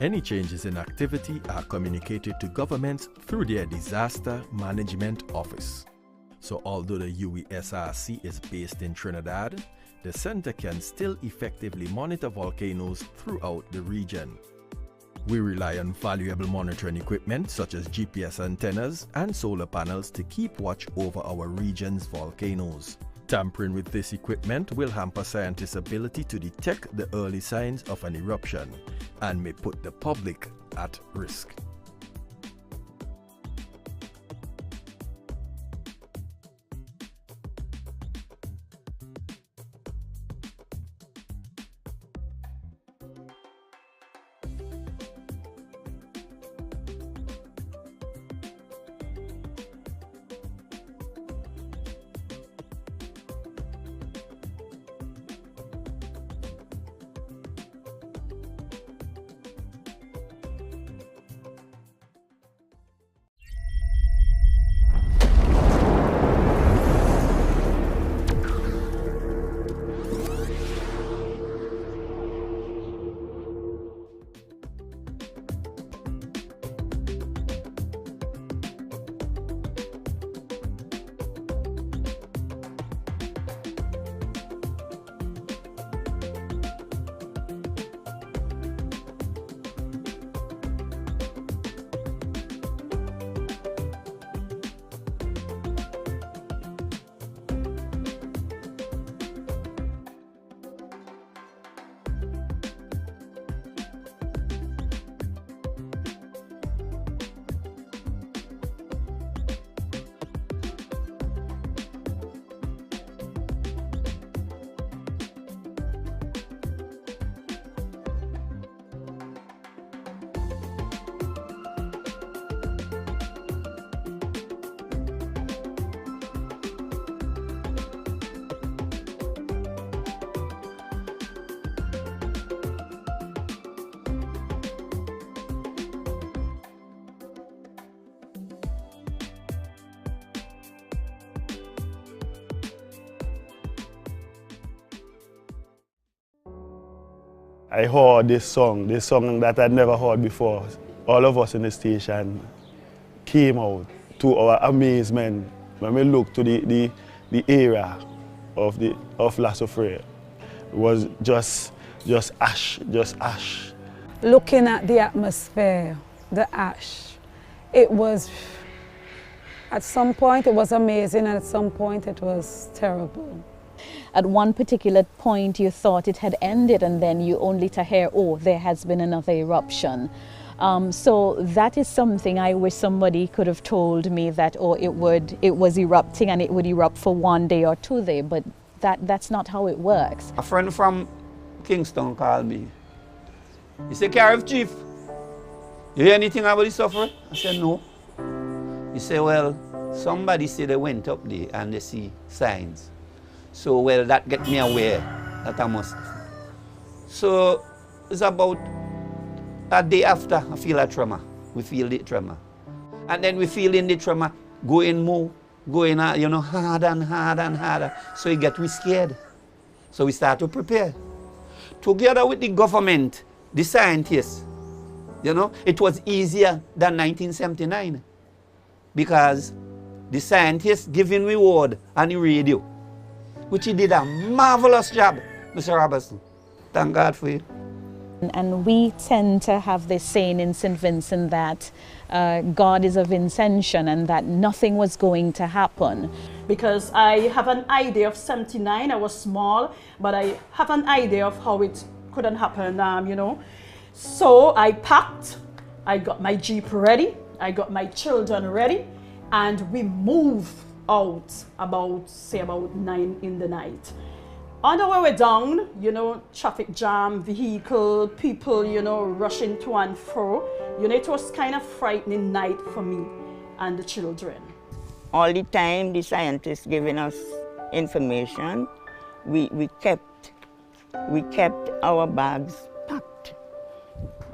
Any changes in activity are communicated to governments through their Disaster Management Office. So although the UESRC is based in Trinidad, the center can still effectively monitor volcanoes throughout the region. We rely on valuable monitoring equipment such as GPS antennas and solar panels to keep watch over our region's volcanoes. Tampering with this equipment will hamper scientists' ability to detect the early signs of an eruption and may put the public at risk. I heard this song that I'd never heard before. All of us in the station came out to our amazement when we looked to the area of La Soufrière. It was just ash. Looking at the atmosphere, the ash, it was, at some point it was amazing and at some point it was terrible. At one particular point you thought it had ended and then you only to hear, oh, there has been another eruption. So that is something I wish somebody could have told me that, oh, it was erupting and it would erupt for 1 day or 2 days, but that's not how it works. A friend from Kingston called me. He said, Carif Chief, you hear anything about the suffering? I said, no. He said, well, somebody said they went up there and they see signs. So, well, that get me aware that I must. So, it's about a day after I feel a tremor. We feel the tremor. And then we feel in the tremor going harder and harder and harder. So it get we scared. So we start to prepare. Together with the government, the scientists, it was easier than 1979 because the scientists giving reward on the radio, which he did a marvelous job, Mr. Robertson. Thank God for it. And we tend to have this saying in St. Vincent that God is a Vincentian and that nothing was going to happen. Because I have an idea of 79, I was small, but I have an idea of how it couldn't happen, So I packed, I got my Jeep ready, I got my children ready, and we moved out about 9 in the night. On the way we're down, traffic jam, vehicle, people, rushing to and fro. It was kind of frightening night for me and the children. All the time, the scientists giving us information, we kept our bags packed.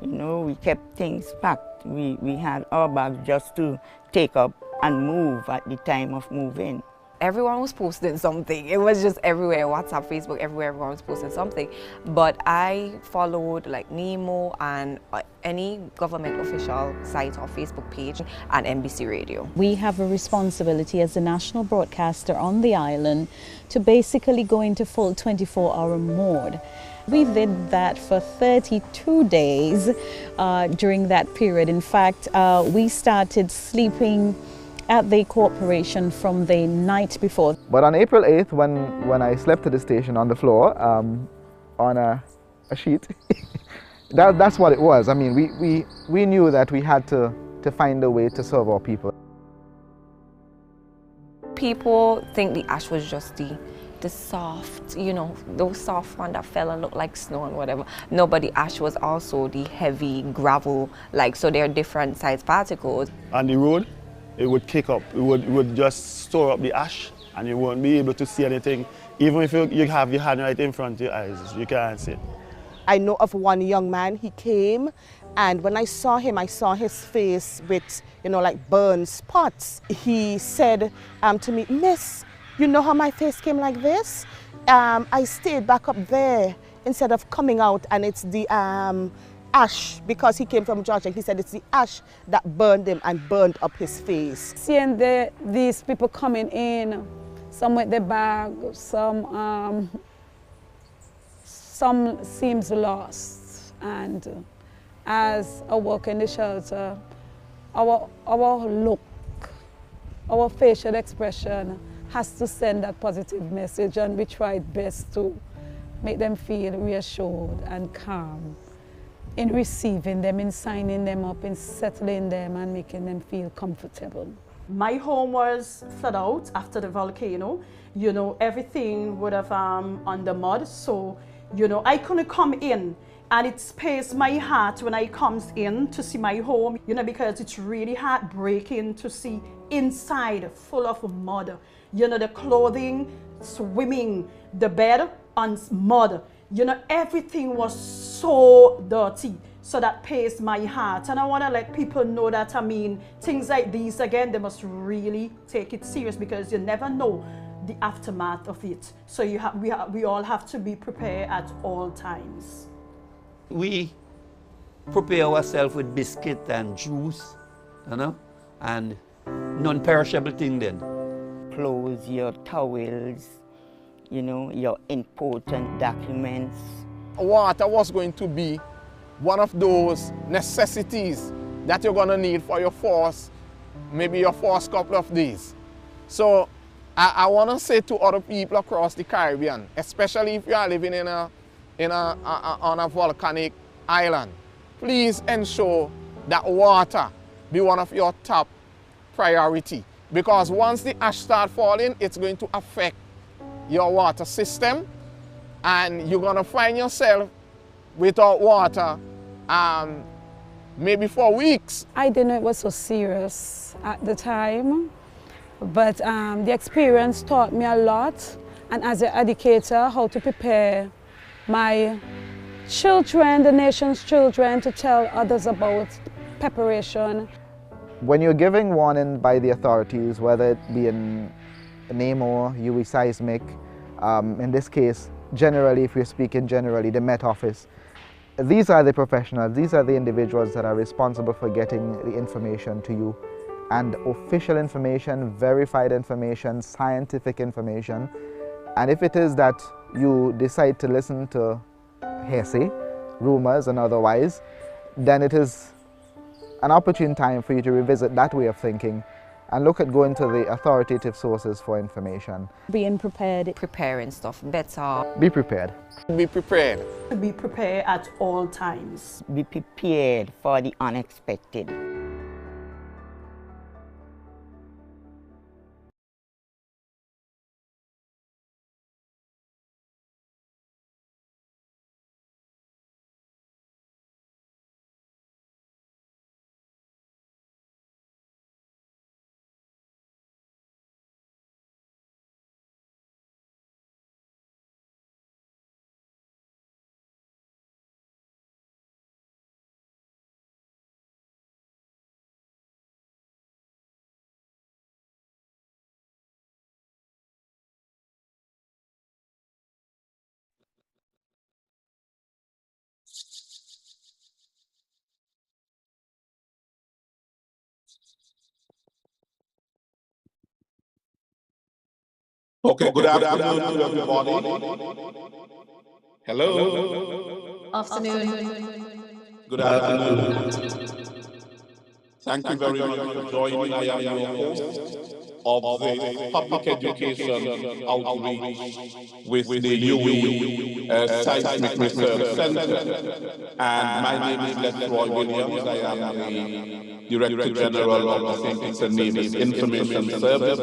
We kept things packed. We had our bags just to take up and move at the time of moving. everyone was posting something. It was just everywhere, WhatsApp, Facebook, everywhere, everyone was posting something. But I followed like NEMA and any government official site or Facebook page and NBC Radio. We have a responsibility as a national broadcaster on the island to basically go into full 24-hour mode. We did that for 32 days during that period. In fact, we started sleeping at the corporation from the night before. But on April 8th, when I slept at the station on the floor, on a sheet, that's what it was. I mean, we knew that we had to find a way to serve our people. People think the ash was just the soft, you know, those soft ones that fell and looked like snow and whatever. No, but the ash was also the heavy gravel, like, so they're different size particles. On the road, it would kick up. It would just store up the ash and you won't be able to see anything. Even if you have your hand right in front of your eyes, you can't see it. I know of one young man, he came, and when I saw him, I saw his face with, you know, like burn spots. He said to me, "Miss, you know how my face came like this? I stayed back up there instead of coming out, and it's the ash," because he came from Georgia. He said it's the ash that burned him and burned up his face. Seeing these people coming in, some with their bag, some seems lost. And as I work in the shelter, our look, our facial expression has to send that positive message, and we tried best to make them feel reassured and calm in receiving them, in signing them up, in settling them and making them feel comfortable. My home was flooded out after the volcano. You know, everything would have under mud, so, you know, I couldn't come in. And it spares my heart when I comes in to see my home, you know, because it's really heartbreaking to see inside full of mud. You know, the clothing swimming, the bed on mud. You know, everything was so dirty. So that pains my heart. And I want to let people know that, I mean, things like these, again, they must really take it serious, because you never know the aftermath of it. So we all have to be prepared at all times. We prepare ourselves with biscuit and juice, you know, and non-perishable thing then. Clothes, your towels, you know, your important documents. Water was going to be one of those necessities that you're going to need for your first, maybe your first couple of days. So I want to say to other people across the Caribbean, especially if you are living on a volcanic island, please ensure that water be one of your top priority. Because once the ash starts falling, it's going to affect your water system, and you're going to find yourself without water maybe for weeks. I didn't know it was so serious at the time, but the experience taught me a lot, and as an educator, how to prepare my children, the nation's children, to tell others about preparation. When you're giving warning by the authorities, whether it be in NEMA, UE Seismic, in this case, generally, if we're speaking generally, the Met Office, these are the professionals, these are the individuals that are responsible for getting the information to you. And official information, verified information, scientific information. And if it is that you decide to listen to hearsay, rumors and otherwise, then it is an opportune time for you to revisit that way of thinking and look at going to the authoritative sources for information. Being prepared. Preparing stuff better. Be prepared. Be prepared. Be prepared at all times. Be prepared for the unexpected. Okay, good afternoon to everybody. Hello. Afternoon. Good afternoon. Thank you very much for joining. I am your host of the Public Education Outreach with the UE Seismic Research Center. And my name is Lesroy Williams. I am the Director General of the St. Kitts and Nevis Information Service,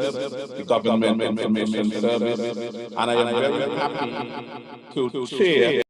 the Government Information Service, and I am very happy to chair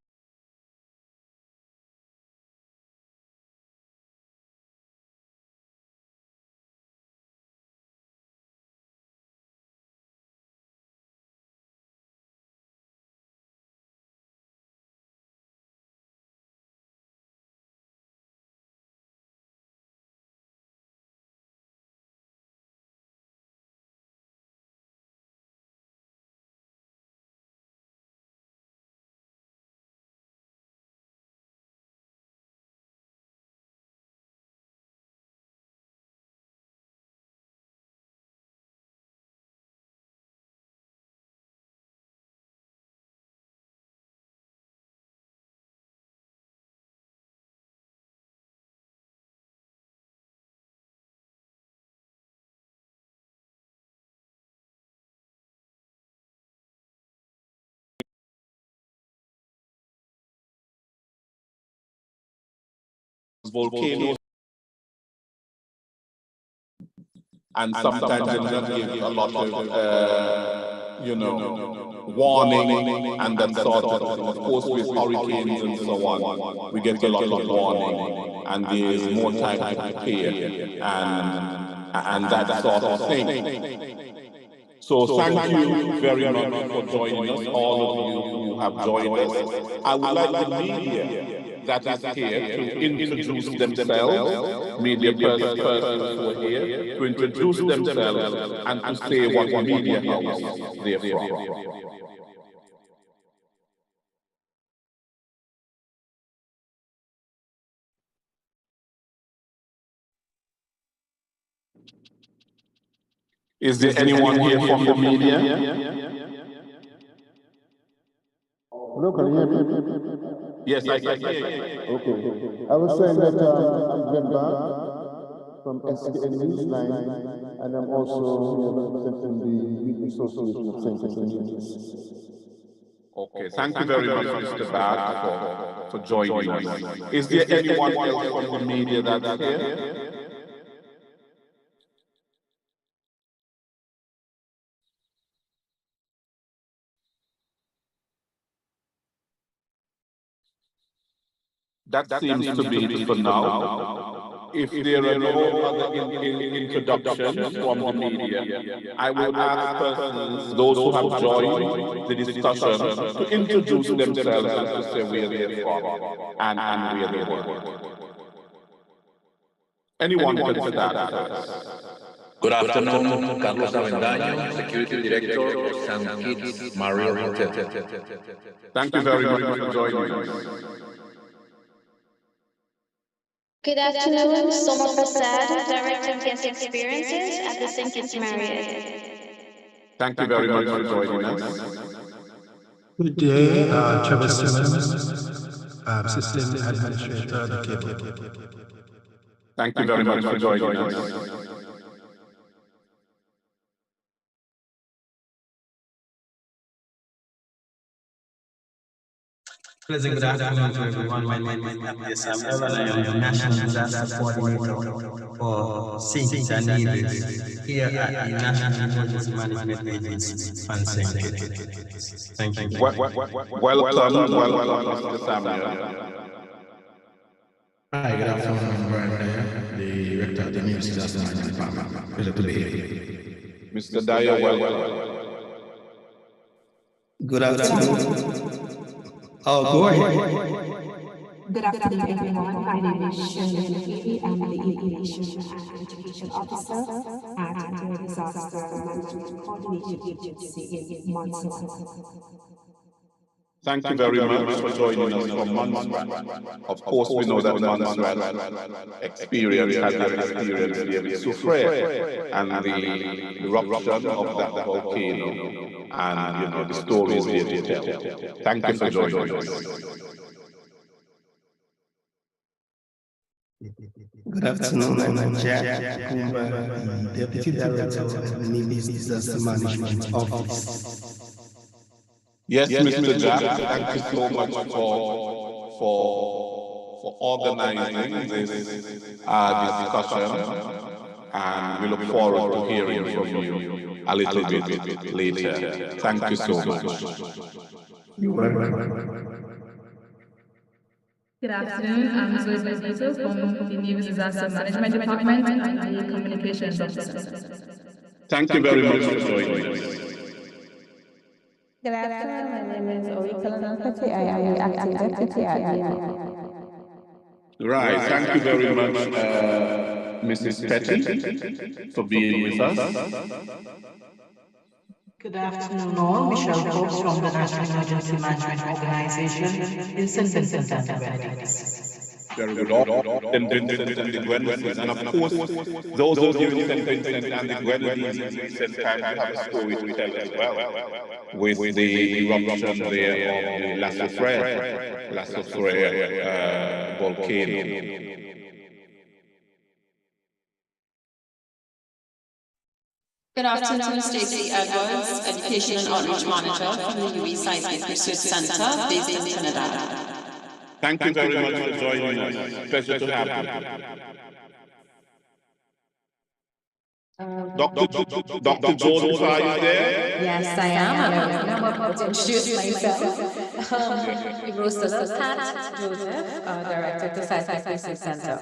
Volcano, and sometimes it does give a lot of, warning and that sort of course, with hurricanes and so on, we get a lot of warning, and there is more time to prepare, and that sort of thing. So thank you very much for joining us, all of you who have joined us. I would like the media that is here to introduce themselves, media persons who are here, to introduce themselves and to say what media house they're from. Is there anyone here from the media? Hello, can you hear me? Yes, I can hear you. Okay. I was saying that I'm Glenn Barr from SKN Newsline, and I'm also here representing the Media Association of St. Kitts and Nevis. Okay, thank you very much, Mr. Barr, for joining us. Is there anyone else from the media that's here? That seems to be it for now. If there are no other introductions from the media, I would ask persons, those who have joined the discussion, to introduce themselves and to say where they're from and where they work. Anyone can start first. Good afternoon, Carlos Avendaño, Security Director of St. Kitts Marriott Hotel. Thank you very much for joining us. Good afternoon, Soma Prasad, Director of Guest Experiences at the St. Kitts Marriott. Thank you very much for joining us. Good day, Trevor Simmons, System Administrator at the Cable. Thank you very much for joining us. Pleasant good afternoon to everyone. My name is Abdi Samuel, and I am the National Disaster Coordinator for St. Kitts and Nevis here at the National Emergency Management Agency on St. Kitts. Thank you. Welcome, Mr. Samuel. Hi, good afternoon. I'm Brian Dyer, the Director of the News Disaster Management Department. Pleasure to be here. Mr. Dyer, welcome. Good afternoon. Oh, go ahead. Good afternoon, everyone. My name is Shirley Lefebvre. I'm the Information and Education Officer at the Disaster Management Coordination Agency in Montreal. Thank you very much for joining us from Montserrat. Of course, we know that Montserrat experience had their experience there with Soufrière and the eruption of that volcano, and the stories there to tell. Thank you for joining us. Good afternoon, I'm Jack Kumba, the Deputy Director of the NEMA's Disaster Management Office. Yes, Mr. Jack, thank you so much for organizing this discussion, and we look forward to hearing from you a little bit later. Thank you so much. You're welcome. Good afternoon, I'm Zoe Benito from the NEMA's Disaster Management Department and the Communications Officer. Thank you very much for joining us. Good afternoon, my name is Erouscilla. I am the acting deputy at NEMA. Right, thank you very much, Mrs. Petty, for being with us. Good afternoon, all. Michelle Forbes from the National Emergency Management Organization in St. Vincent and the Grenadines. Very good. St. Vincent and the Grenadines. And of course, those of you in St. Vincent and the Grenadines in recent times have a story to tell as well, with the eruption there of the La Soufrière volcano. Good afternoon, Stacey Edwards, Education and Outreach Manager from the UE Seismic Research Center based in Trinidad. Thank you very much for joining us. Pleasure to have you. Dr. Joseph, are you there? Yes, I am, and I was now about to introduce myself. Erouscilla Joseph, Director of the Seismic Research Center.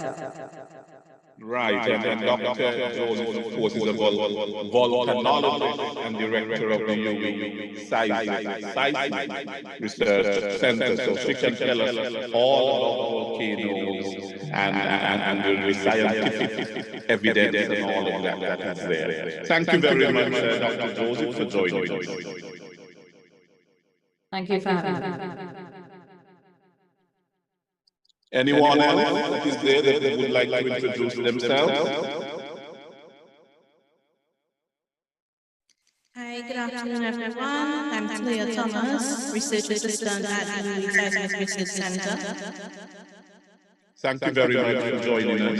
Right, and Dr. Joseph, of course, is a volcanologist and director of the UE Seismic Research Center, so she can tell us all about volcanoes and the scientific evidence and all of that is there. Thank you very much, Dr. Joseph, for joining us. Thank you for having me. Anyone else that is there that would like to introduce themselves? Hi, good afternoon, everyone. I'm Clea Thomas, Research Assistant at the UE Seismic Research Center. Thank you very much for joining us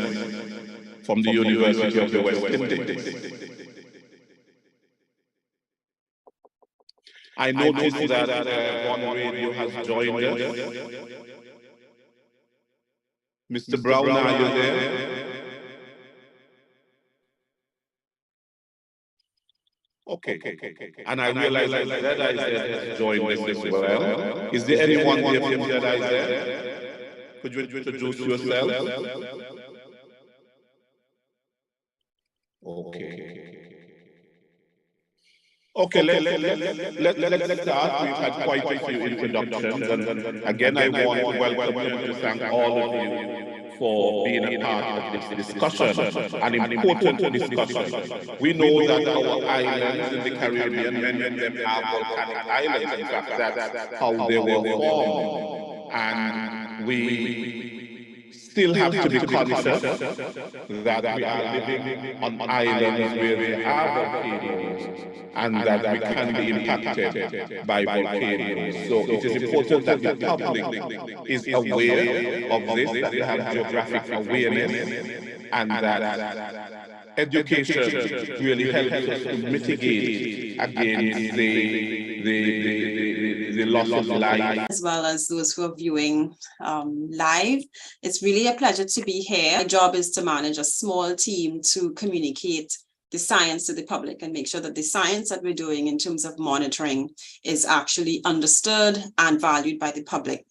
from the University of the West Indies. I noticed that One Radio has joined us. Mr. Brown, are you there? Okay. And I realize that Zeda has joined us as well. Is there anyone there from Zeda is there? Could you introduce yourself? Okay, let's start. We've had quite a few introductions, and again, I want to welcome you and thank all of you for being a part of this discussion, an important discussion. We know that our islands in the Caribbean, many of them are volcanic islands. In fact, that's how they were formed, and we still have to be conscious that we are living on islands where there are volcanoes and that we can be impacted by volcanoes. So it is important that the public is aware of this, that they have geographic awareness, and that education really helps us to mitigate against the loss of life. As well as those who are viewing live. It's really a pleasure to be here. My job is to manage a small team to communicate the science to the public and make sure that the science that we're doing in terms of monitoring is actually understood and valued by the public.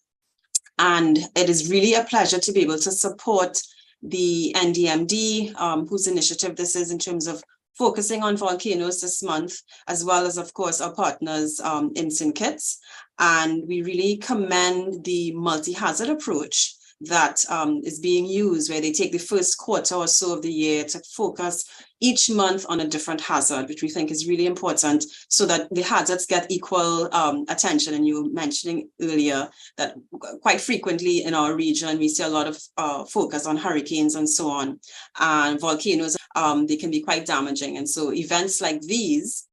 And it is really a pleasure to be able to support the NDMD, whose initiative this is in terms of focusing on volcanoes this month, as well as, of course, our partners in St. Kitts. And we really commend the multi-hazard approach that is being used, where they take the first quarter or so of the year to focus each month on a different hazard, which we think is really important, so that the hazards get equal attention. And you were mentioning earlier that quite frequently in our region, we see a lot of focus on hurricanes and so on, and volcanoes. They can be quite damaging. And so events like these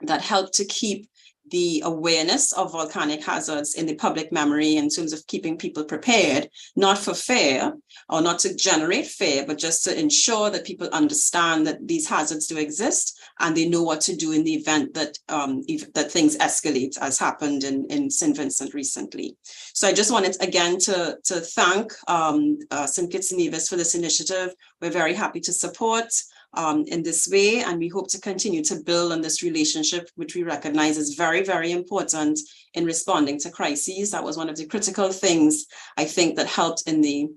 that help to keep the awareness of volcanic hazards in the public memory in terms of keeping people prepared, not for fear or not to generate fear, but just to ensure that people understand that these hazards do exist and they know what to do in the event that that things escalate, as happened in St. Vincent recently. So I just wanted again to thank St. Kitts and Nevis for this initiative. We're very happy to support in this way, and we hope to continue to build on this relationship, which we recognize is very, very important in responding to crises. That was one of the critical things, I think, that helped in the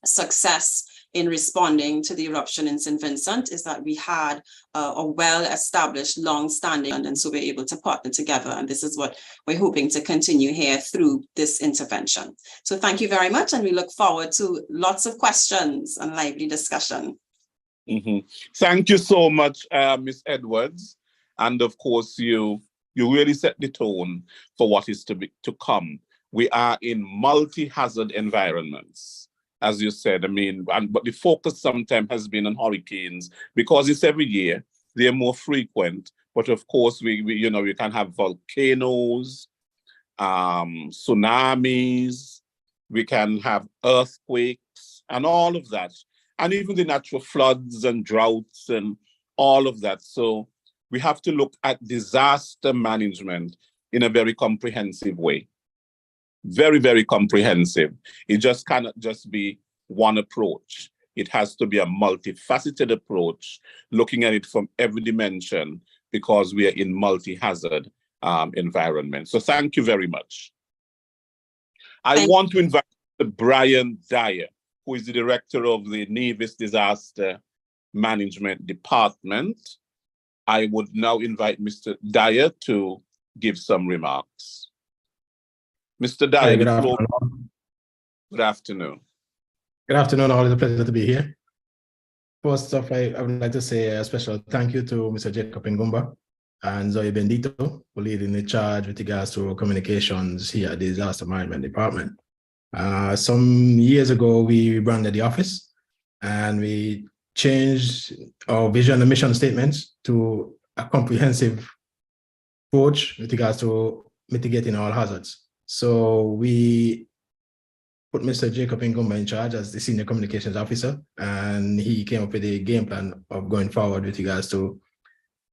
success in responding to the eruption in St. Vincent, is that we had a well-established, long-standing, and so we're able to partner together. And this is what we're hoping to continue here through this intervention. So thank you very much, and we look forward to lots of questions and lively discussion. Thank you so much, Ms. Edwards. And of course, you really set the tone for what is to come. We are in multi-hazard environments, as you said. I mean, but the focus sometimes has been on hurricanes because it's every year. They're more frequent. But of course, we can have volcanoes, tsunamis, we can have earthquakes, and all of that. And even the natural floods and droughts and all of that. So we have to look at disaster management in a very comprehensive way. Very, very comprehensive. It just cannot just be one approach. It has to be a multifaceted approach, looking at it from every dimension, because we are in multi-hazard environment. So thank you very much. I want to invite Brian Dyer, who is the director of the Nevis Disaster Management Department. I would now invite Mr. Dyer to give some remarks. Mr. Dyer, good afternoon. Good afternoon. Good afternoon, all. It's a pleasure to be here. First off, I would like to say a special thank you to Mr. Jacob Ngumba and Zoe Bendito for leading the charge with regards to communications here at the Disaster Management Department. Some years ago, we rebranded the office and we changed our vision and mission statements to a comprehensive approach with regards to mitigating all hazards. So we put Mr. Jacob Ngumba in charge as the senior communications officer, and he came up with a game plan of going forward with regards to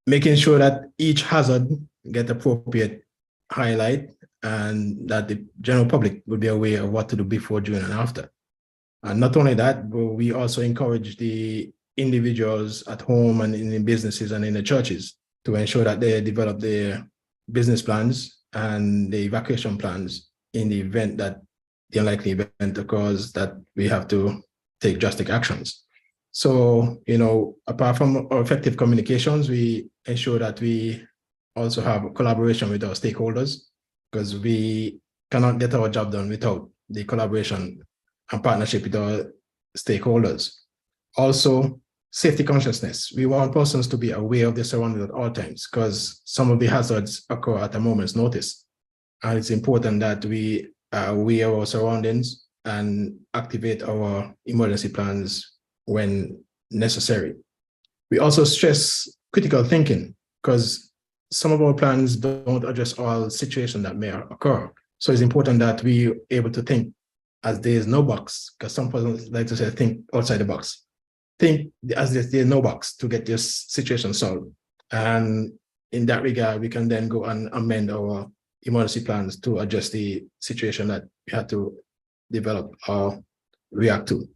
making sure that each hazard get appropriate highlight and that the general public would be aware of what to do before, during, and after. And not only that, but we also encourage the individuals at home and in the businesses and in the churches to ensure that they develop their business plans and the evacuation plans in the event that the unlikely event occurs, that we have to take drastic actions. So, apart from our effective communications, we ensure that we also have collaboration with our stakeholders, because we cannot get our job done without the collaboration and partnership with our stakeholders. Also, safety consciousness. We want persons to be aware of their surroundings at all times, because some of the hazards occur at a moment's notice. And it's important that we are aware of our surroundings and activate our emergency plans when necessary. We also stress critical thinking, because some of our plans don't address all situations that may occur. So it's important that we are able to think as there is no box, because some persons like to say, think outside the box. Think as there is no box to get this situation solved. And in that regard, we can then go and amend our emergency plans to address the situation that we had to develop or react to.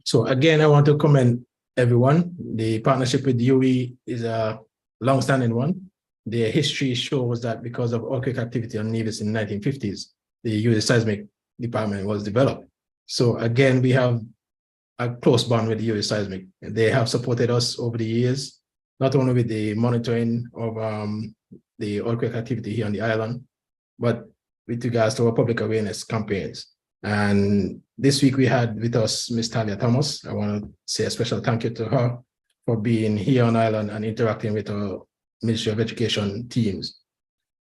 So again, I want to commend everyone. The partnership with UE is a long-standing one. The history shows that because of earthquake activity on Nevis in the 1950s, the US Seismic Department was developed. So again, we have a close bond with the US Seismic. They have supported us over the years, not only with the monitoring of the earthquake activity here on the island, but with regards to our public awareness campaigns. And this week we had with us Ms. Talia Thomas. I want to say a special thank you to her for being here on island and interacting with our Ministry of Education teams.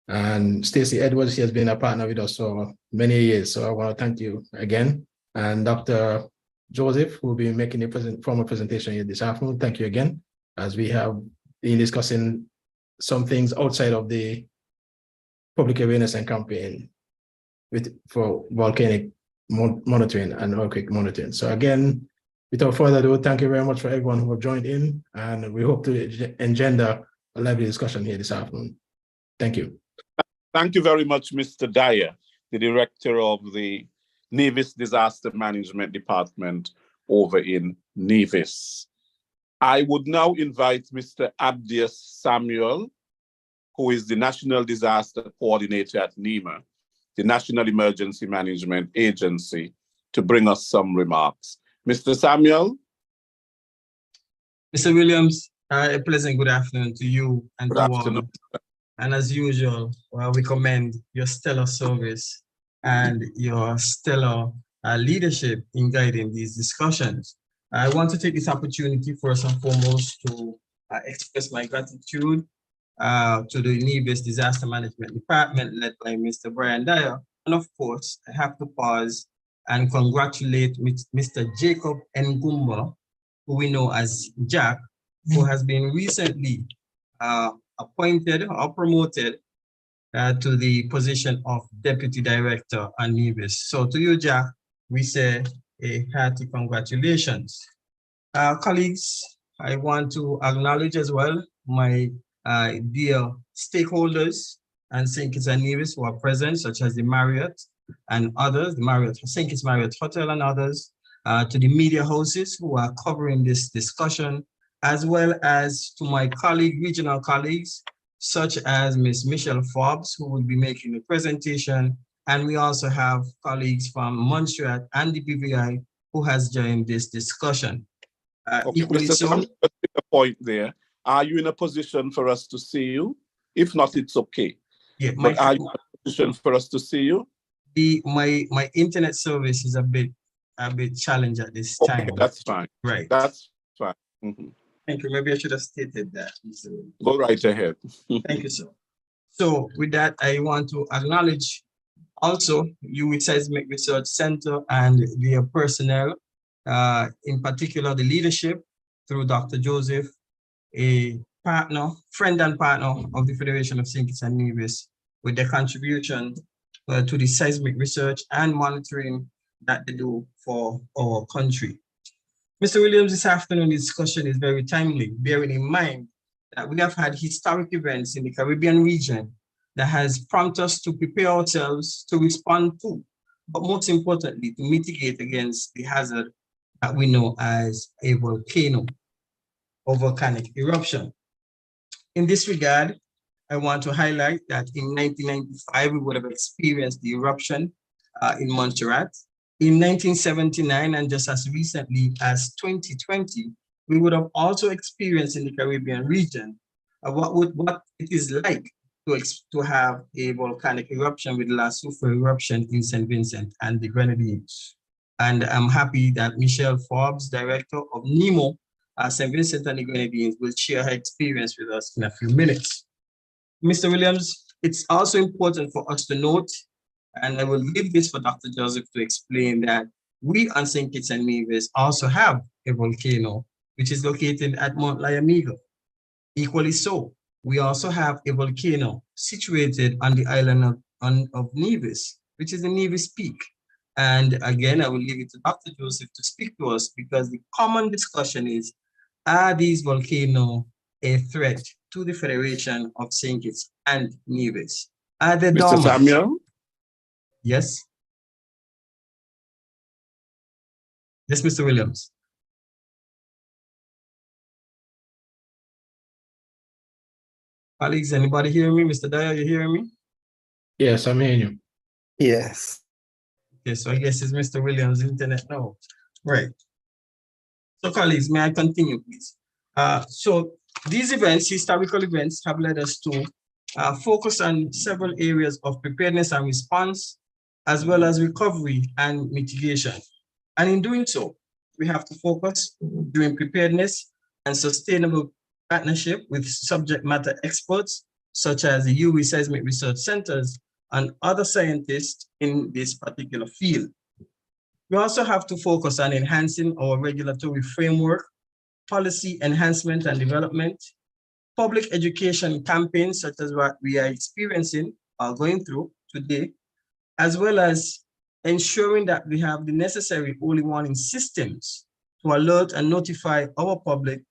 And Stacey Edwards, she has been a partner with us for many years. So I want to thank you again. And Dr. Joseph, who will be making a formal presentation here this afternoon. Thank you again, as we have been discussing some things outside of the public awareness and campaign for volcanic monitoring and earthquake monitoring. So again, without further ado, thank you very much for everyone who have joined in, and we hope to engender a lively discussion here this afternoon. Thank you. Thank you very much, Mr. Dyer, the director of the Nevis Disaster Management Department over in Nevis. I would now invite Mr. Abdias Samuel, who is the National Disaster Coordinator at NEMA, the National Emergency Management Agency, to bring us some remarks. Mr. Samuel? Mr. Williams, a pleasant good afternoon to you and good to afternoon. all. And as usual, we commend your stellar service and your stellar leadership in guiding these discussions. I want to take this opportunity first and foremost to express my gratitude to the Nevis Disaster Management Department led by Mr. Brian Dyer. And of course, I have to pause and congratulate Mr. Jacob Ngumba, who we know as Jack, who has been recently appointed or promoted to the position of Deputy Director at Nevis. So to you, Jack, we say a hearty congratulations. Colleagues, I want to acknowledge as well my dear stakeholders and St. Kitts and Nevis who are present, such as the Marriott and others, the Marriott, St. Kitts Marriott Hotel and others, to the media houses who are covering this discussion, as well as to my regional colleagues, such as Ms. Michelle Forbes, who will be making the presentation. And we also have colleagues from Montserrat and the BVI who has joined this discussion. Okay, Mr. Samuel, a point there. Are you in a position for us to see you? If not, it's okay. Yeah, but are you in a position for us to see you? My internet service is a bit challenged at this time. Okay, that's fine. Right. That's fine. Mm-hmm. Thank you. Maybe I should have stated that. Go right ahead. Thank you, sir. So with that, I want to acknowledge also you with Seismic Research Center and their personnel, in particular the leadership through Dr. Joseph, a friend and partner of the Federation of St. Kitts and Nevis, with their contribution to the seismic research and monitoring that they do for our country. Mr. Williams, this afternoon discussion is very timely, bearing in mind that we have had historic events in the Caribbean region that has prompted us to prepare ourselves to respond to, but most importantly, to mitigate against the hazard that we know as a volcano or volcanic eruption. In this regard, I want to highlight that in 1995, we would have experienced the eruption in Montserrat. In 1979, and just as recently as 2020, we would have also experienced in the Caribbean region what it is like to have a volcanic eruption with La Soufrière eruption in St. Vincent and the Grenadines. And I'm happy that Michelle Forbes, director of NEMA, St. Vincent and the Grenadines, will share her experience with us in a few minutes. Mr. Williams, it's also important for us to note, and I will leave this for Dr. Joseph to explain, that we on St. Kitts and Nevis also have a volcano, which is located at Mount Lyamigo. Equally so, we also have a volcano situated on the island of Nevis, which is the Nevis Peak. And again, I will leave it to Dr. Joseph to speak to us, because the common discussion is, are these volcanoes a threat to the Federation of St. Kitts and Nevis? Are they dormant? Mr. Samuel? Yes. Yes, Mr. Williams. Colleagues, anybody hear me? Mr. Dyer, you hearing me? Yes, I'm hearing you. Yes. Okay, so I guess it's Mr. Williams' internet now. Right. So colleagues, may I continue, please? So these events, historical events, have led us to focus on several areas of preparedness and response as well as recovery and mitigation. And in doing so, we have to focus doing preparedness and sustainable partnership with subject matter experts, such as the UE Seismic Research Centers and other scientists in this particular field. We also have to focus on enhancing our regulatory framework, policy enhancement and development, public education campaigns such as what we are experiencing or going through today, as well as ensuring that we have the necessary early warning systems to alert and notify our public,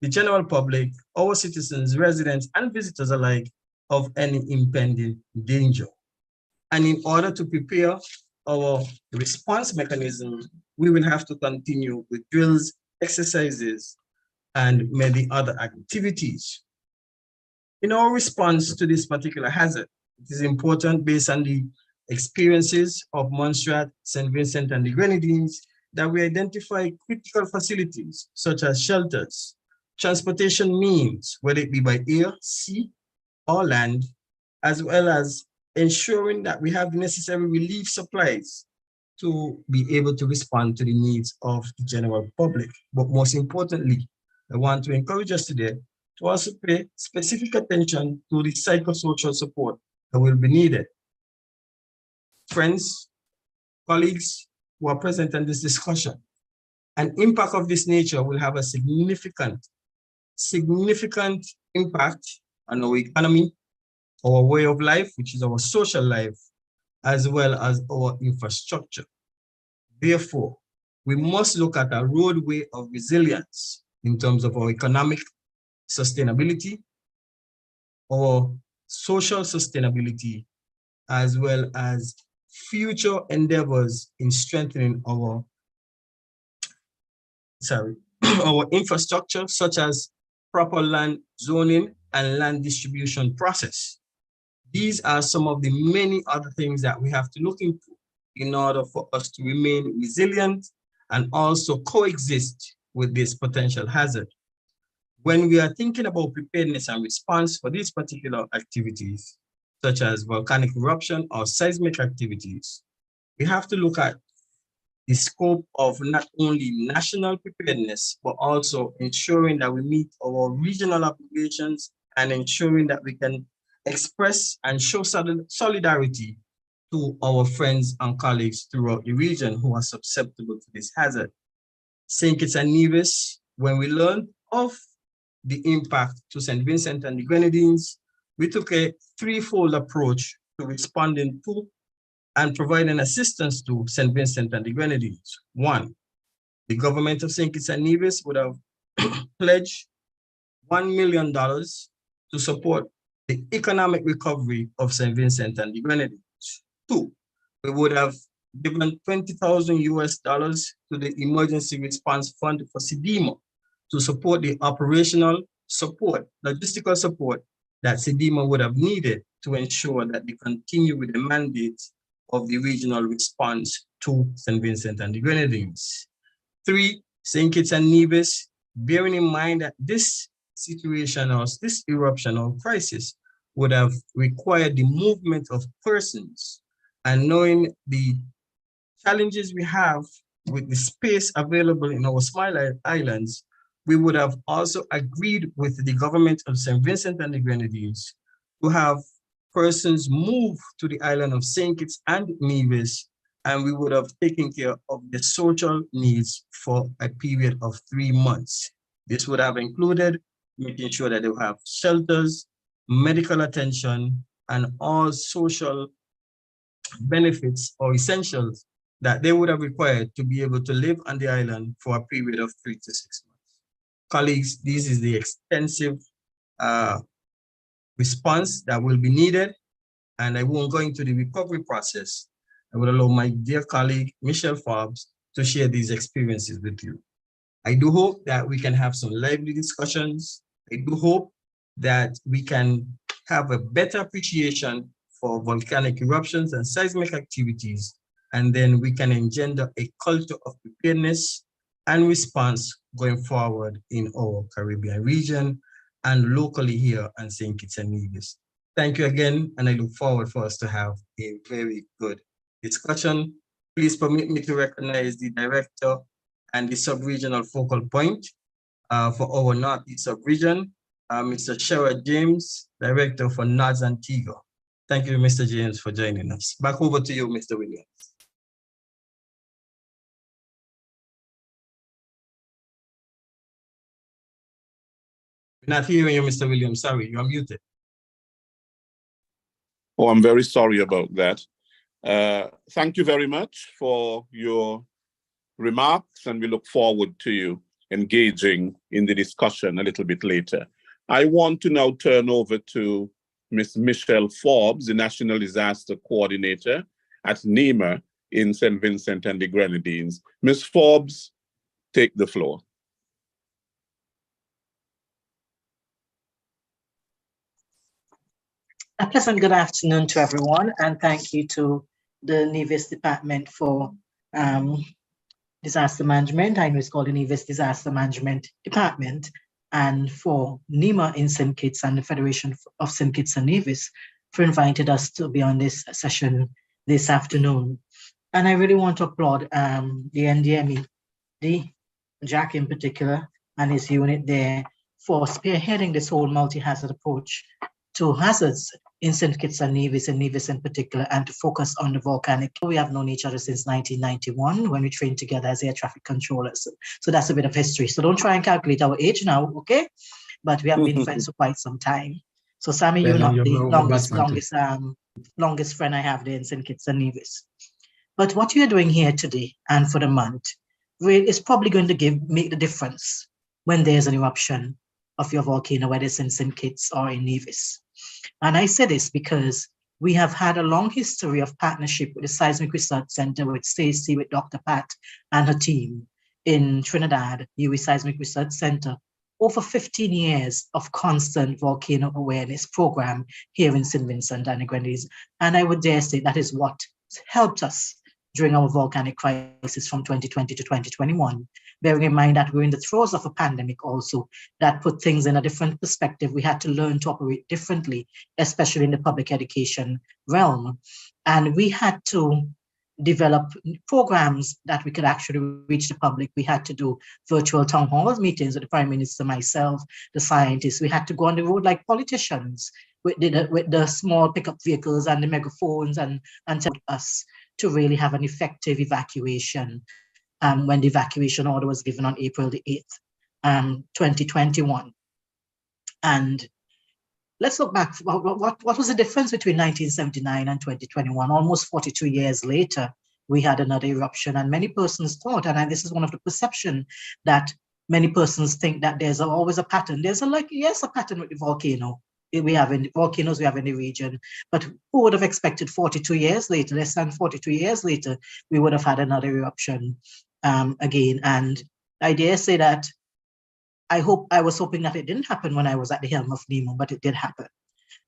the general public, our citizens, residents, and visitors alike of any impending danger. And in order to prepare our response mechanism, we will have to continue with drills, exercises, and many other activities. In our response to this particular hazard, it is important, based on the experiences of Montserrat, St. Vincent, and the Grenadines, that we identify critical facilities such as shelters, transportation means, whether it be by air, sea, or land, as well as ensuring that we have the necessary relief supplies to be able to respond to the needs of the general public. But most importantly, I want to encourage us today to also pay specific attention to the psychosocial support that will be needed. Friends, colleagues who are present in this discussion, an impact of this nature will have a significant impact on our economy, our way of life, which is our social life, as well as our infrastructure. Therefore, we must look at a roadway of resilience in terms of our economic sustainability, our social sustainability, as well as future endeavors in strengthening our our infrastructure, such as proper land zoning and land distribution process. These are some of the many other things that we have to look into in order for us to remain resilient and also coexist with this potential hazard. When we are thinking about preparedness and response for these particular activities, such as volcanic eruption or seismic activities, we have to look at the scope of not only national preparedness, but also ensuring that we meet our regional obligations and ensuring that we can express and show solidarity to our friends and colleagues throughout the region who are susceptible to this hazard. St. Kitts and Nevis, when we learned of the impact to St. Vincent and the Grenadines, we took a threefold approach to responding to and providing assistance to St. Vincent and the Grenadines. One, the government of St. Kitts and Nevis would have pledged $1 million to support the economic recovery of St. Vincent and the Grenadines. Two, we would have given $20,000 to the Emergency Response Fund for SEDEMA to support the operational support, logistical support that SEDEMA would have needed to ensure that they continue with the mandate of the regional response to St. Vincent and the Grenadines. Three, St. Kitts and Nevis, bearing in mind that this situation or this eruption or crisis would have required the movement of persons, and knowing the challenges we have with the space available in our small islands, we would have also agreed with the government of St. Vincent and the Grenadines to have persons move to the island of St. Kitts and Nevis, and we would have taken care of the social needs for a period of 3 months. This would have included making sure that they have shelters, medical attention, and all social benefits or essentials that they would have required to be able to live on the island for a period of 3 to 6 months. Colleagues, this is the extensive response that will be needed, and I won't go into the recovery process. I will allow my dear colleague, Michelle Forbes, to share these experiences with you. I do hope that we can have some lively discussions. I do hope that we can have a better appreciation for volcanic eruptions and seismic activities, and then we can engender a culture of preparedness and response going forward in our Caribbean region and locally here in St. Kitts and Nevis. Thank you again, and I look forward for us to have a very good discussion. Please permit me to recognize the director and the sub-regional focal point for our Northeast sub-region, Mr. Sherrod James, director for NAS Antigua. Thank you, Mr. James, for joining us. Back over to you, Mr. Williams. We're not hearing you, Mr. Williams. Sorry, you're muted. Oh, I'm very sorry about that. Thank you very much for your remarks, and we look forward to you engaging in the discussion a little bit later. I want to now turn over to Ms. Michelle Forbes, the National Disaster Coordinator at NEMA in St. Vincent and the Grenadines. Ms. Forbes, take the floor. A pleasant good afternoon to everyone, and thank you to the NEVIS Department for Disaster Management. I know it's called the NEVIS Disaster Management Department, and for NEMA in St. Kitts and the Federation of St. Kitts and Nevis for inviting us to be on this session this afternoon. And I really want to applaud the NDMD, Jack in particular, and his unit there for spearheading this whole multi-hazard approach to hazards in St. Kitts and Nevis in particular, and to focus on the volcanic. We have known each other since 1991 when we trained together as air traffic controllers. So that's a bit of history. So don't try and calculate our age now, okay? But we have been friends for quite some time. So Sammy, you're not the longest friend I have there in St. Kitts and Nevis. But what you're doing here today and for the month is probably going to make the difference when there's an eruption of your volcano, whether it's in St. Kitts or in Nevis. And I say this because we have had a long history of partnership with the Seismic Research Center, with Stacey, with Dr. Pat and her team in Trinidad, UWI Seismic Research Center, over 15 years of constant volcano awareness program here in St. Vincent and the Grenadines. And I would dare say that is what helped us during our volcanic crisis from 2020 to 2021. Bearing in mind that we're in the throes of a pandemic also, that put things in a different perspective. We had to learn to operate differently, especially in the public education realm. And we had to develop programs that we could actually reach the public. We had to do virtual town hall meetings with the Prime Minister, myself, the scientists. We had to go on the road like politicians with the small pickup vehicles and the megaphones and tell us to really have an effective evacuation when the evacuation order was given on April the 8th, 2021. And let's look back. What was the difference between 1979 and 2021? Almost 42 years later, we had another eruption, and many persons thought, and this is one of the perception that many persons think that there's always a pattern. There's a pattern with the volcano. We have in the volcanoes we have in the region, but who would have expected 42 years later, less than 42 years later, we would have had another eruption again. And I dare say that I was hoping that it didn't happen when I was at the helm of NEMA, but it did happen.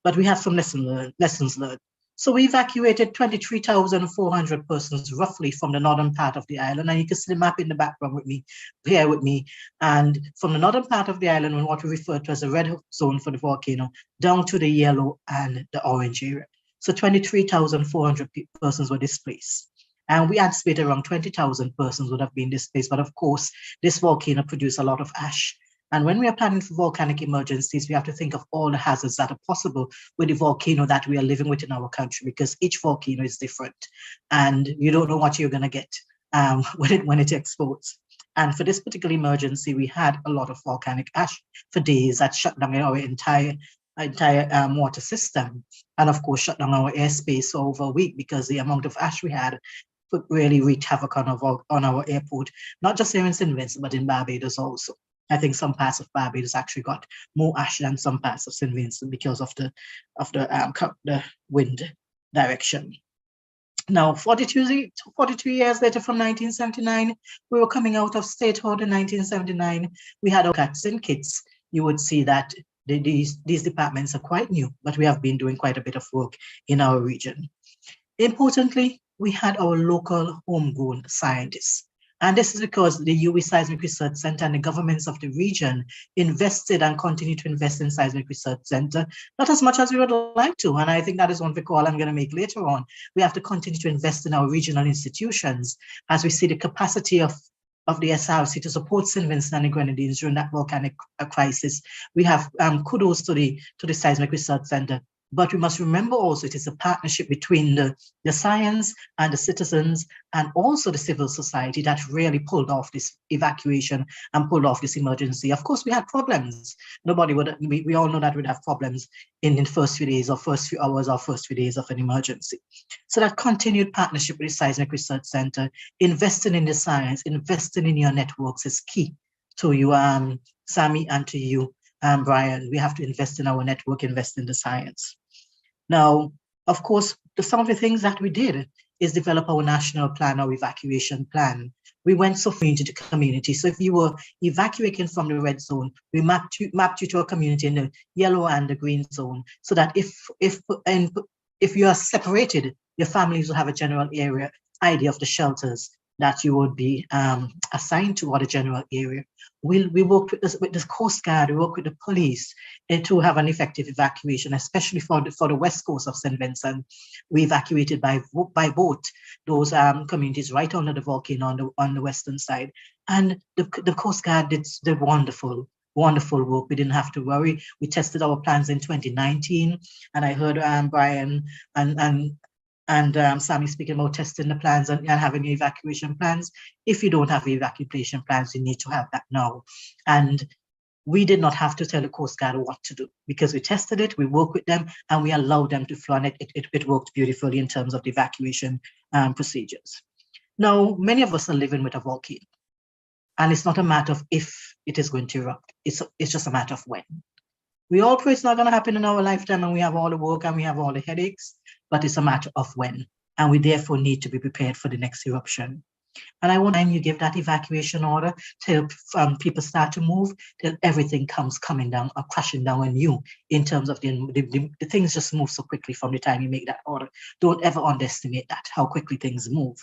But we have some lessons learned. So we evacuated 23,400 persons roughly from the northern part of the island. And you can see the map in the background with me, here with me. And from the northern part of the island, what we refer to as the red zone for the volcano, down to the yellow and the orange area. So 23,400 persons were displaced. And we anticipate around 20,000 persons would have been displaced. But of course, this volcano produced a lot of ash. And when we are planning for volcanic emergencies, we have to think of all the hazards that are possible with the volcano that we are living with in our country, because each volcano is different and you don't know what you're going to get when it explodes. And for this particular emergency, we had a lot of volcanic ash for days that shut down our entire water system. And of course, shut down our airspace for over a week because the amount of ash we had really wreaked havoc on our airport, not just here in St. Vincent, but in Barbados also. I think some parts of Barbados actually got more ash than some parts of St. Vincent because of the wind direction. Now, 42 years later, from 1979, we were coming out of statehood in 1979. We had our St. Kitts. You would see that these departments are quite new, but we have been doing quite a bit of work in our region. Importantly, we had our local homegrown scientists. And this is because the UWI Seismic Research Center and the governments of the region invested and continue to invest in Seismic Research Center, not as much as we would like to. And I think that is one of the call I'm going to make later on. We have to continue to invest in our regional institutions as we see the capacity of the SRC to support St. Vincent and the Grenadines during that volcanic crisis. We have kudos to the Seismic Research Center. But we must remember also it is a partnership between the science and the citizens and also the civil society that really pulled off this evacuation and pulled off this emergency. Of course, we had problems. Nobody would, we all know that we'd have problems in the first few days or first few hours or first few days of an emergency. So that continued partnership with the Seismic Research Center, investing in the science, investing in your networks is key to you, Sammy, and to you, Brian. We have to invest in our network, invest in the science. Now, of course, some of the things that we did is develop our national plan, our evacuation plan. We went so far into the community. So if you were evacuating from the red zone, we mapped you to a community in the yellow and the green zone, so that if you are separated, your families will have a general idea of the shelters that you would be assigned to, or the general area. We worked with the Coast Guard, we worked with the police to have an effective evacuation, especially for the west coast of St. Vincent. We evacuated by boat those communities right under the volcano on the western side. And the Coast Guard did wonderful work. We didn't have to worry. We tested our plans in 2019, and I heard Brian and Sammy speaking about testing the plans and having evacuation plans. If you don't have evacuation plans, you need to have that now. And we did not have to tell the Coast Guard what to do, because we tested it, we worked with them, and we allowed them to fly, and it worked beautifully in terms of the evacuation procedures. Now, many of us are living with a volcano, and it's not a matter of if it is going to erupt, it's just a matter of when. We all pray it's not going to happen in our lifetime, and we have all the work and we have all the headaches, but it's a matter of when. And we therefore need to be prepared for the next eruption. And I want you give that evacuation order till people start to move, till everything comes coming down or crashing down on you, in terms of the things just move so quickly from the time you make that order. Don't ever underestimate that, how quickly things move.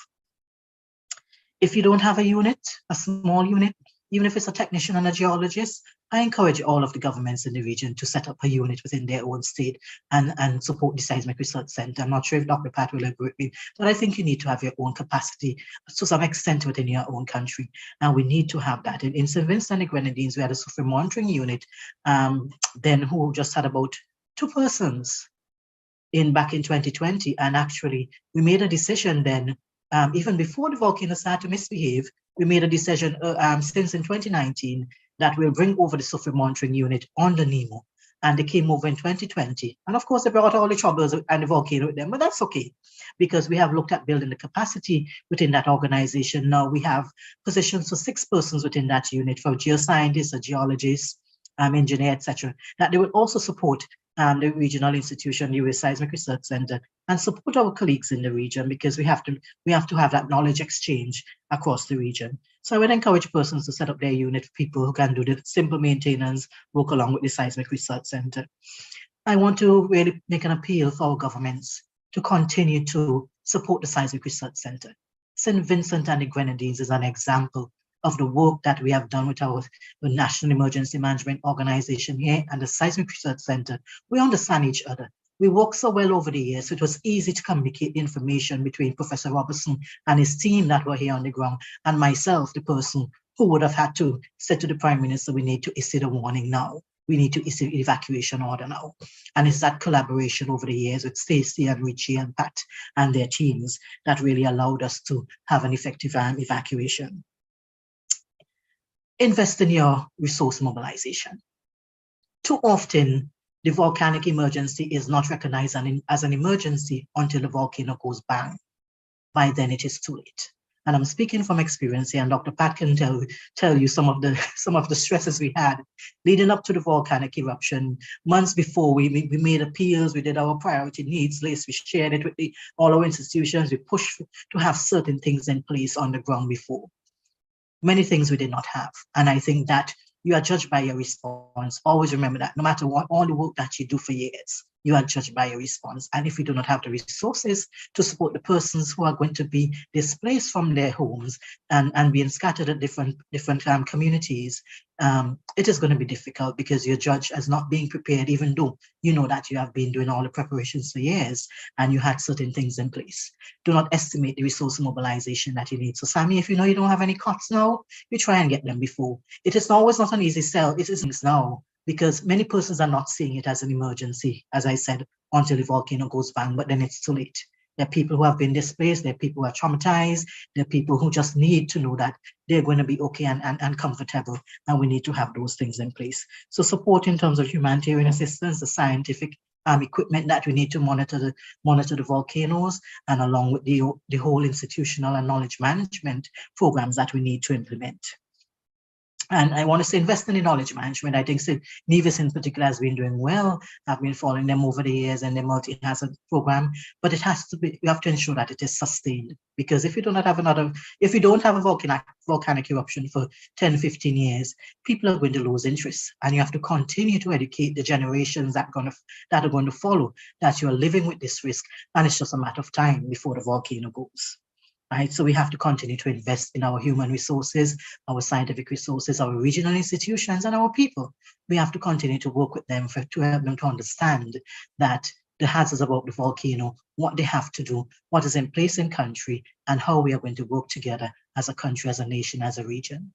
If you don't have a unit, a small unit, even if it's a technician and a geologist, I encourage all of the governments in the region to set up a unit within their own state and support the Seismic Research Center. I'm not sure if Dr. Pat will agree with me, but I think you need to have your own capacity to some extent within your own country. And we need to have that. In St. Vincent and the Grenadines, we had a sulfur monitoring unit then who just had about 2 persons back in 2020. And actually, we made a decision then, even before the volcano started to misbehave, we made a decision since in 2019 that we'll bring over the sulfur monitoring unit on the NEMA. And they came over in 2020. And of course, they brought all the troubles and the volcano with them, but that's okay, because we have looked at building the capacity within that organization. Now we have positions for 6 persons within that unit, for geoscientists, a geologist, engineer, etc., that they will also support the regional institution, UWI Seismic Research Center, and support our colleagues in the region, because we have to have that knowledge exchange across the region. So I would encourage persons to set up their unit for people who can do the simple maintenance, work along with the Seismic Research Center. I want to really make an appeal for our governments to continue to support the Seismic Research Center. St. Vincent and the Grenadines is an example of the work that we have done with our National Emergency Management Organization here and the Seismic Research Center. We understand each other. We worked so well over the years, so it was easy to communicate information between Professor Robertson and his team that were here on the ground, and myself, the person who would have had to say to the Prime Minister, we need to issue the warning now. We need to issue an evacuation order now. And it's that collaboration over the years with Stacey and Richie and Pat and their teams that really allowed us to have an effective evacuation. Invest in your resource mobilization. Too often, the volcanic emergency is not recognized as an emergency until the volcano goes bang. By then, it is too late. And I'm speaking from experience here, and Dr. Pat can tell you some of the stresses we had leading up to the volcanic eruption. Months before, we made appeals, we did our priority needs list, we shared it with all our institutions, we pushed to have certain things in place on the ground before. Many things we did not have. And I think that you are judged by your response. Always remember that, no matter what, all the work that you do for years, You are judged by your response. And if we do not have the resources to support the persons who are going to be displaced from their homes and being scattered at different communities, it is going to be difficult because you're judged as not being prepared, even though you know that you have been doing all the preparations for years and you had certain things in place. Do not estimate the resource mobilization that you need. So Sammy, if you know you don't have any cots now, you try and get them before. It is always not an easy sell. It is now, because many persons are not seeing it as an emergency, as I said, until the volcano goes bang, but then it's too late. There are people who have been displaced, there are people who are traumatized, there are people who just need to know that they're going to be okay and comfortable, and we need to have those things in place. So support in terms of humanitarian assistance, the scientific equipment that we need to monitor the volcanoes, and along with the whole institutional and knowledge management programs that we need to implement. And I want to say investing in knowledge management. I think Nevis in particular has been doing well. I've been following them over the years and their multi-hazard program, but it has to be, we have to ensure that it is sustained, because if you don't have a volcanic eruption for 10, 15 years, people are going to lose interest, and you have to continue to educate the generations that are going to follow that you're living with this risk, and it's just a matter of time before the volcano goes. Right, so we have to continue to invest in our human resources, our scientific resources, our regional institutions, and our people. We have to continue to work with them to help them to understand that the hazards about the volcano, what they have to do, what is in place in country, and how we are going to work together as a country, as a nation, as a region.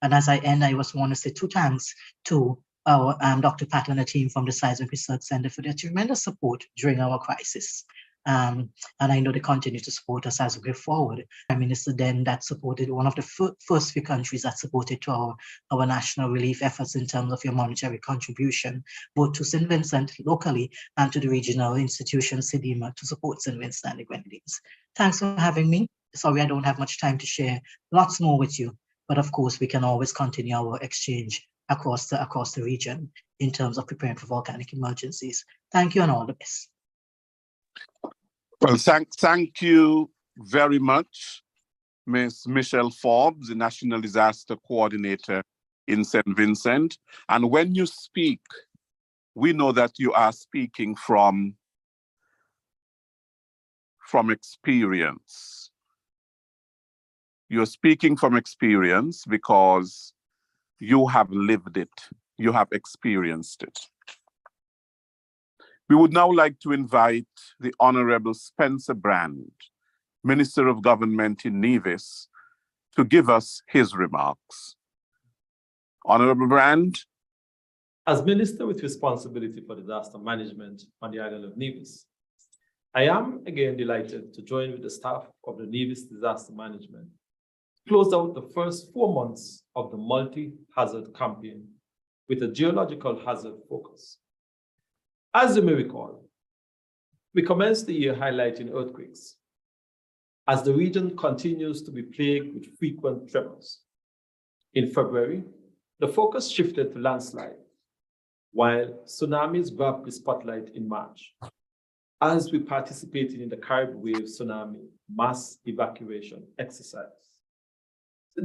And as I end, I just want to say 2 thanks to our Dr. Pat and the team from the Seismic Research Center for their tremendous support during our crisis. And I know they continue to support us as we go forward. Prime Minister then that supported, one of the first few countries that supported to our national relief efforts in terms of your monetary contribution, both to St. Vincent locally and to the regional institution, NEMA, to support St. Vincent and the Grenadines. Thanks for having me. Sorry, I don't have much time to share lots more with you, but of course we can always continue our exchange across the region in terms of preparing for volcanic emergencies. Thank you and all the best. Well, thank you very much, Ms. Michelle Forbes, the National Disaster Coordinator in St. Vincent. And when you speak, we know that you are speaking from experience. You're speaking from experience because you have lived it, you have experienced it. We would now like to invite the Honorable Spencer Brand, Minister of Government in Nevis, to give us his remarks. Honorable Brand. As Minister with responsibility for disaster management on the island of Nevis, I am again delighted to join with the staff of the Nevis Disaster Management to close out the first 4 months of the multi-hazard campaign with a geological hazard focus. As you may recall, we commenced the year highlighting earthquakes as the region continues to be plagued with frequent tremors. In February, the focus shifted to landslide, while tsunamis grabbed the spotlight in March, as we participated in the Caribbean Wave Tsunami Mass Evacuation Exercise.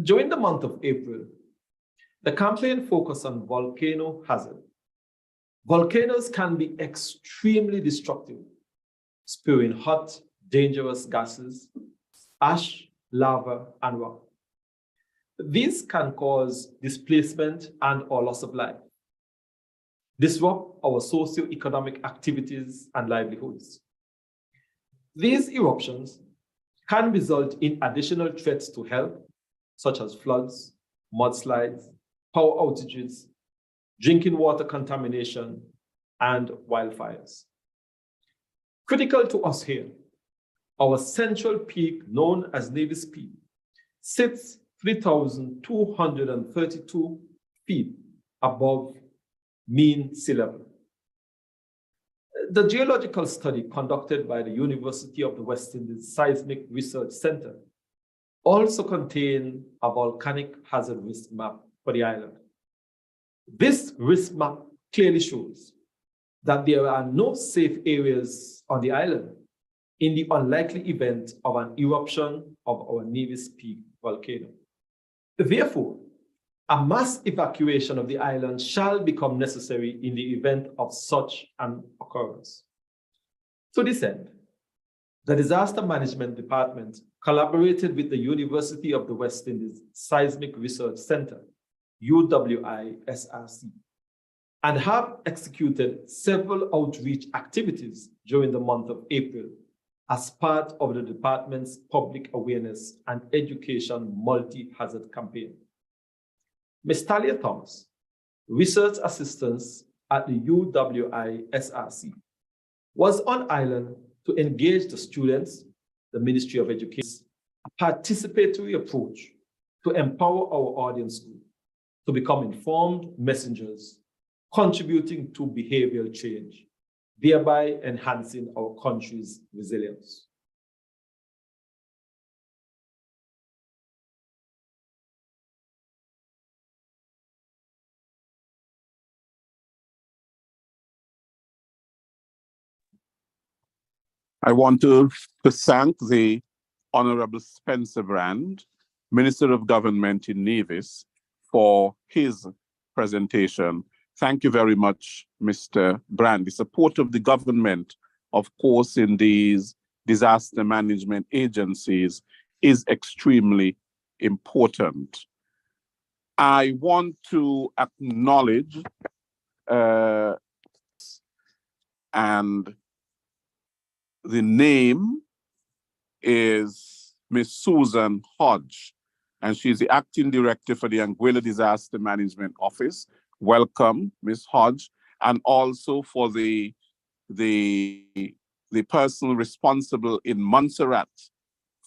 During the month of April, the campaign focused on volcano hazard. Volcanoes can be extremely destructive, spewing hot, dangerous gases, ash, lava, and rock. These can cause displacement and/or loss of life, disrupt our socio-economic activities and livelihoods. These eruptions can result in additional threats to health, such as floods, mudslides, power outages, drinking water contamination, and wildfires. Critical to us here, our central peak, known as Nevis Peak, sits 3,232 feet above mean sea level. The geological study conducted by the University of the West Indies Seismic Research Center also contained a volcanic hazard risk map for the island. This risk map clearly shows that there are no safe areas on the island in the unlikely event of an eruption of our Nevis Peak volcano. Therefore, A mass evacuation of the island shall become necessary in the event of such an occurrence. To this end, the Disaster Management Department collaborated with the University of the West Indies Seismic Research Center, UWI-SRC, and have executed several outreach activities during the month of April as part of the department's public awareness and education multi-hazard campaign. Ms. Talia Thomas, research assistant at the UWI-SRC, was on island to engage the students, the Ministry of Education, a participatory approach to empower our audience group to become informed messengers, contributing to behavioral change, thereby enhancing our country's resilience. I want to thank the Honorable Spencer Brand, Minister of Government in Nevis, for his presentation. Thank you very much, Mr. Brand. The support of the government, of course, in these disaster management agencies is extremely important. I want to acknowledge and the name is Ms. Susan Hodge, and she's the Acting Director for the Anguilla Disaster Management Office. Welcome, Ms. Hodge, and also for the person responsible in Montserrat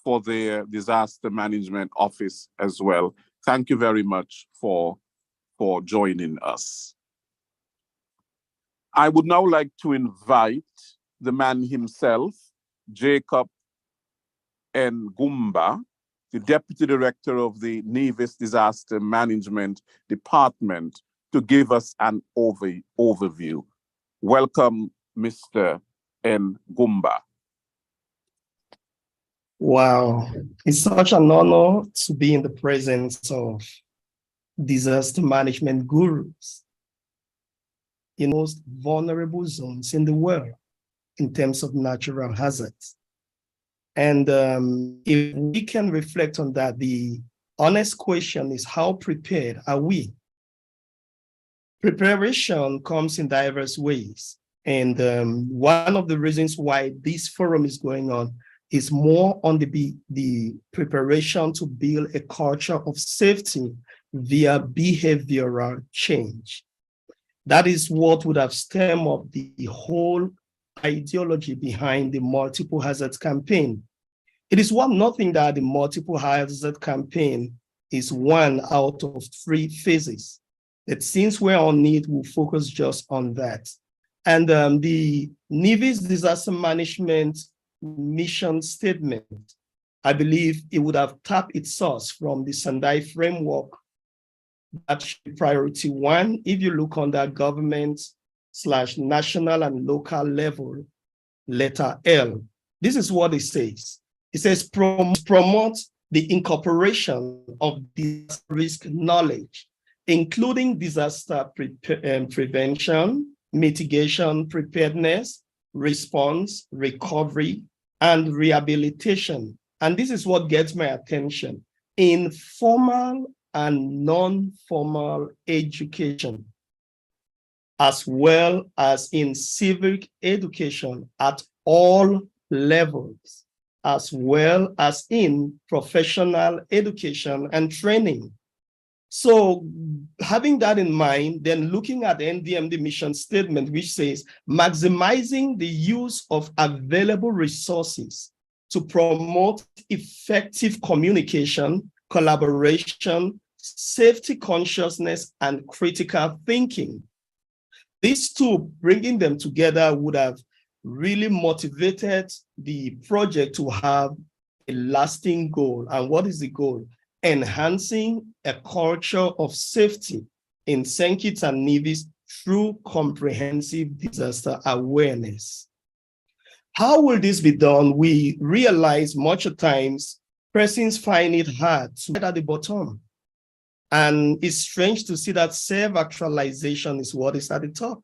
for their Disaster Management Office as well. Thank you very much for joining us. I would now like to invite the man himself, Jacob Ngumba, the Deputy Director of the Nevis Disaster Management Department, to give us an overview. Welcome, Mr. Ngumba. Wow, it's such an honor to be in the presence of disaster management gurus in most vulnerable zones in the world in terms of natural hazards. And if we can reflect on that, the honest question is, how prepared are we? Preparation comes in diverse ways. And one of the reasons why this forum is going on is more on the preparation to build a culture of safety via behavioral change. That is what would have stemmed up the whole ideology behind the multiple hazards campaign. It is one nothing that the multiple hazard campaign is one out of 3 phases. That since we're on it, we'll focus just on that. And the Nevis Disaster Management mission statement, I believe it would have tapped its source from the Sendai framework. That's priority 1. If you look on that government/national and local level, letter L, this is what it says. It says promote the incorporation of disaster risk knowledge, including disaster prevention, mitigation, preparedness, response, recovery, and rehabilitation. And this is what gets my attention: in formal and non-formal education, as well as in civic education at all levels, as well as in professional education and training. So having that in mind, then looking at the NDMD mission statement, which says maximizing the use of available resources to promote effective communication, collaboration, safety consciousness, and critical thinking. These two, bringing them together, would have really motivated the project to have a lasting goal. And what is the goal? Enhancing a culture of safety in St. Kitts and Nevis through comprehensive disaster awareness. How will this be done? We realize much of times persons find it hard to get at the bottom. And it's strange to see that self-actualization is what is at the top,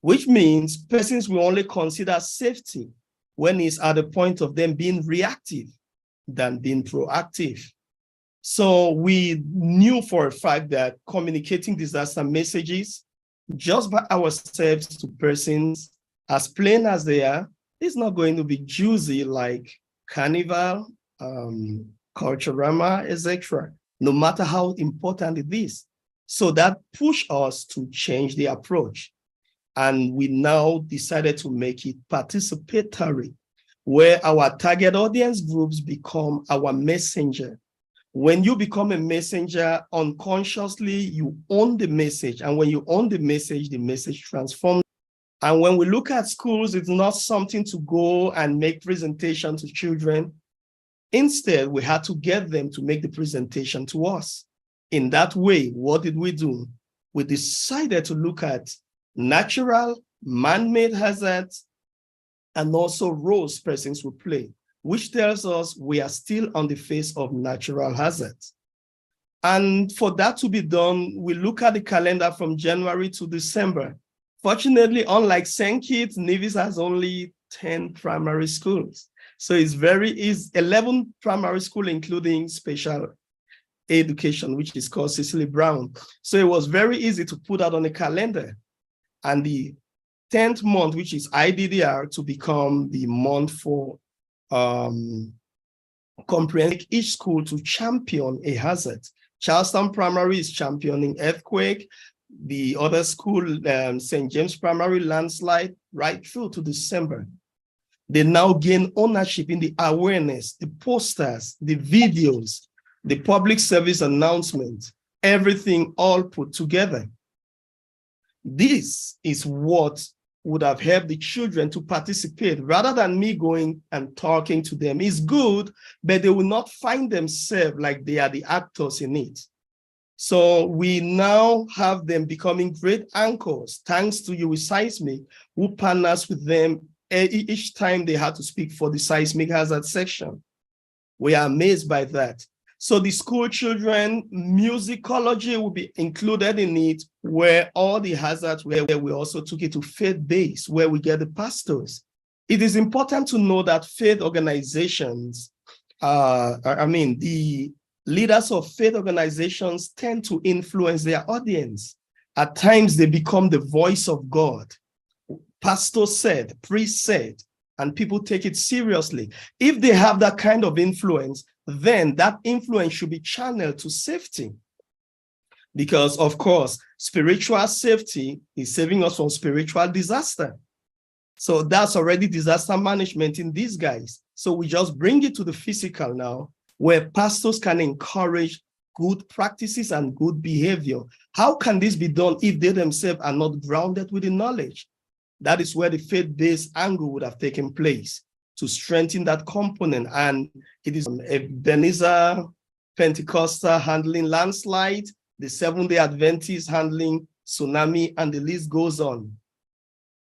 which means persons will only consider safety when it's at the point of them being reactive than being proactive. So we knew for a fact that communicating disaster messages just by ourselves to persons as plain as they are is not going to be juicy like Carnival, Culturama, etc., no matter how important it is. So that pushed us to change the approach. And we now decided to make it participatory, where our target audience groups become our messenger. When you become a messenger, unconsciously, you own the message. And when you own the message transforms. And when we look at schools, it's not something to go and make presentation to children. Instead, we had to get them to make the presentation to us. In that way, what did we do? We decided to look at natural, man-made hazards, and also roles persons will play, which tells us we are still on the face of natural hazards. And for that to be done, we look at the calendar from January to December. Fortunately, unlike St. Kitts, Nevis has only 10 primary schools. So it's 11 primary schools, including special education, which is called Cecily Brown. So it was very easy to put that on the calendar. And the 10th month, which is IDDR, to become the month for comprehending each school to champion a hazard. Charleston Primary is championing earthquake. The other school, St. James Primary, landslide, right through to December. They now gain ownership in the awareness, the posters, the videos, the public service announcements, everything all put together. This is what would have helped the children to participate rather than me going and talking to them. It's good, but they will not find themselves like they are the actors in it. So we now have them becoming great anchors, thanks to you with Seismic, who partners with them each time they had to speak for the seismic hazard section. We are amazed by that. So the school children, musicology will be included in it, where all the hazards, where we also took it to faith-based, where we get the pastors. It is important to know that faith organizations, the leaders of faith organizations tend to influence their audience. At times they become the voice of God. Pastor said, priest said, and people take it seriously. If they have that kind of influence, then that influence should be channeled to safety. Because of course, spiritual safety is saving us from spiritual disaster. So that's already disaster management in these guys. So we just bring it to the physical now, where pastors can encourage good practices and good behavior. How can this be done if they themselves are not grounded with the knowledge? That is where the faith-based angle would have taken place to strengthen that component. And it is Ebenezer Pentecostal handling landslide, the Seventh-day Adventists handling tsunami, and the list goes on.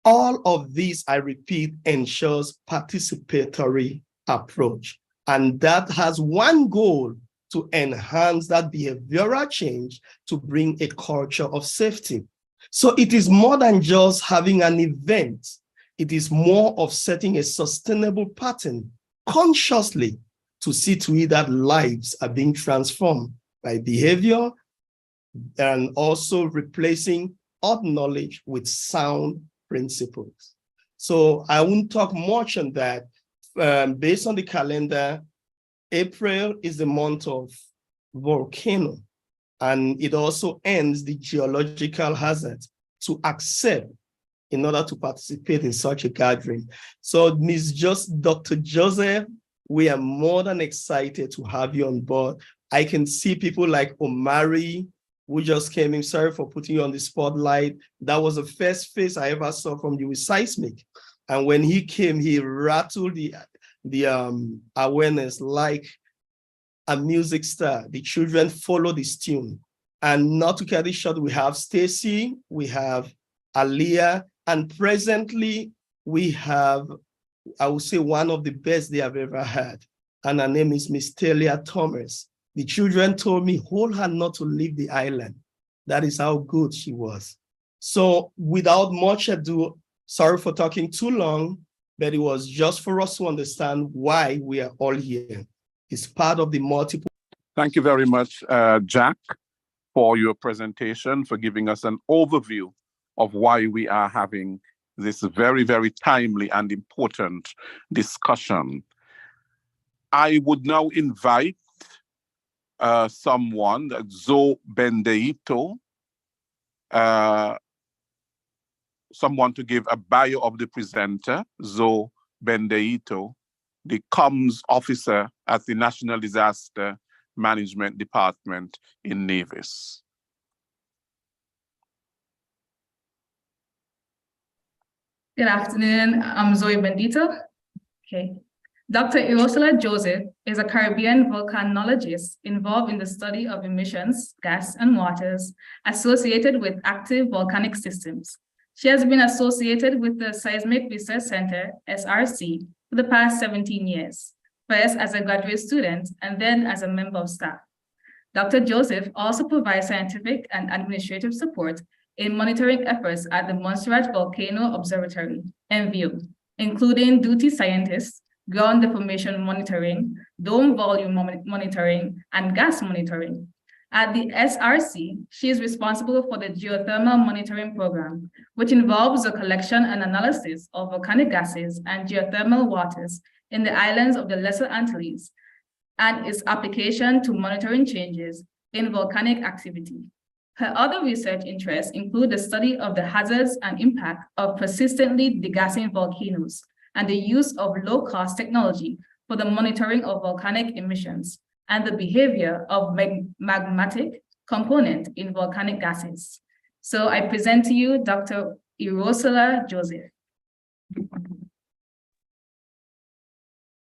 All of these, I repeat, ensures participatory approach. And that has one goal: to enhance that behavioral change, to bring a culture of safety. So it is more than just having an event. It is more of setting a sustainable pattern consciously to see to it that lives are being transformed by behavior, and also replacing odd knowledge with sound principles. So I won't talk much on that. Based on the calendar, April is the month of Volcano, and it also ends the geological hazards to accept in order to participate in such a gathering. So Dr. Joseph, we are more than excited to have you on board. I can see people like Omari, who just came in. Sorry for putting you on the spotlight. That was the first face I ever saw from you with Seismic. And when he came, he rattled the awareness like a music star. The children follow this tune. And not to cut it short, we have Stacy, we have Aliyah, and presently we have, I would say, one of the best they have ever had. And her name is Miss Talia Thomas. The children told me, hold her not to leave the island. That is how good she was. So without much ado, sorry for talking too long, but it was just for us to understand why we are all here. It's part of the multiple. Thank you very much, Jack, for your presentation, for giving us an overview of why we are having this very, very timely and important discussion. I would now invite someone, Zoe Bendeito, someone to give a bio of the presenter, Zoe Bendeito, the comms officer at the National Disaster Management Department in Nevis. Good afternoon, I'm Zoe Bendito. Okay. Dr. Erouscilla Joseph is a Caribbean volcanologist involved in the study of emissions, gas, and waters associated with active volcanic systems. She has been associated with the Seismic Research Center, SRC, for the past 17 years, first as a graduate student and then as a member of staff. Dr. Joseph also provides scientific and administrative support in monitoring efforts at the Montserrat Volcano Observatory, MVO, including duty scientists, ground deformation monitoring, dome volume monitoring, and gas monitoring. At the SRC, she is responsible for the geothermal monitoring program, which involves the collection and analysis of volcanic gases and geothermal waters in the islands of the Lesser Antilles, and its application to monitoring changes in volcanic activity. Her other research interests include the study of the hazards and impact of persistently degassing volcanoes and the use of low-cost technology for the monitoring of volcanic emissions and the behavior of magmatic component in volcanic gases. So I present to you Dr. Erouscilla Joseph.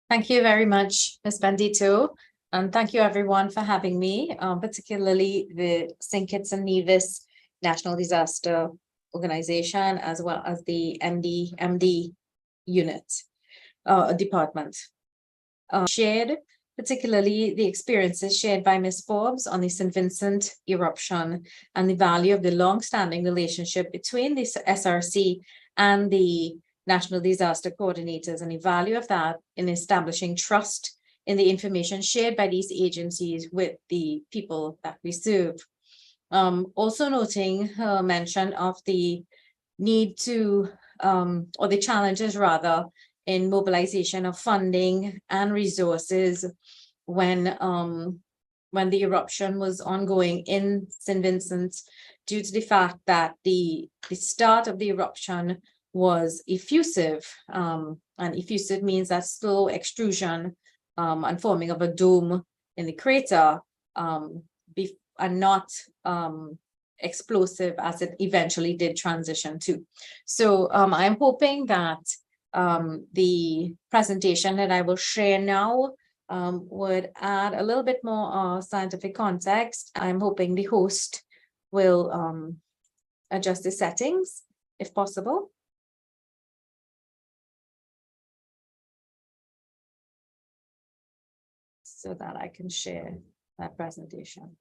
Thank you very much, Ms. Bandito. And thank you everyone for having me, particularly the St. Kitts and Nevis National Disaster Organization, as well as the NDMD unit, department. Shared particularly the experiences shared by Ms. Forbes on the St. Vincent eruption and the value of the long-standing relationship between the SRC and the National Disaster Coordinators, and the value of that in establishing trust in the information shared by these agencies with the people that we serve. Also noting her mention of the need to, or the challenges rather, in mobilization of funding and resources when the eruption was ongoing in St. Vincent, due to the fact that the start of the eruption was effusive, and effusive means that slow extrusion and forming of a dome in the crater, and not explosive as it eventually did transition to. So I'm hoping that the presentation that I will share now would add a little bit more scientific context. I'm hoping the host will adjust the settings if possible. So that I can share that presentation.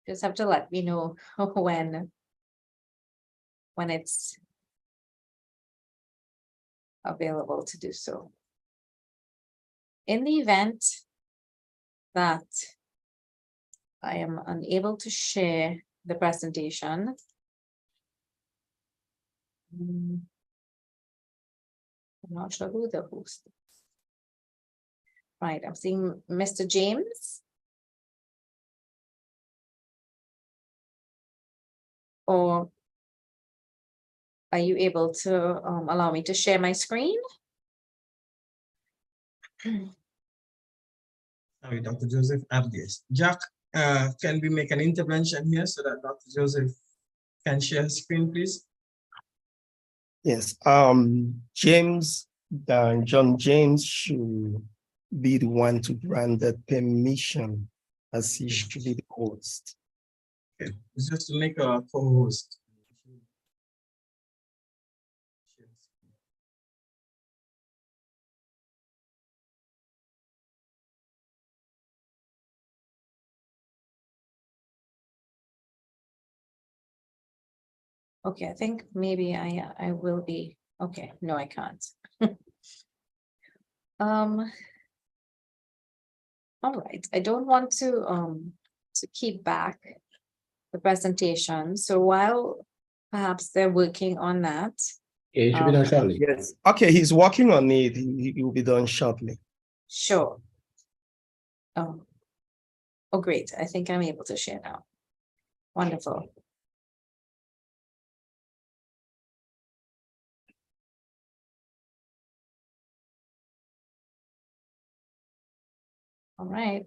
Just have to let me know when it's available to do so. In the event that I am unable to share the presentation, I'm not sure who the host is. Right, I'm seeing Mr. James. Or are you able to allow me to share my screen? Sorry, Dr. Joseph Abdias. Jack, can we make an intervention here so that Dr. Joseph can share his screen, please? Yes, James, John James should be the one to grant that permission, as he should be the host. Okay, it's just to make a co-host. Okay, I think maybe I will be, okay, no, I can't. All right, I don't want to keep back the presentation. So while perhaps they're working on that. Yeah, it should be done shortly. Yes. Okay, he's working on it. He will be done shortly. Sure. Oh, great. I think I'm able to share now. Wonderful. All right.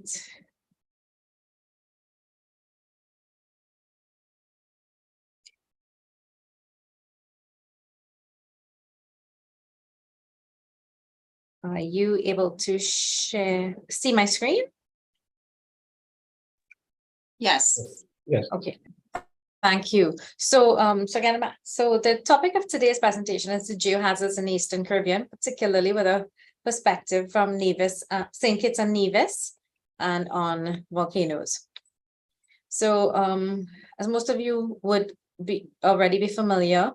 Are you able to see my screen? Yes. Yes. Okay. Thank you. So, so the topic of today's presentation is the geohazards in the Eastern Caribbean, particularly with a perspective from Nevis, St. Kitts and Nevis, and on volcanoes. So, as most of you would already be familiar,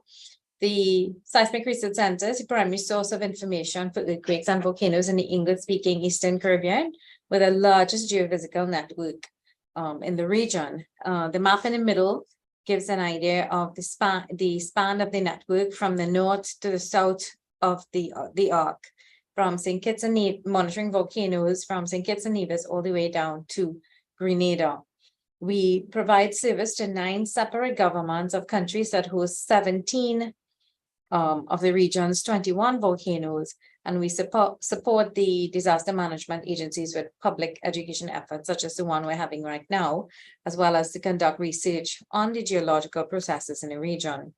the Seismic Research Center is the primary source of information for earthquakes and volcanoes in the English-speaking Eastern Caribbean, with the largest geophysical network in the region. The map in the middle gives an idea of the span of the network from the north to the south of the arc, from St. Kitts and Nevis, monitoring volcanoes from St. Kitts and Nevis all the way down to Grenada. We provide service to 9 separate governments of countries that host 17 of the region's 21 volcanoes, and we support the disaster management agencies with public education efforts, such as the one we're having right now, as well as to conduct research on the geological processes in the region.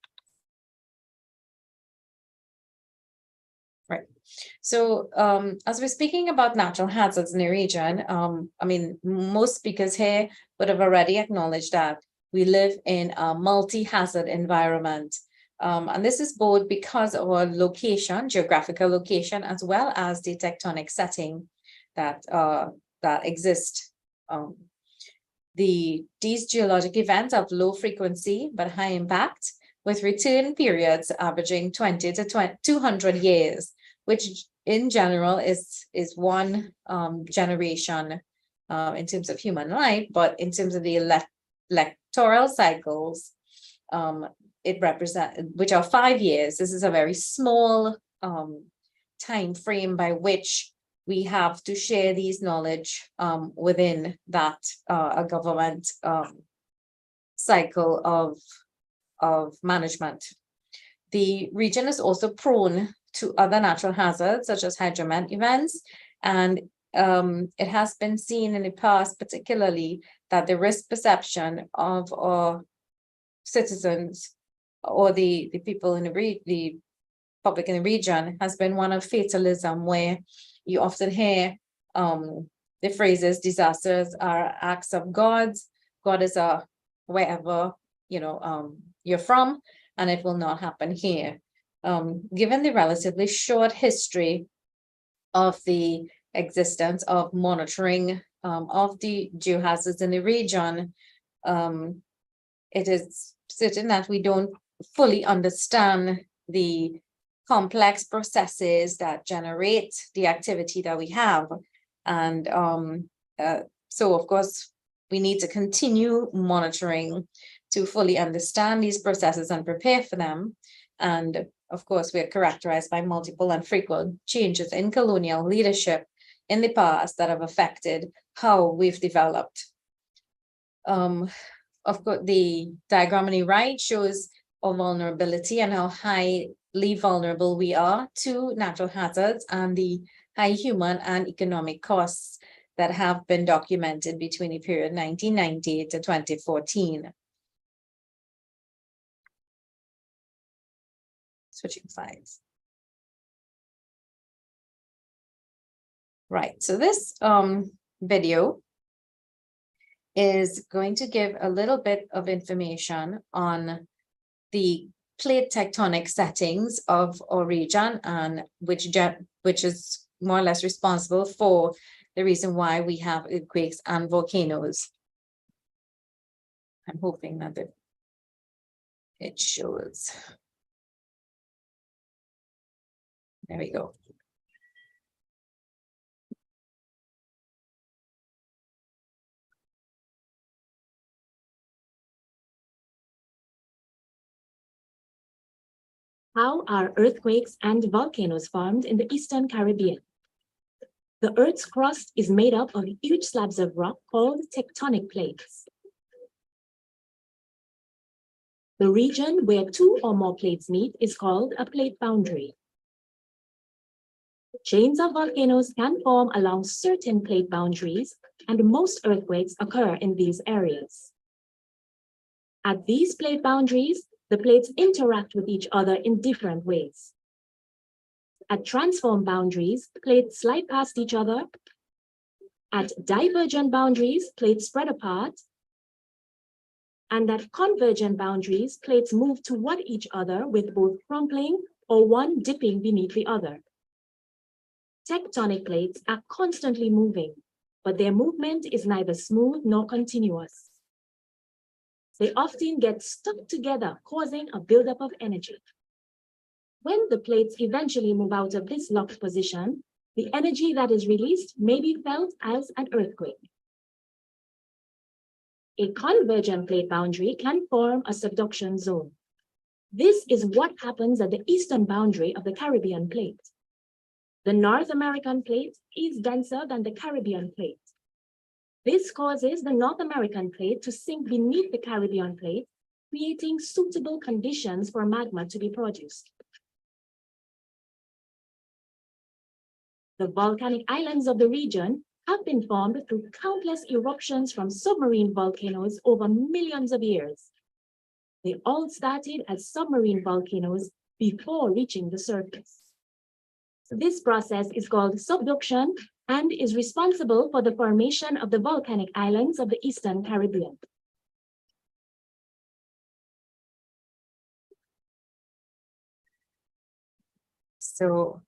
Right. So as we're speaking about natural hazards in the region, I mean, most speakers here would have already acknowledged that we live in a multi-hazard environment. And this is both because of our location, geographical location, as well as the tectonic setting that exists. These geologic events have low frequency but high impact, with return periods averaging 20 to 200 years, which in general is one generation in terms of human life, but in terms of the electoral cycles, it represents, which are 5 years. This is a very small time frame by which we have to share these knowledge within that a government cycle of management. The region is also prone to other natural hazards, such as hydromet events, and it has been seen in the past, particularly, that the risk perception of our citizens or the people in the public in the region has been one of fatalism, where you often hear the phrases, disasters are acts of gods, God is wherever you're from, and it will not happen here. Given the relatively short history of the existence of monitoring of the geohazards in the region, it is certain that we don't fully understand the complex processes that generate the activity that we have. And so, of course, we need to continue monitoring to fully understand these processes and prepare for them. And of course, we are characterized by multiple and frequent changes in colonial leadership in the past that have affected how we've developed. Of course, the diagram on the right shows our vulnerability and how highly vulnerable we are to natural hazards and the high human and economic costs that have been documented between the period 1990 to 2014. Switching slides. Right, so this video is going to give a little bit of information on the plate tectonic settings of our region, and which is more or less responsible for the reason why we have earthquakes and volcanoes. I'm hoping that it shows. There we go. How are earthquakes and volcanoes formed in the Eastern Caribbean? The Earth's crust is made up of huge slabs of rock called tectonic plates. The region where two or more plates meet is called a plate boundary. Chains of volcanoes can form along certain plate boundaries, and most earthquakes occur in these areas. At these plate boundaries, the plates interact with each other in different ways. At transform boundaries, plates slide past each other. At divergent boundaries, plates spread apart. And at convergent boundaries, plates move toward each other with both crumpling or one dipping beneath the other. Tectonic plates are constantly moving, but their movement is neither smooth nor continuous. They often get stuck together, causing a buildup of energy. When the plates eventually move out of this locked position, the energy that is released may be felt as an earthquake. A convergent plate boundary can form a subduction zone. This is what happens at the eastern boundary of the Caribbean plate. The North American plate is denser than the Caribbean plate. This causes the North American plate to sink beneath the Caribbean plate, creating suitable conditions for magma to be produced. The volcanic islands of the region have been formed through countless eruptions from submarine volcanoes over millions of years. They all started as submarine volcanoes before reaching the surface. This process is called subduction and is responsible for the formation of the volcanic islands of the Eastern Caribbean. So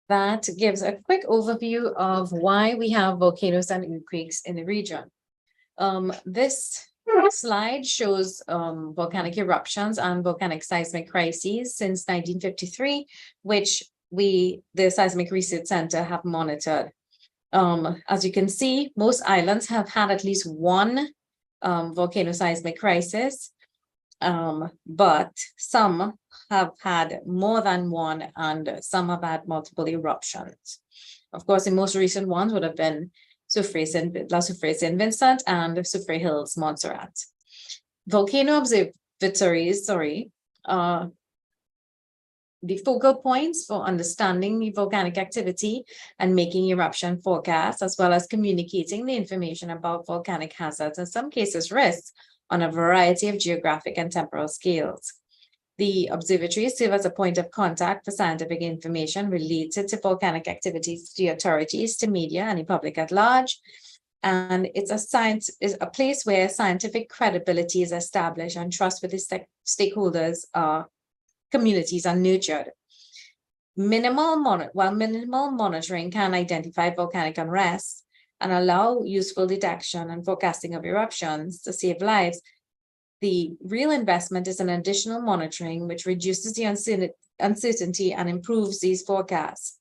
that gives a quick overview of why we have volcanoes and earthquakes in the region. This slide shows volcanic eruptions and volcanic seismic crises since 1953, which the Seismic Research Center have monitored. As you can see, most islands have had at least one volcano seismic crisis, but some have had more than one and some have had multiple eruptions. Of course, the most recent ones would have been La Soufrière Saint Vincent and Soufrière Hills, Montserrat. Volcano observatories, the focal points for understanding the volcanic activity and making eruption forecasts, as well as communicating the information about volcanic hazards, in some cases risks, on a variety of geographic and temporal scales. The observatories serve as a point of contact for scientific information related to volcanic activities to the authorities, to media, and the public at large. And it's a place where scientific credibility is established and trust with the stakeholders communities are nurtured. Minimal monitoring can identify volcanic unrest and allow useful detection and forecasting of eruptions to save lives, the real investment is in additional monitoring, which reduces the uncertainty and improves these forecasts.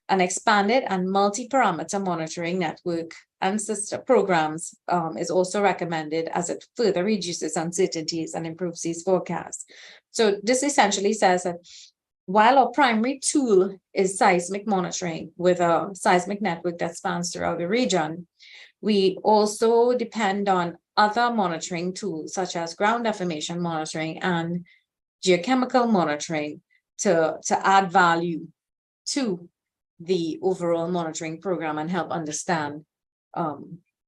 An expanded and multi-parameter monitoring network and sister programs is also recommended, as it further reduces uncertainties and improves these forecasts. So this essentially says that while our primary tool is seismic monitoring with a seismic network that spans throughout the region, we also depend on other monitoring tools such as ground deformation monitoring and geochemical monitoring to add value to the overall monitoring program and help understand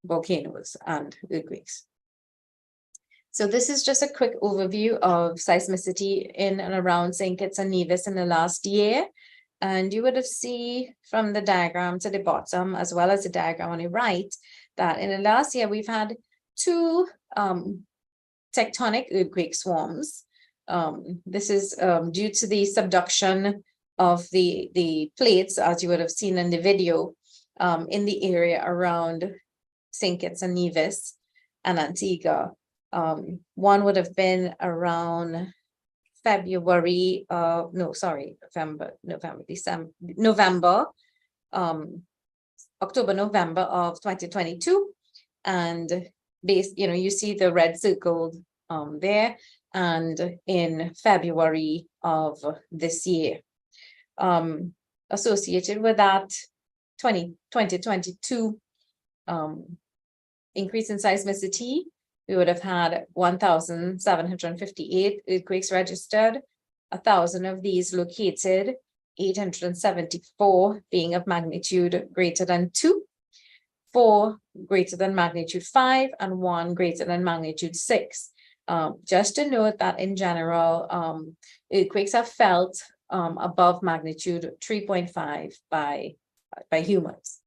volcanoes and earthquakes. So this is just a quick overview of seismicity in and around St. Kitts and Nevis in the last year. And you would have seen from the diagram to the bottom, as well as the diagram on the right, that in the last year, we've had two tectonic earthquake swarms. This is due to the subduction of the plates, as you would have seen in the video, in the area around St. Kitts and Nevis and Antigua. One would have been around February, November, October, November of 2022. And you see the red circle there, and in February of this year. Associated with that 2022 increase in seismicity, we would have had 1,758 earthquakes registered, 1,000 of these located, 874 being of magnitude greater than 2, 4 greater than magnitude 5, and 1 greater than magnitude 6. Just to note that in general, earthquakes are felt above magnitude 3.5 by humans.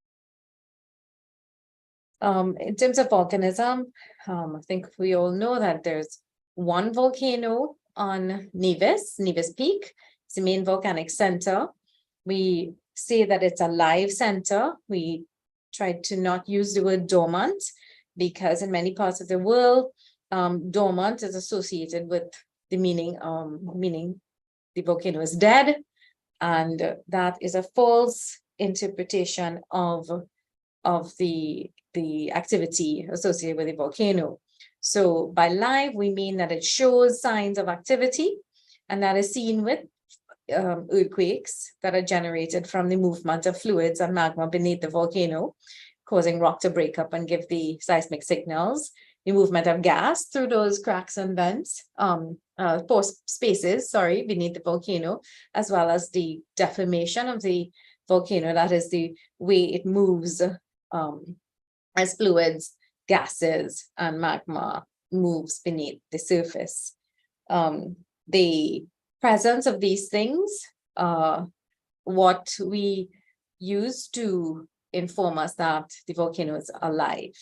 In terms of volcanism, I think we all know that there's one volcano on Nevis Peak. It's the main volcanic center. We say that it's a live center. We try to not use the word dormant, because in many parts of the world, dormant is associated with the meaning the volcano is dead, and that is a false interpretation of the activity associated with the volcano. So by live, we mean that it shows signs of activity, and that is seen with earthquakes that are generated from the movement of fluids and magma beneath the volcano, causing rock to break up and give the seismic signals, the movement of gas through those cracks and vents, pore spaces, beneath the volcano, as well as the deformation of the volcano. That is the way it moves as fluids, gases, and magma moves beneath the surface. The presence of these things are what we use to inform us that the volcano is alive.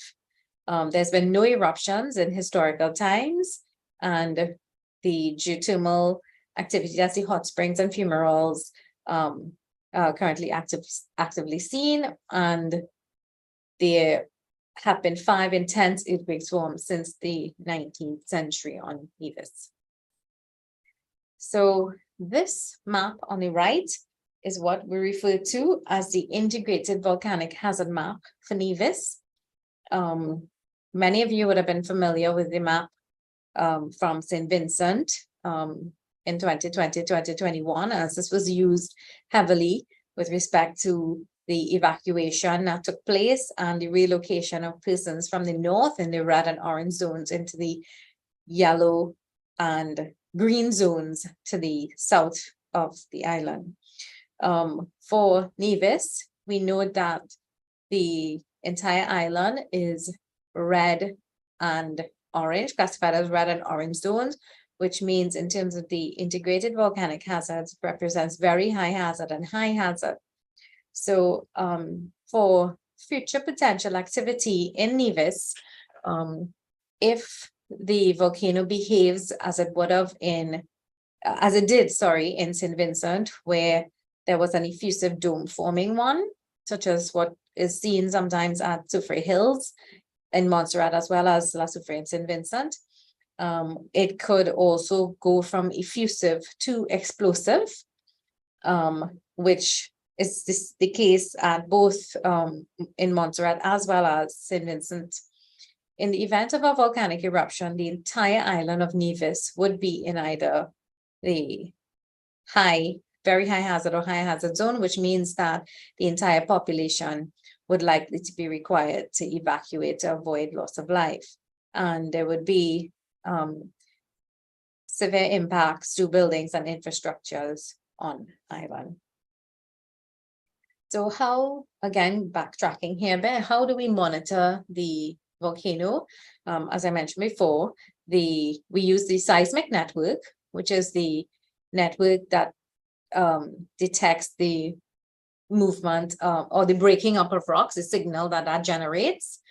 There's been no eruptions in historical times, and the geothermal activity, that's the hot springs and fumaroles, are currently actively seen, and there have been 5 intense earthquakes formed since the 19th century on Nevis. So this map on the right is what we refer to as the Integrated Volcanic Hazard Map for Nevis. Many of you would have been familiar with the map from St. Vincent in 2020, 2021, as this was used heavily with respect to the evacuation that took place and the relocation of persons from the north in the red and orange zones into the yellow and green zones to the south of the island. For Nevis, we know that the entire island is red and orange, classified as red and orange zones, which means in terms of the integrated volcanic hazards, represents very high hazard and high hazard. So for future potential activity in Nevis, if the volcano behaves as it would have in St. Vincent, where there was an effusive dome forming one, such as what is seen sometimes at Soufrière Hills in Montserrat, as well as La Soufrière in St. Vincent. It could also go from effusive to explosive, which is the case at both in Montserrat as well as St. Vincent. In the event of a volcanic eruption, the entire island of Nevis would be in either the very high hazard or high hazard zone, which means that the entire population would likely to be required to evacuate to avoid loss of life. And there would be severe impacts to buildings and infrastructures on island. So how, again, backtracking here, but how do we monitor the volcano? As I mentioned before, we use the seismic network, which is the network that detects the movement or the breaking up of rocks, the signal that generates,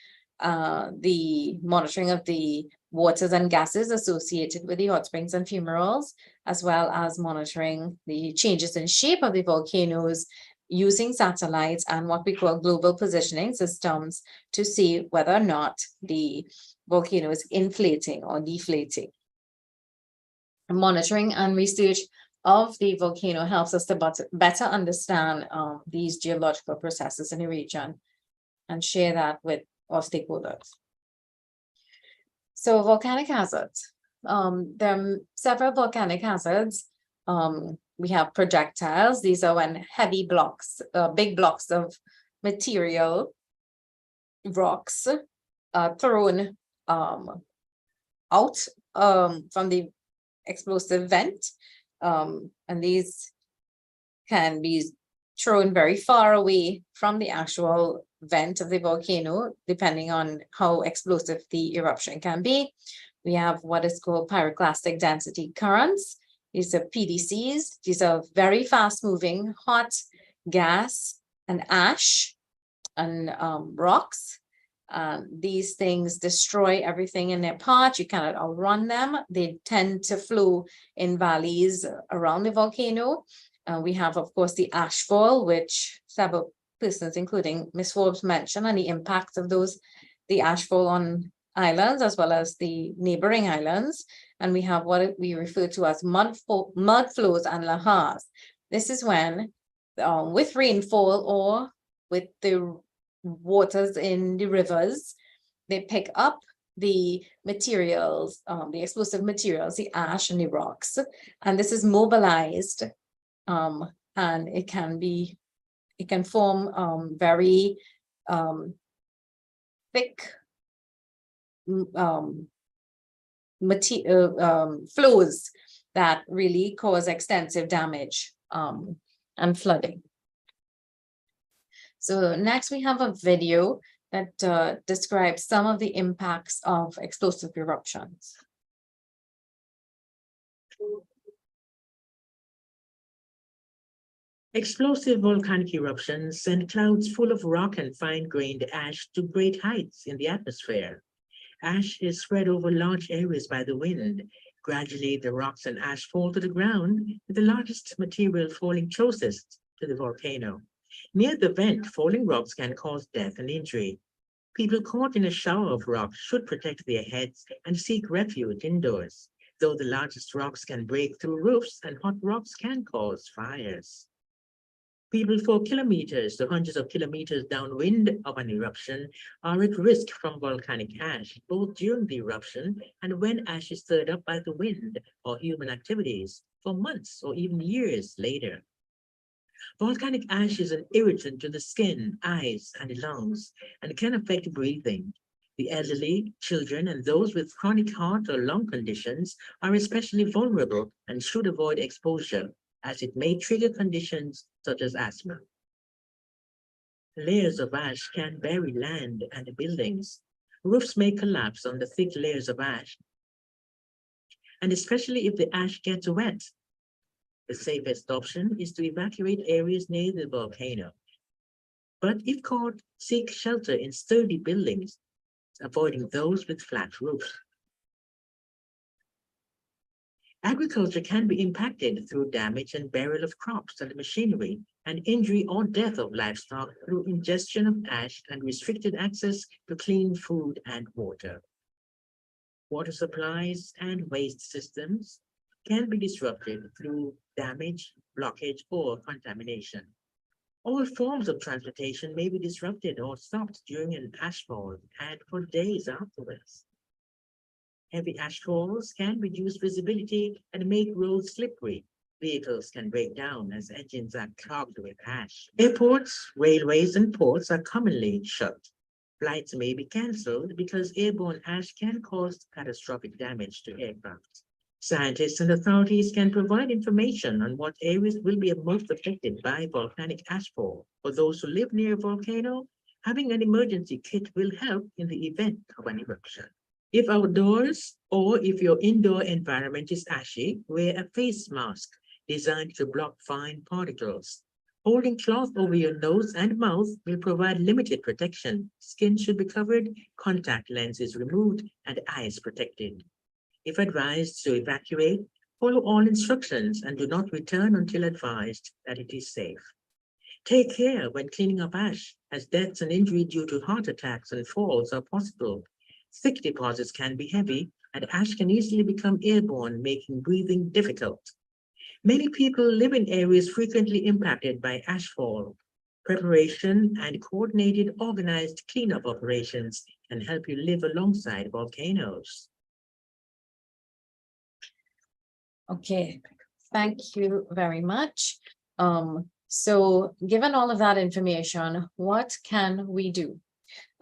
the monitoring of the waters and gases associated with the hot springs and fumaroles, as well as monitoring the changes in shape of the volcanoes using satellites and what we call global positioning systems to see whether or not the volcano is inflating or deflating. Monitoring and research of the volcano helps us to better understand these geological processes in the region and share that with our stakeholders. So volcanic hazards. There are several volcanic hazards. We have projectiles. These are when heavy blocks, big blocks of material, rocks, thrown out from the explosive vent. And these can be thrown very far away from the actual vent of the volcano, depending on how explosive the eruption can be. We have what is called pyroclastic density currents. These are PDCs. These are very fast moving hot gas and ash and rocks. These things destroy everything in their path. You cannot outrun them. They tend to flow in valleys around the volcano. We have, of course, the ashfall, which several persons, including Ms. Forbes, mentioned, and the impact of the ashfall on islands as well as the neighboring islands. And we have what we refer to as mud flows and lahars. This is when, with rainfall or with the waters in the rivers, they pick up the materials, the explosive materials, the ash and the rocks, and this is mobilized, and it can form very thick flows that really cause extensive damage and flooding. So next we have a video that describes some of the impacts of explosive eruptions. Explosive volcanic eruptions send clouds full of rock and fine-grained ash to great heights in the atmosphere. Ash is spread over large areas by the wind. Gradually, the rocks and ash fall to the ground, with the largest material falling closest to the volcano. Near the vent, falling rocks can cause death and injury. People caught in a shower of rocks should protect their heads and seek refuge indoors, though the largest rocks can break through roofs and hot rocks can cause fires. People for kilometers to hundreds of kilometers downwind of an eruption are at risk from volcanic ash, both during the eruption and when ash is stirred up by the wind or human activities for months or even years later. Volcanic ash is an irritant to the skin, eyes, and the lungs, and can affect breathing. The elderly, children, and those with chronic heart or lung conditions are especially vulnerable and should avoid exposure, as it may trigger conditions such as asthma. Layers of ash can bury land and buildings. Roofs may collapse under thick layers of ash, and especially if the ash gets wet. The safest option is to evacuate areas near the volcano. But if caught, seek shelter in sturdy buildings, avoiding those with flat roofs. Agriculture can be impacted through damage and burial of crops and machinery, and injury or death of livestock through ingestion of ash and restricted access to clean food and water. Water supplies and waste systems can be disrupted through damage, blockage, or contamination. All forms of transportation may be disrupted or stopped during an ashfall and for days afterwards. Heavy ashfalls can reduce visibility and make roads slippery. Vehicles can break down as engines are clogged with ash. Airports, railways, and ports are commonly shut. Flights may be cancelled because airborne ash can cause catastrophic damage to aircraft. Scientists and authorities can provide information on what areas will be most affected by volcanic ashfall. For those who live near a volcano, having an emergency kit will help in the event of an eruption. If outdoors or if your indoor environment is ashy, wear a face mask designed to block fine particles. Holding cloth over your nose and mouth will provide limited protection. Skin should be covered, contact lenses removed, and eyes protected. If advised to evacuate, follow all instructions and do not return until advised that it is safe. Take care when cleaning up ash, as deaths and injury due to heart attacks and falls are possible. Thick deposits can be heavy, and ash can easily become airborne, making breathing difficult. Many people live in areas frequently impacted by ashfall. Preparation and coordinated organized cleanup operations can help you live alongside volcanoes. Okay, thank you very much. So given all of that information, what can we do?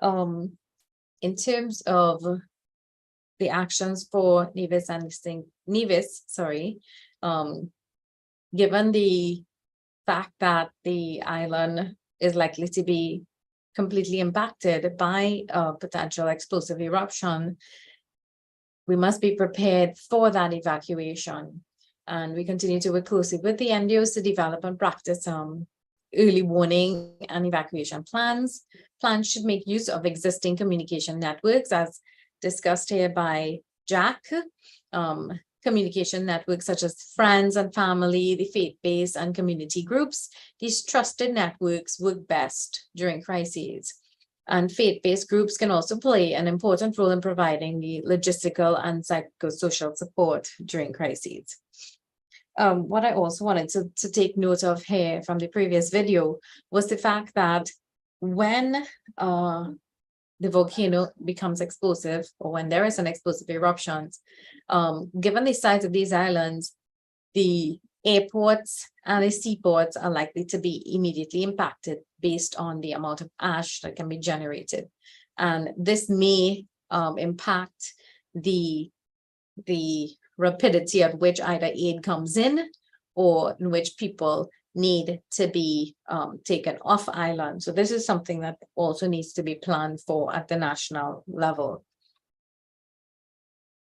In terms of the actions for Nevis and given the fact that the island is likely to be completely impacted by a potential explosive eruption, we must be prepared for that evacuation. And we continue to work closely with the NGOs to develop and practice early warning and evacuation plans. Plans should make use of existing communication networks, as discussed here by Jack. Communication networks such as friends and family, the faith-based and community groups. These trusted networks work best during crises. And faith-based groups can also play an important role in providing the logistical and psychosocial support during crises. What I also wanted to take note of here from the previous video was the fact that when the volcano becomes explosive, or when there is an explosive eruption, given the size of these islands, the airports and the seaports are likely to be immediately impacted based on the amount of ash that can be generated. And this may impact the rapidity at which either aid comes in or in which people need to be taken off island. So this is something that also needs to be planned for at the national level.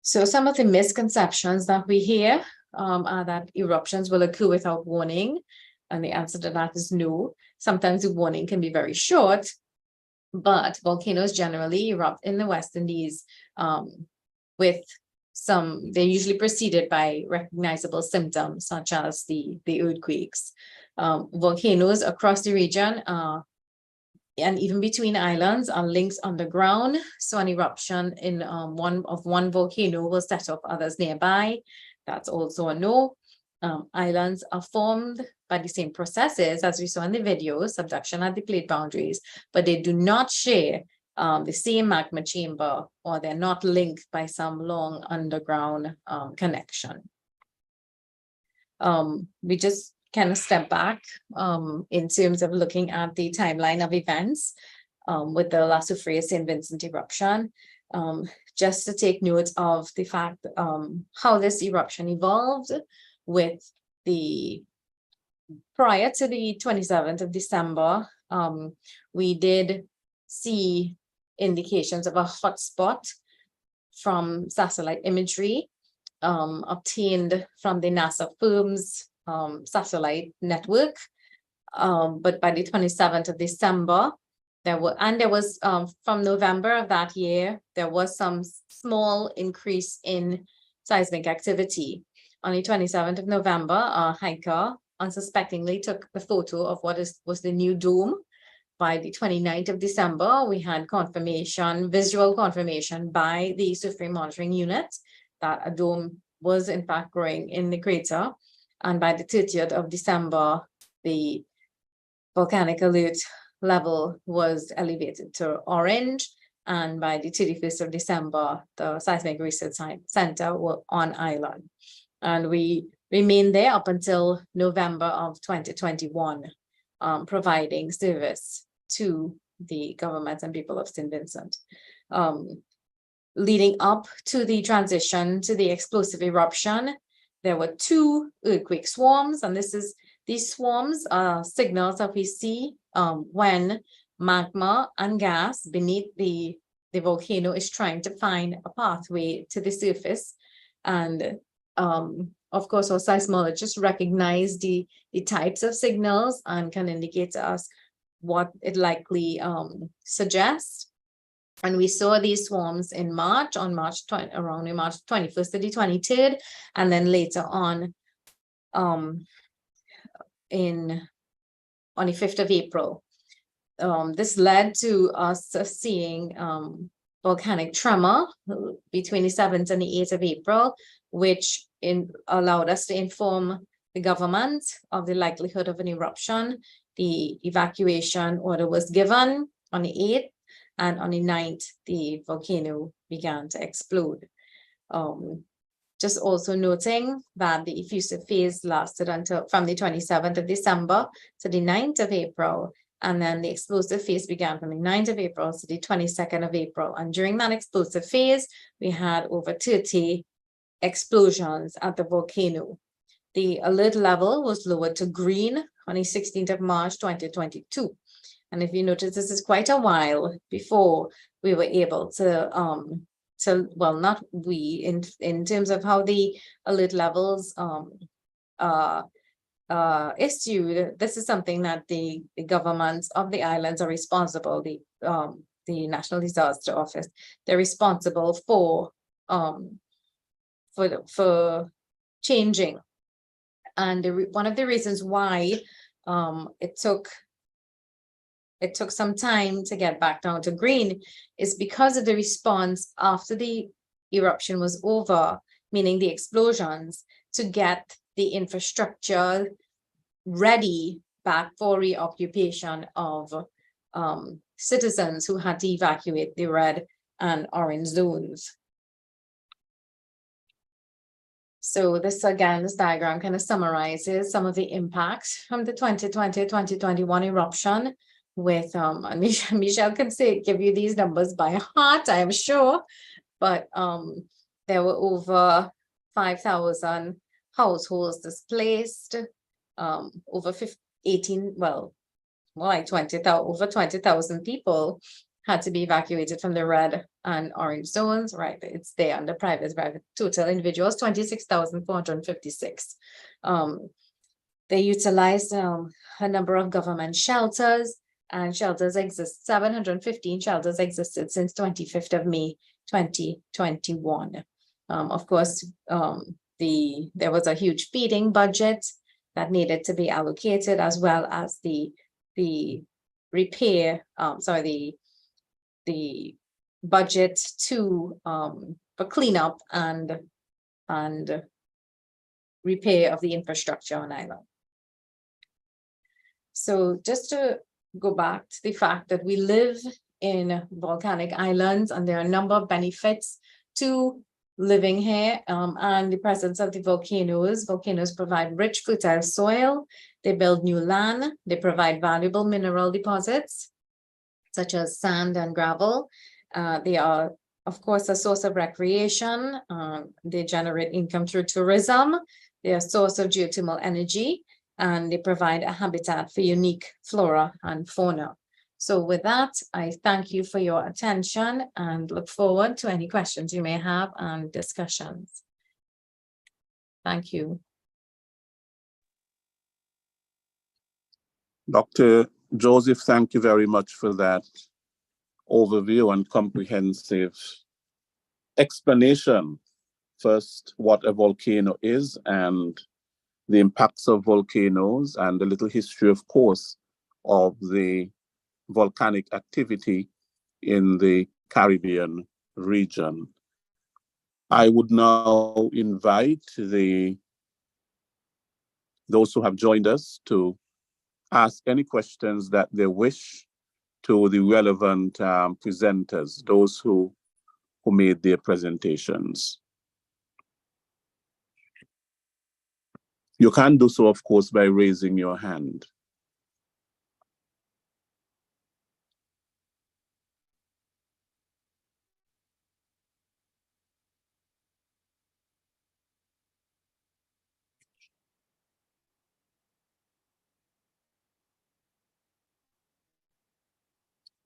So some of the misconceptions that we hear are that eruptions will occur without warning. And the answer to that is no. Sometimes the warning can be very short, but volcanoes generally erupt in the West Indies they're usually preceded by recognizable symptoms such as the earthquakes. Volcanoes across the region and even between islands are links underground. So an eruption in one volcano will set off others nearby. That's also a no. Islands are formed by the same processes as we saw in the video, subduction at the plate boundaries, but they do not share the same magma chamber, or they're not linked by some long underground connection. We just kind of step back in terms of looking at the timeline of events with the La Soufrière St. Vincent eruption, just to take note of the fact how this eruption evolved with prior to the 27th of December, we did see indications of a hotspot from satellite imagery obtained from the NASA firm's satellite network. But by the 27th of December, there was from November of that year, there was some small increase in seismic activity. On the 27th of November, a hiker unsuspectingly took a photo of what was the new dome. By the 29th of December, we had visual confirmation by the Soufrière monitoring unit that a dome was in fact growing in the crater. And by the 30th of December, the volcanic alert level was elevated to orange. And by the 31st of December, the Seismic Research Center were on island. And we remained there up until November of 2021, providing service to the government and people of St. Vincent. Leading up to the transition to the explosive eruption, there were 2 earthquake swarms, and these swarms are signals that we see when magma and gas beneath the volcano is trying to find a pathway to the surface. And of course, our seismologists recognize the types of signals and can indicate to us what it likely suggests. And we saw these swarms in March, around March 21st to the 23rd, and then later on in on the 5th of April. This led to us seeing volcanic tremor between the 7th and the 8th of April, which allowed us to inform the government of the likelihood of an eruption. The evacuation order was given on the 8th, and on the 9th, the volcano began to explode. Just also noting that the effusive phase lasted until from the 27th of December to the 9th of April, and then the explosive phase began from the 9th of April to the 22nd of April. And during that explosive phase, we had over 30 explosions at the volcano. The alert level was lowered to green on the 16th of March, 2022. And if you notice, this is quite a while before we were able to well, not we, in terms of how the alert levels issued, this is something that the governments of the islands are responsible, the National Disaster Office, they're responsible for changing. And one of the reasons why it took some time to get back down to green is because of the response after the eruption was over, meaning the explosions, to get the infrastructure ready back for reoccupation of citizens who had to evacuate the red and orange zones. So this diagram kind of summarizes some of the impacts from the 2020-2021 eruption with, Michelle can give you these numbers by heart, I am sure, but there were over 5,000 households displaced, over 18, well, more like 20,000, over 20,000 people had to be evacuated from the red and orange zones, right? It's there under private. Total individuals, 26,456. They utilized a number of government shelters, and shelters exist. 715 shelters existed since 25th of May, 2021. Of course, there was a huge feeding budget that needed to be allocated, as well as the budget for cleanup and repair of the infrastructure on island. So just to go back to the fact that we live in volcanic islands, and there are a number of benefits to living here, and the presence of the volcanoes. Volcanoes provide rich, fertile soil. They build new land. They provide valuable mineral deposits, such as sand and gravel. They are, of course, a source of recreation. They generate income through tourism. They are a source of geothermal energy, and they provide a habitat for unique flora and fauna. So with that, I thank you for your attention and look forward to any questions you may have and discussions. Thank you. Dr. Joseph, thank you very much for that overview and comprehensive explanation. First, what a volcano is and the impacts of volcanoes, and a little history, of course, of the volcanic activity in the Caribbean region. I would now invite those who have joined us to ask any questions that they wish to the relevant presenters, those who made their presentations. You can do so, of course, by raising your hand.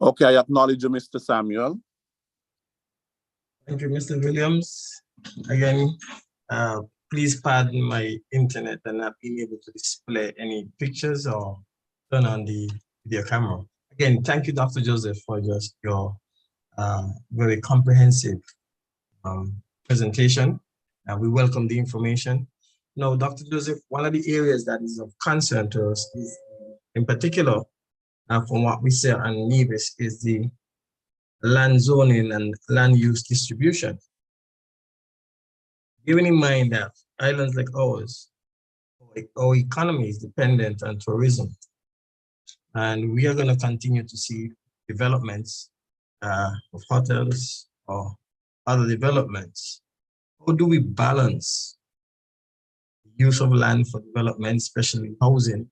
Okay, I acknowledge you, Mr. Samuel. Thank you, Mr. Williams. Again, please pardon my internet and not being able to display any pictures or turn on the video camera. Again, thank you, Dr. Joseph, for just your very comprehensive presentation. We welcome the information. Now, Dr. Joseph, one of the areas that is of concern to us is in particular, from what we see on Nevis, is the land zoning and land use distribution. Given in mind that islands like ours, our economy is dependent on tourism, and we are going to continue to see developments of hotels or other developments. How do we balance the use of land for development, especially housing,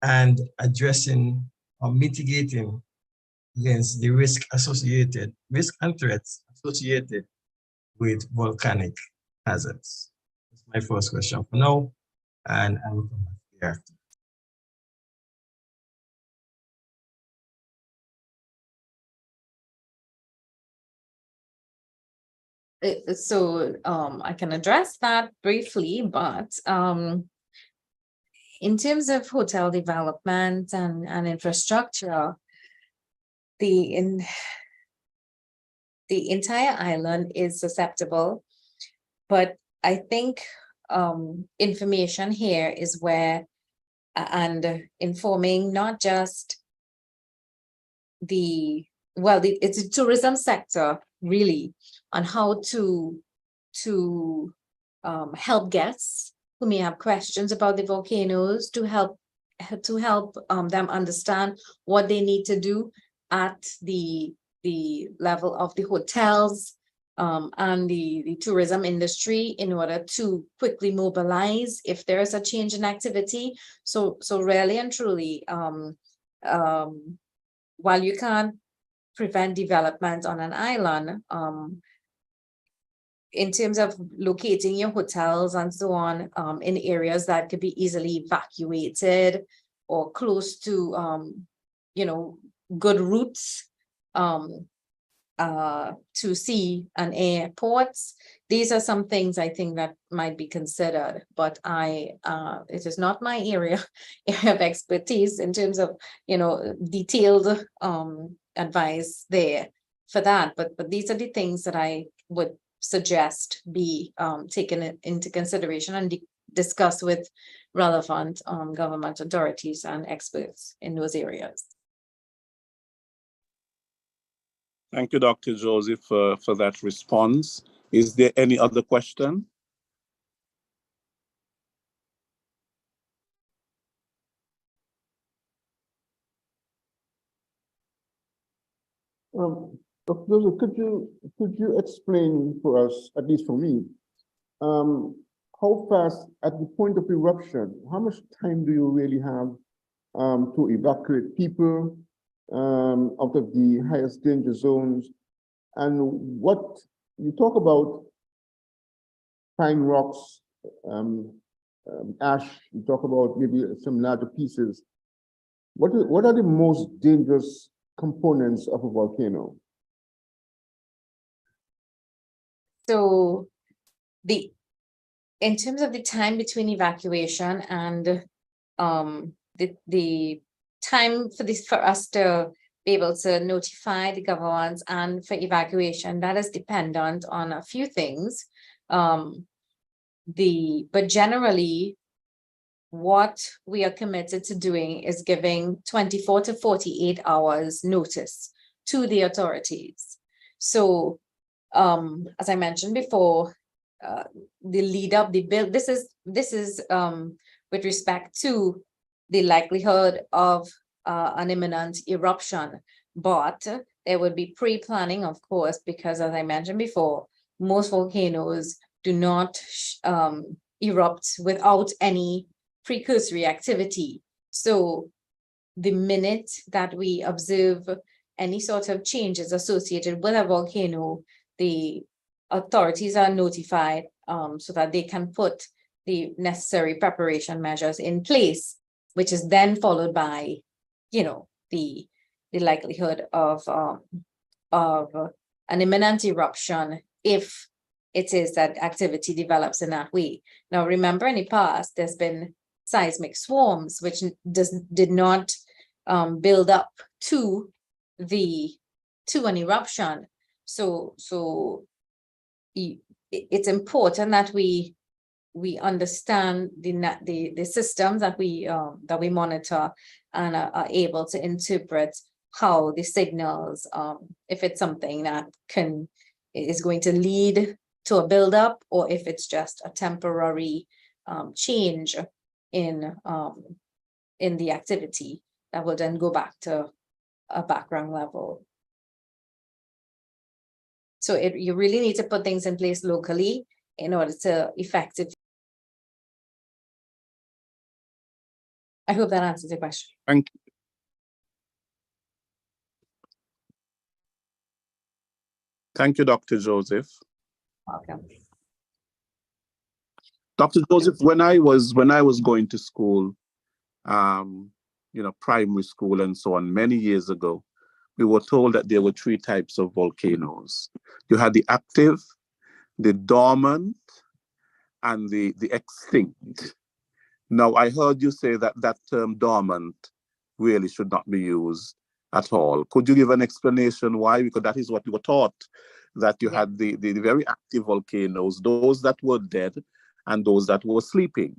and addressing or mitigating against the risk and threats associated with volcanic hazards? That's my first question for now, and I will come back thereafter. So I can address that briefly, but in terms of hotel development and infrastructure, the entire island is susceptible, but I think information here is where, and informing not just it's the tourism sector really, on how to help guests who may have questions about the volcanoes, to help them understand what they need to do at the level of the hotels and the tourism industry in order to quickly mobilize if there is a change in activity. So really and truly, while you can't prevent development on an island, in terms of locating your hotels and so on in areas that could be easily evacuated or close to, good routes to sea and airports. These are some things I think that might be considered, but it is not my area of expertise in terms of, detailed advice there for that. But these are the things that I would suggest be taken into consideration and discussed with relevant government authorities and experts in those areas. Thank you, Dr. Joseph, for that response. Is there any other question? Dr. Joseph, could you explain for us, at least for me, how fast at the point of eruption, how much time do you really have to evacuate people out of the highest danger zones? And what you talk about, fine rocks, ash, you talk about maybe some larger pieces. What are the most dangerous components of a volcano? So in terms of the time between evacuation and the time for us to be able to notify the governments and for evacuation, that is dependent on a few things. But generally, what we are committed to doing is giving 24 to 48 hours notice to the authorities. So as I mentioned before, the lead up, this is with respect to the likelihood of an imminent eruption, but there would be pre-planning, of course, because as I mentioned before, most volcanoes do not erupt without any precursory activity. So the minute that we observe any sort of changes associated with a volcano, the authorities are notified so that they can put the necessary preparation measures in place, which is then followed by, the likelihood of an imminent eruption if it is that activity develops in that way. Now, remember, in the past, there's been seismic swarms, which did not build up to an eruption. So it's important that we we understand the systems that we monitor and are able to interpret how the signals, if it's something that is going to lead to a buildup, or if it's just a temporary change in the activity that will then go back to a background level. So you really need to put things in place locally in order to effectively. I hope that answers the question. Thank you. Thank you, Dr. Joseph. Welcome. Dr. Joseph, when I was going to school, primary school and so on, many years ago, we were told that there were 3 types of volcanoes. You had the active, the dormant, and the extinct. Now, I heard you say that that term dormant really should not be used at all. Could you give an explanation why? Because that is what you were taught, that you had the very active volcanoes, those that were dead and those that were sleeping.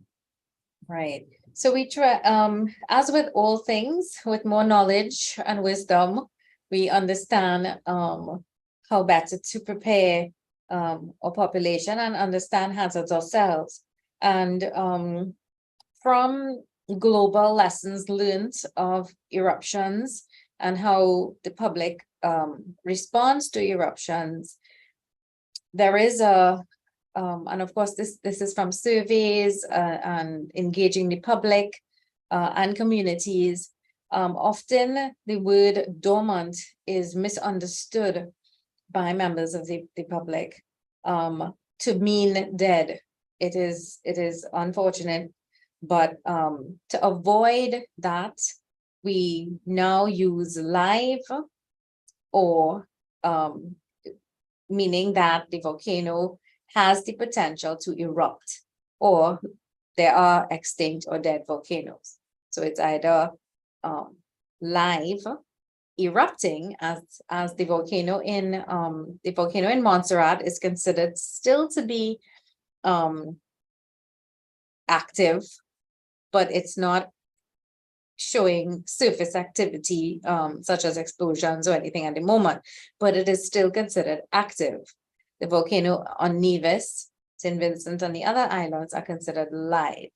Right. So we try, as with all things, with more knowledge and wisdom, we understand how better to prepare our population and understand hazards ourselves. And from global lessons learned of eruptions and how the public responds to eruptions, there is and of course this is from surveys and engaging the public and communities. Often the word dormant is misunderstood by members of the public to mean dead. It is unfortunate, but to avoid that, we now use live, or meaning that the volcano has the potential to erupt, or there are extinct or dead volcanoes. So it's either live, erupting, as the volcano in Montserrat is considered still to be active, but it's not showing surface activity such as explosions or anything at the moment, but it is still considered active. The volcano on Nevis, St. Vincent, and the other islands are considered live.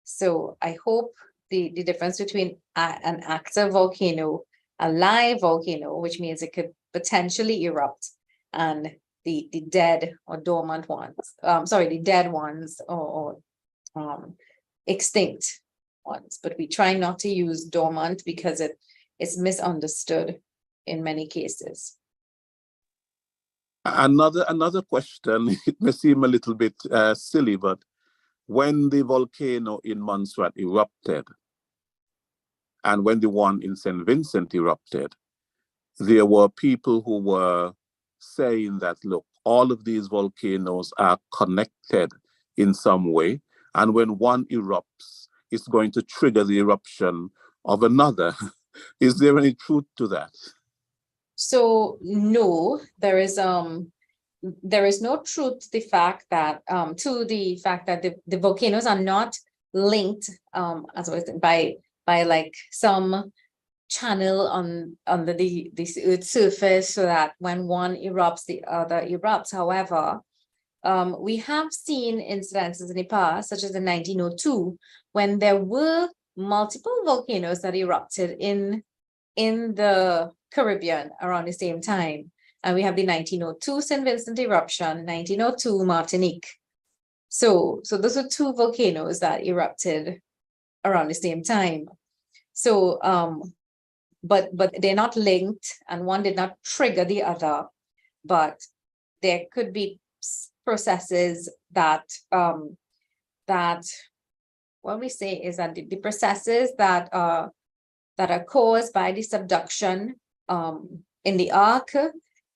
So I hope the difference between an active volcano, a live volcano, which means it could potentially erupt, and the dead or dormant ones, the dead ones or extinct ones. But we try not to use dormant because it's misunderstood in many cases. Another question, it may seem a little bit silly, but when the volcano in Montserrat erupted, and when the one in St. Vincent erupted, there were people who were saying that, look, all of these volcanoes are connected in some way, and when one erupts, it's going to trigger the eruption of another. Is there any truth to that? So no, there is no truth to the fact that the volcanoes are not linked as I was by like some channel under the Earth's surface, so that when one erupts, the other erupts. However, we have seen incidences in the past, such as in 1902, when there were multiple volcanoes that erupted in the Caribbean around the same time. And we have the 1902 St. Vincent eruption, 1902 Martinique. So those are 2 volcanoes that erupted around the same time. So, but they're not linked, and one did not trigger the other, but there could be processes that what we say is that the processes that are caused by the subduction in the arc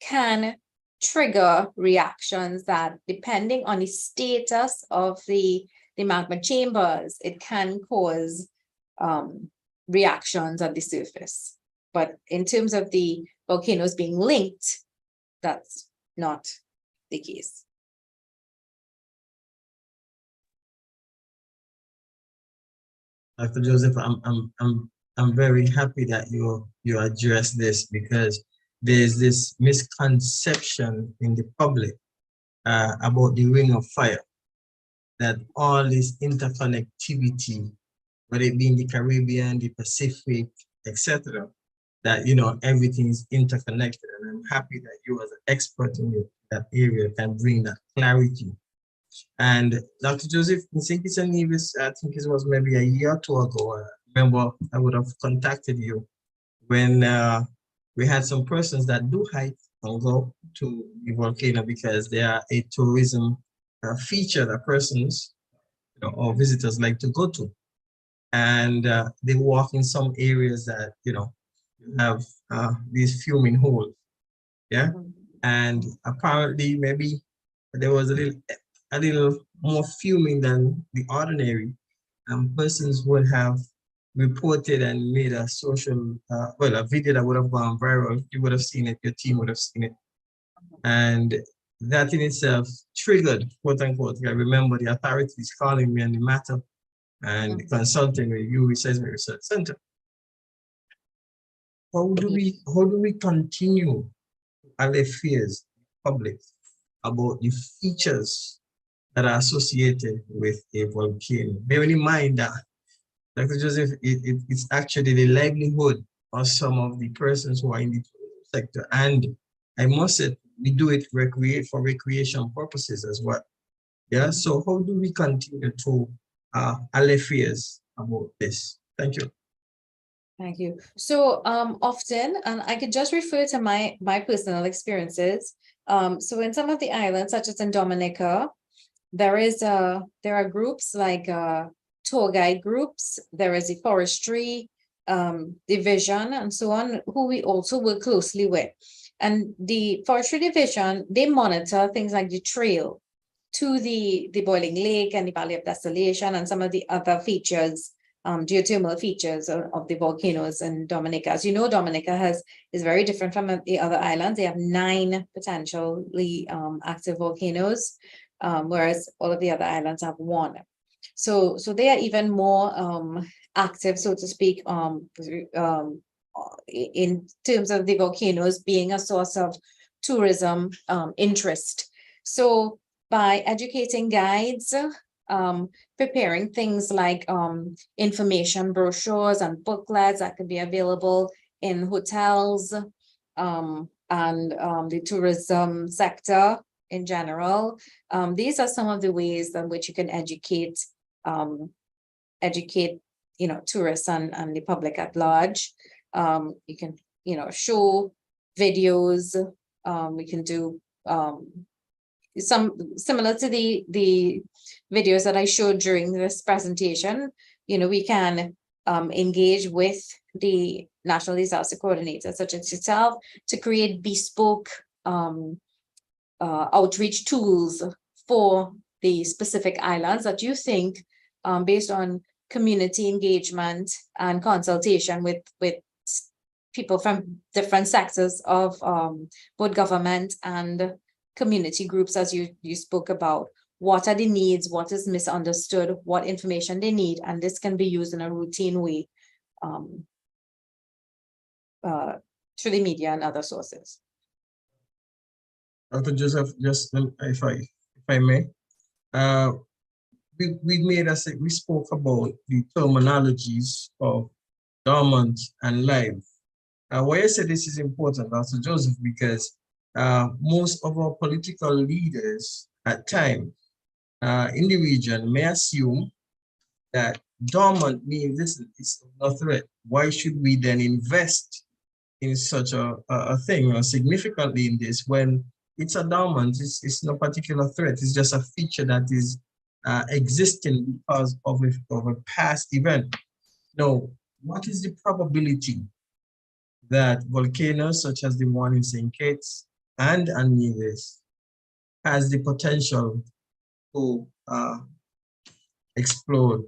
can trigger reactions that, depending on the status of the magma chambers, it can cause reactions at the surface. But in terms of the volcanoes being linked, that's not the case. Dr. Joseph, I'm very happy that you address this, because there's this misconception in the public about the Ring of Fire, that all this interconnectivity, whether it be in the Caribbean, the Pacific, etc., that everything is interconnected. And I'm happy that you, as an expert in that area, can bring that clarity. And Dr. Joseph, in St. Kitts and Nevis, I think it was maybe a year or two ago, I remember I would have contacted you when we had some persons that do hike and go to the volcano because they are a tourism feature that persons or visitors like to go to. And they walk in some areas that, have these fuming holes. Yeah. And apparently maybe there was a little more fuming than the ordinary. And persons would have reported and made a social, a video that would have gone viral. You would have seen it, your team would have seen it. And that in itself triggered, quote unquote, I remember the authorities calling me on the matter and consulting with you, Seismic Research Center. How do we continue to allay fears public about the features that are associated with a volcano? Bearing in mind that, Dr. Joseph, it's actually the livelihood of some of the persons who are in the sector. And I must say, we do it for recreation purposes as well. Yeah, so how do we continue to allay fears about this? Thank you. Thank you. So often, and I could just refer to my personal experiences. So in some of the islands, such as in Dominica, there are groups like tour guide groups. There is a forestry division and so on, who we also work closely with. And the forestry division, they monitor things like the trail to the boiling lake and the Valley of Desolation and some of the other features, geothermal features of the volcanoes in Dominica. As you know, Dominica is very different from the other islands. They have 9 potentially active volcanoes, whereas all of the other islands have 1. So they are even more active, so to speak, in terms of the volcanoes being a source of tourism interest. So by educating guides, preparing things like information brochures and booklets that can be available in hotels and the tourism sector in general. These are some of the ways in which you can educate tourists and the public at large. You can, show videos. We can do some similar to the videos that I showed during this presentation. We can engage with the National Disaster Coordinator, such as yourself, to create bespoke outreach tools for the specific islands that you think, based on community engagement and consultation with people from different sectors of both government and community groups, as you spoke about. What are the needs? What is misunderstood? What information they need? And this can be used in a routine way through the media and other sources. Dr. Joseph, just if I may, we spoke about the terminologies of dormant and live. Why I say this is important, Dr. Joseph, because most of our political leaders at times in the region may assume that dormant means this is no threat. Why should we then invest in such a thing, or significantly in this, when it's a dormant, it's no particular threat, it's just a feature that is existing because of a past event. Now, what is the probability that volcanoes such as the one in St. Kitts and Nevis has the potential to explode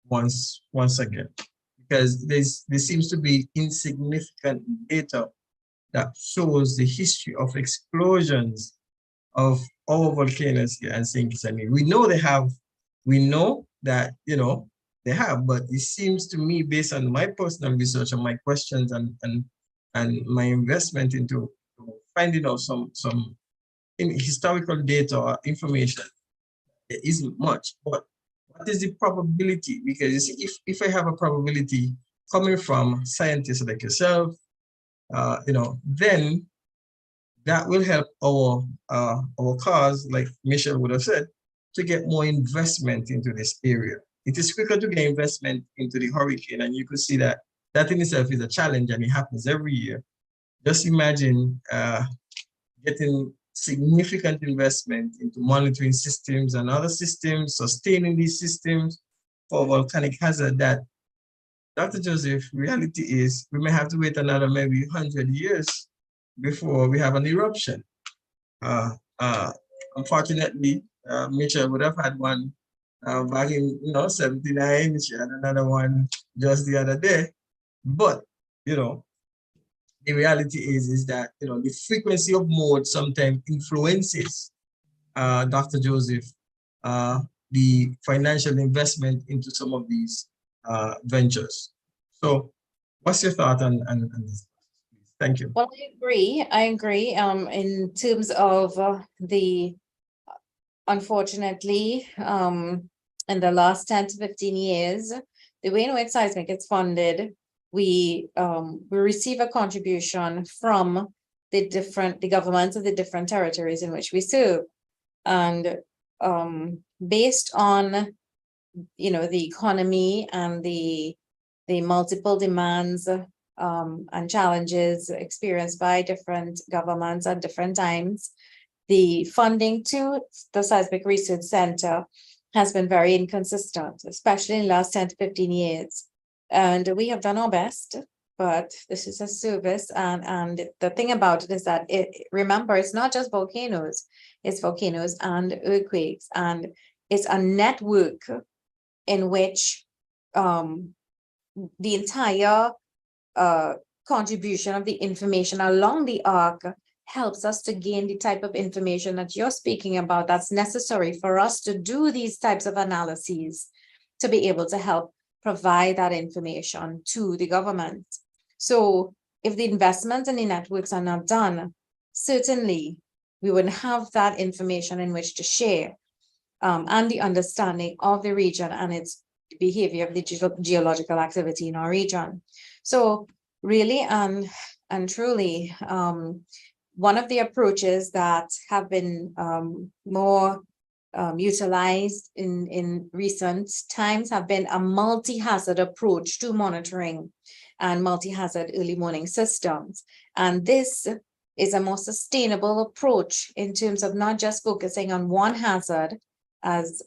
once again? Because there seems to be insignificant data that shows the history of explosions of our volcanoes here in St. Kitts and Nevis. We know that they have, but it seems to me, based on my personal research and my questions and my investment into finding out some historical data or information, there isn't much. But what is the probability? Because you see, if I have a probability coming from scientists like yourself, then that will help our cause, like Michelle would have said, to get more investment into this area. It is quicker to get investment into the hurricane, and you could see that in itself is a challenge, and it happens every year. Just imagine getting significant investment into monitoring systems and other systems, sustaining these systems for volcanic hazard. That, Dr. Joseph, reality is we may have to wait another maybe 100 years before we have an eruption. Unfortunately, Mitchell would have had one back in 79. She had another one just the other day. But the reality is that the frequency of mode sometimes influences, Dr. Joseph, the financial investment into some of these ventures. So, what's your thought on this? Thank you. Well, I agree. In terms of unfortunately, in the last 10 to 15 years, the way in which Seismic gets funded, we receive a contribution from the governments of the different territories in which we serve, and based on the economy and the multiple demands and challenges experienced by different governments at different times, the funding to the Seismic Research Center has been very inconsistent, especially in the last 10 to 15 years. And we have done our best, but this is a service. And the thing about it is that, remember, it's not just volcanoes, it's volcanoes and earthquakes. And it's a network in which the entire contribution of the information along the arc helps us to gain the type of information that you're speaking about that's necessary for us to do these types of analyses, to be able to help provide that information to the government. So if the investments in the networks are not done, certainly we wouldn't have that information in which to share, and the understanding of the region and its behavior of the geological activity in our region. So really and truly, one of the approaches that have been more utilized in recent times have been a multi-hazard approach to monitoring and multi-hazard early warning systems. And this is a more sustainable approach in terms of not just focusing on one hazard as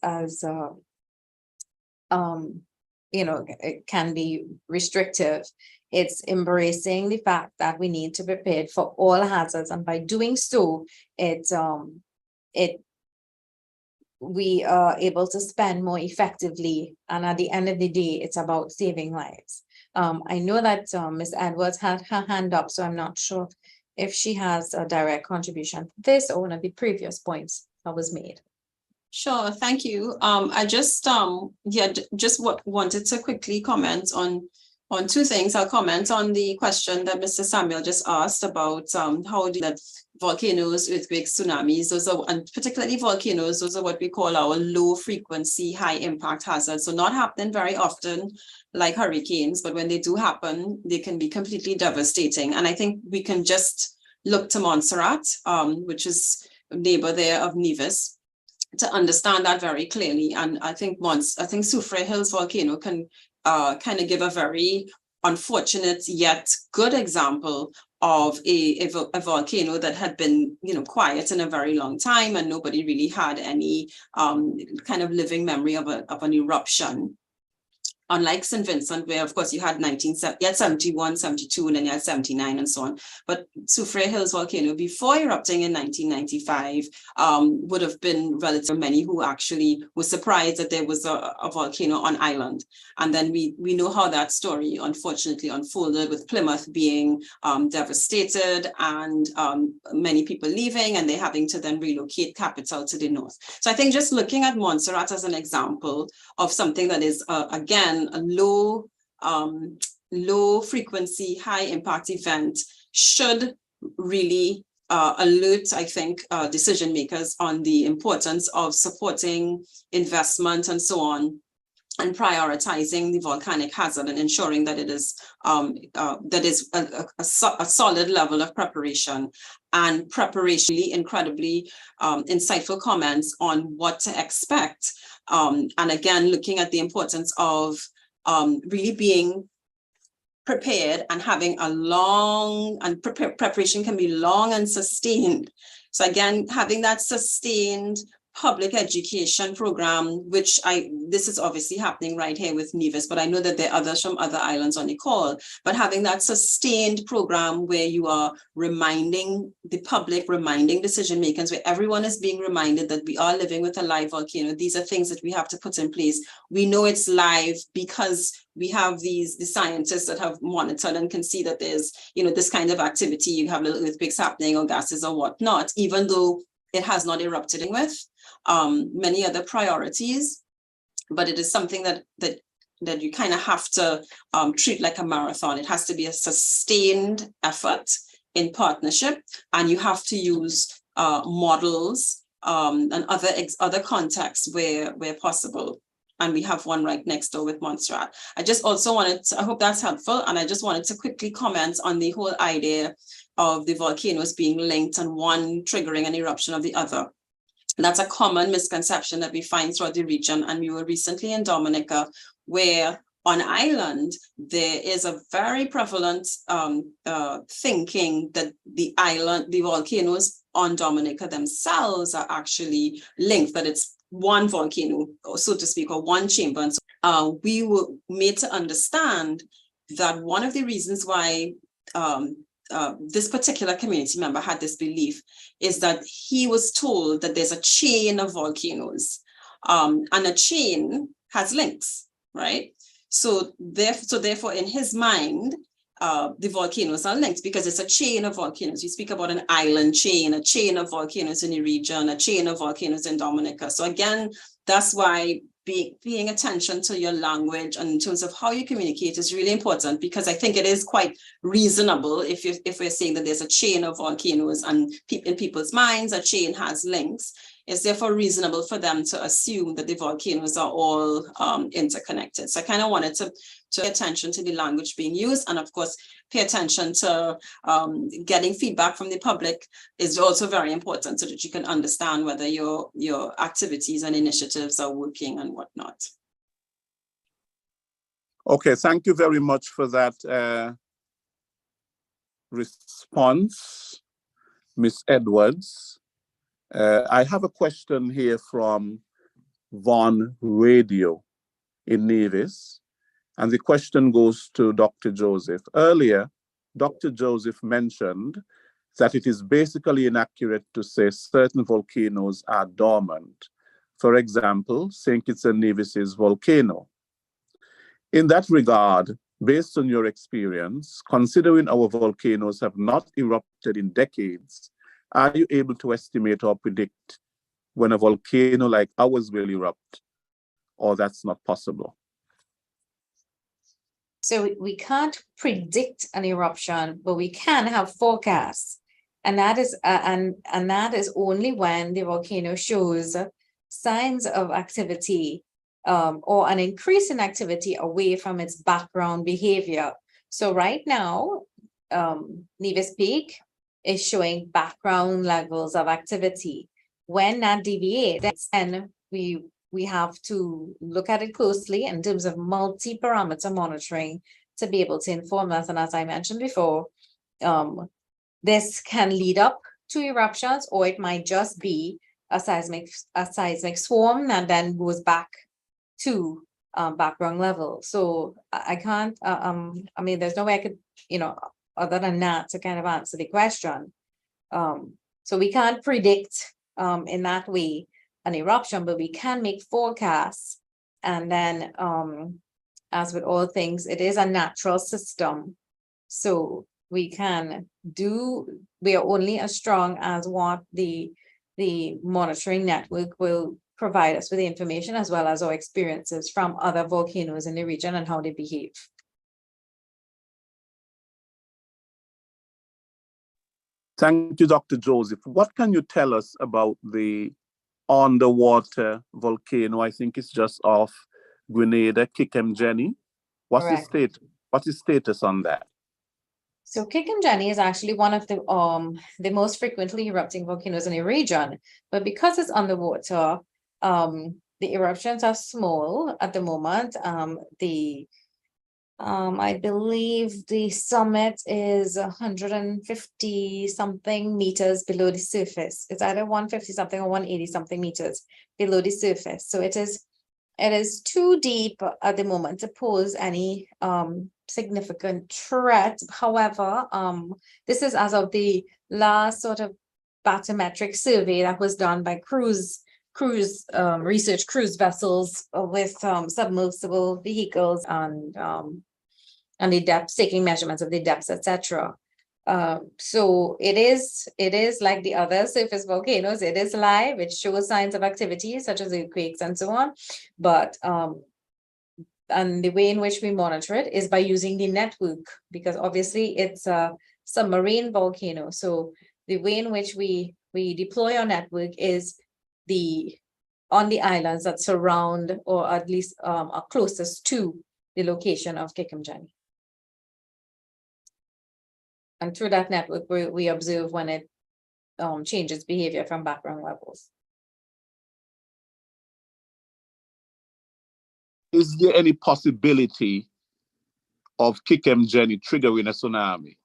it can be restrictive. It's embracing the fact that we need to be prepared for all hazards, and by doing so, we are able to spend more effectively. And at the end of the day, it's about saving lives. I know that Ms. Edwards had her hand up, so I'm not sure if she has a direct contribution to this or one of the previous points that was made. Sure, thank you. I just wanted to quickly comment on two things. I'll comment on the question that Mr. Samuel just asked about how that volcanoes, earthquakes, tsunamis, and particularly volcanoes, those are what we call our low frequency, high impact hazards. So not happening very often like hurricanes, but when they do happen, they can be completely devastating. And I think we can just look to Montserrat, which is a neighbor there of Nevis, to understand that very clearly. And I think Soufrière Hills volcano can kind of give a very unfortunate yet good example of a volcano that had been quiet in a very long time, and nobody really had any kind of living memory of an eruption. Unlike St. Vincent, where of course you had 71, 72, and then you had 79 and so on. But Soufriere Hills volcano before erupting in 1995 would have been relative many who actually were surprised that there was a volcano on island. And then we know how that story unfortunately unfolded, with Plymouth being devastated and many people leaving and they having to then relocate capital to the north. So I think just looking at Montserrat as an example of something that is again a low frequency, high impact event should really alert, I think, decision makers on the importance of supporting investment and so on, and prioritizing the volcanic hazard and ensuring that it is a solid level of preparation. And preparation, incredibly insightful comments on what to expect. And again, looking at the importance of really being prepared and having a long, and preparation can be long and sustained. So again, having that sustained public education program, which this is obviously happening right here with Nevis, but I know that there are others from other islands on the call, but having that sustained program where you are reminding the public, reminding decision makers, where everyone is being reminded that we are living with a live volcano. These are things that we have to put in place. We know it's live because we have the scientists that have monitored and can see that there's, this kind of activity. You have little earthquakes happening or gases or whatnot, even though it has not erupted with many other priorities, but it is something that you kind of have to treat like a marathon. It has to be a sustained effort in partnership, and you have to use models and other contexts where possible. And we have one right next door with Montserrat. I just also wanted to, I hope that's helpful, and I just wanted to quickly comment on the whole idea of the volcanoes being linked and one triggering an eruption of the other. That's a common misconception that we find throughout the region. And we were recently in Dominica, where on island, there is a very prevalent thinking that the volcanoes on Dominica themselves are actually linked, that it's one volcano, so to speak, or one chamber. And so we were made to understand that one of the reasons why this particular community member had this belief is that he was told that there's a chain of volcanoes, and a chain has links, right? So therefore, in his mind, the volcanoes are linked because it's a chain of volcanoes. You speak about an island chain, a chain of volcanoes in the region, a chain of volcanoes in Dominica. So again, that's why paying attention to your language and in terms of how you communicate is really important, because I think it is quite reasonable if we're saying that there's a chain of volcanoes and in people's minds, a chain has links. It's therefore reasonable for them to assume that the volcanoes are all interconnected. So I kind of wanted to pay attention to the language being used, and of course, pay attention to getting feedback from the public is also very important, so that you can understand whether your activities and initiatives are working and whatnot. Okay, thank you very much for that response, Ms. Edwards. I have a question here from Von Radio in Nevis, and the question goes to Dr. Joseph. Earlier, Dr. Joseph mentioned that it is basically inaccurate to say certain volcanoes are dormant. For example, St. Kitts and Nevis's volcano. In that regard, based on your experience, considering our volcanoes have not erupted in decades, are you able to estimate or predict when a volcano like ours will erupt, or that's not possible? So we can't predict an eruption, but we can have forecasts, and that is only when the volcano shows signs of activity or an increase in activity away from its background behavior. So right now, Nevis Peak is showing background levels of activity. When that deviates, then we have to look at it closely in terms of multi-parameter monitoring to be able to inform us. And as I mentioned before, this can lead up to eruptions, or it might just be a seismic swarm and then goes back to background level. So I can't, I mean, there's no way I could, other than that to kind of answer the question. So we can't predict in that way an eruption, but we can make forecasts. And then, as with all things, it is a natural system. So we are only as strong as what the monitoring network will provide us with the information, as well as our experiences from other volcanoes in the region and how they behave. Thank you, Dr. Joseph. What can you tell us about the underwater volcano? I think it's just off Grenada, Kikemjeni. What's the status on that? So Kikemjeni is actually one of the most frequently erupting volcanoes in the region, but because it's underwater, the eruptions are small at the moment. I believe the summit is 150 something meters below the surface. It's either 150 something or 180 something meters below the surface. So it is too deep at the moment to pose any significant threat. However, this is as of the last sort of bathymetric survey that was done by research cruise vessels with submersible vehicles and the depth, taking measurements of the depths, etc. So it is like the other surface volcanoes. It is live. It shows signs of activity such as earthquakes and so on. But and the way in which we monitor it is by using the network, because obviously it's a submarine volcano. So the way in which we deploy our network is on the islands that surround, or at least are closest to the location of Kikemjeni. And through that network, we observe when it changes behavior from background levels. Is there any possibility of Kikemjeni triggering a tsunami?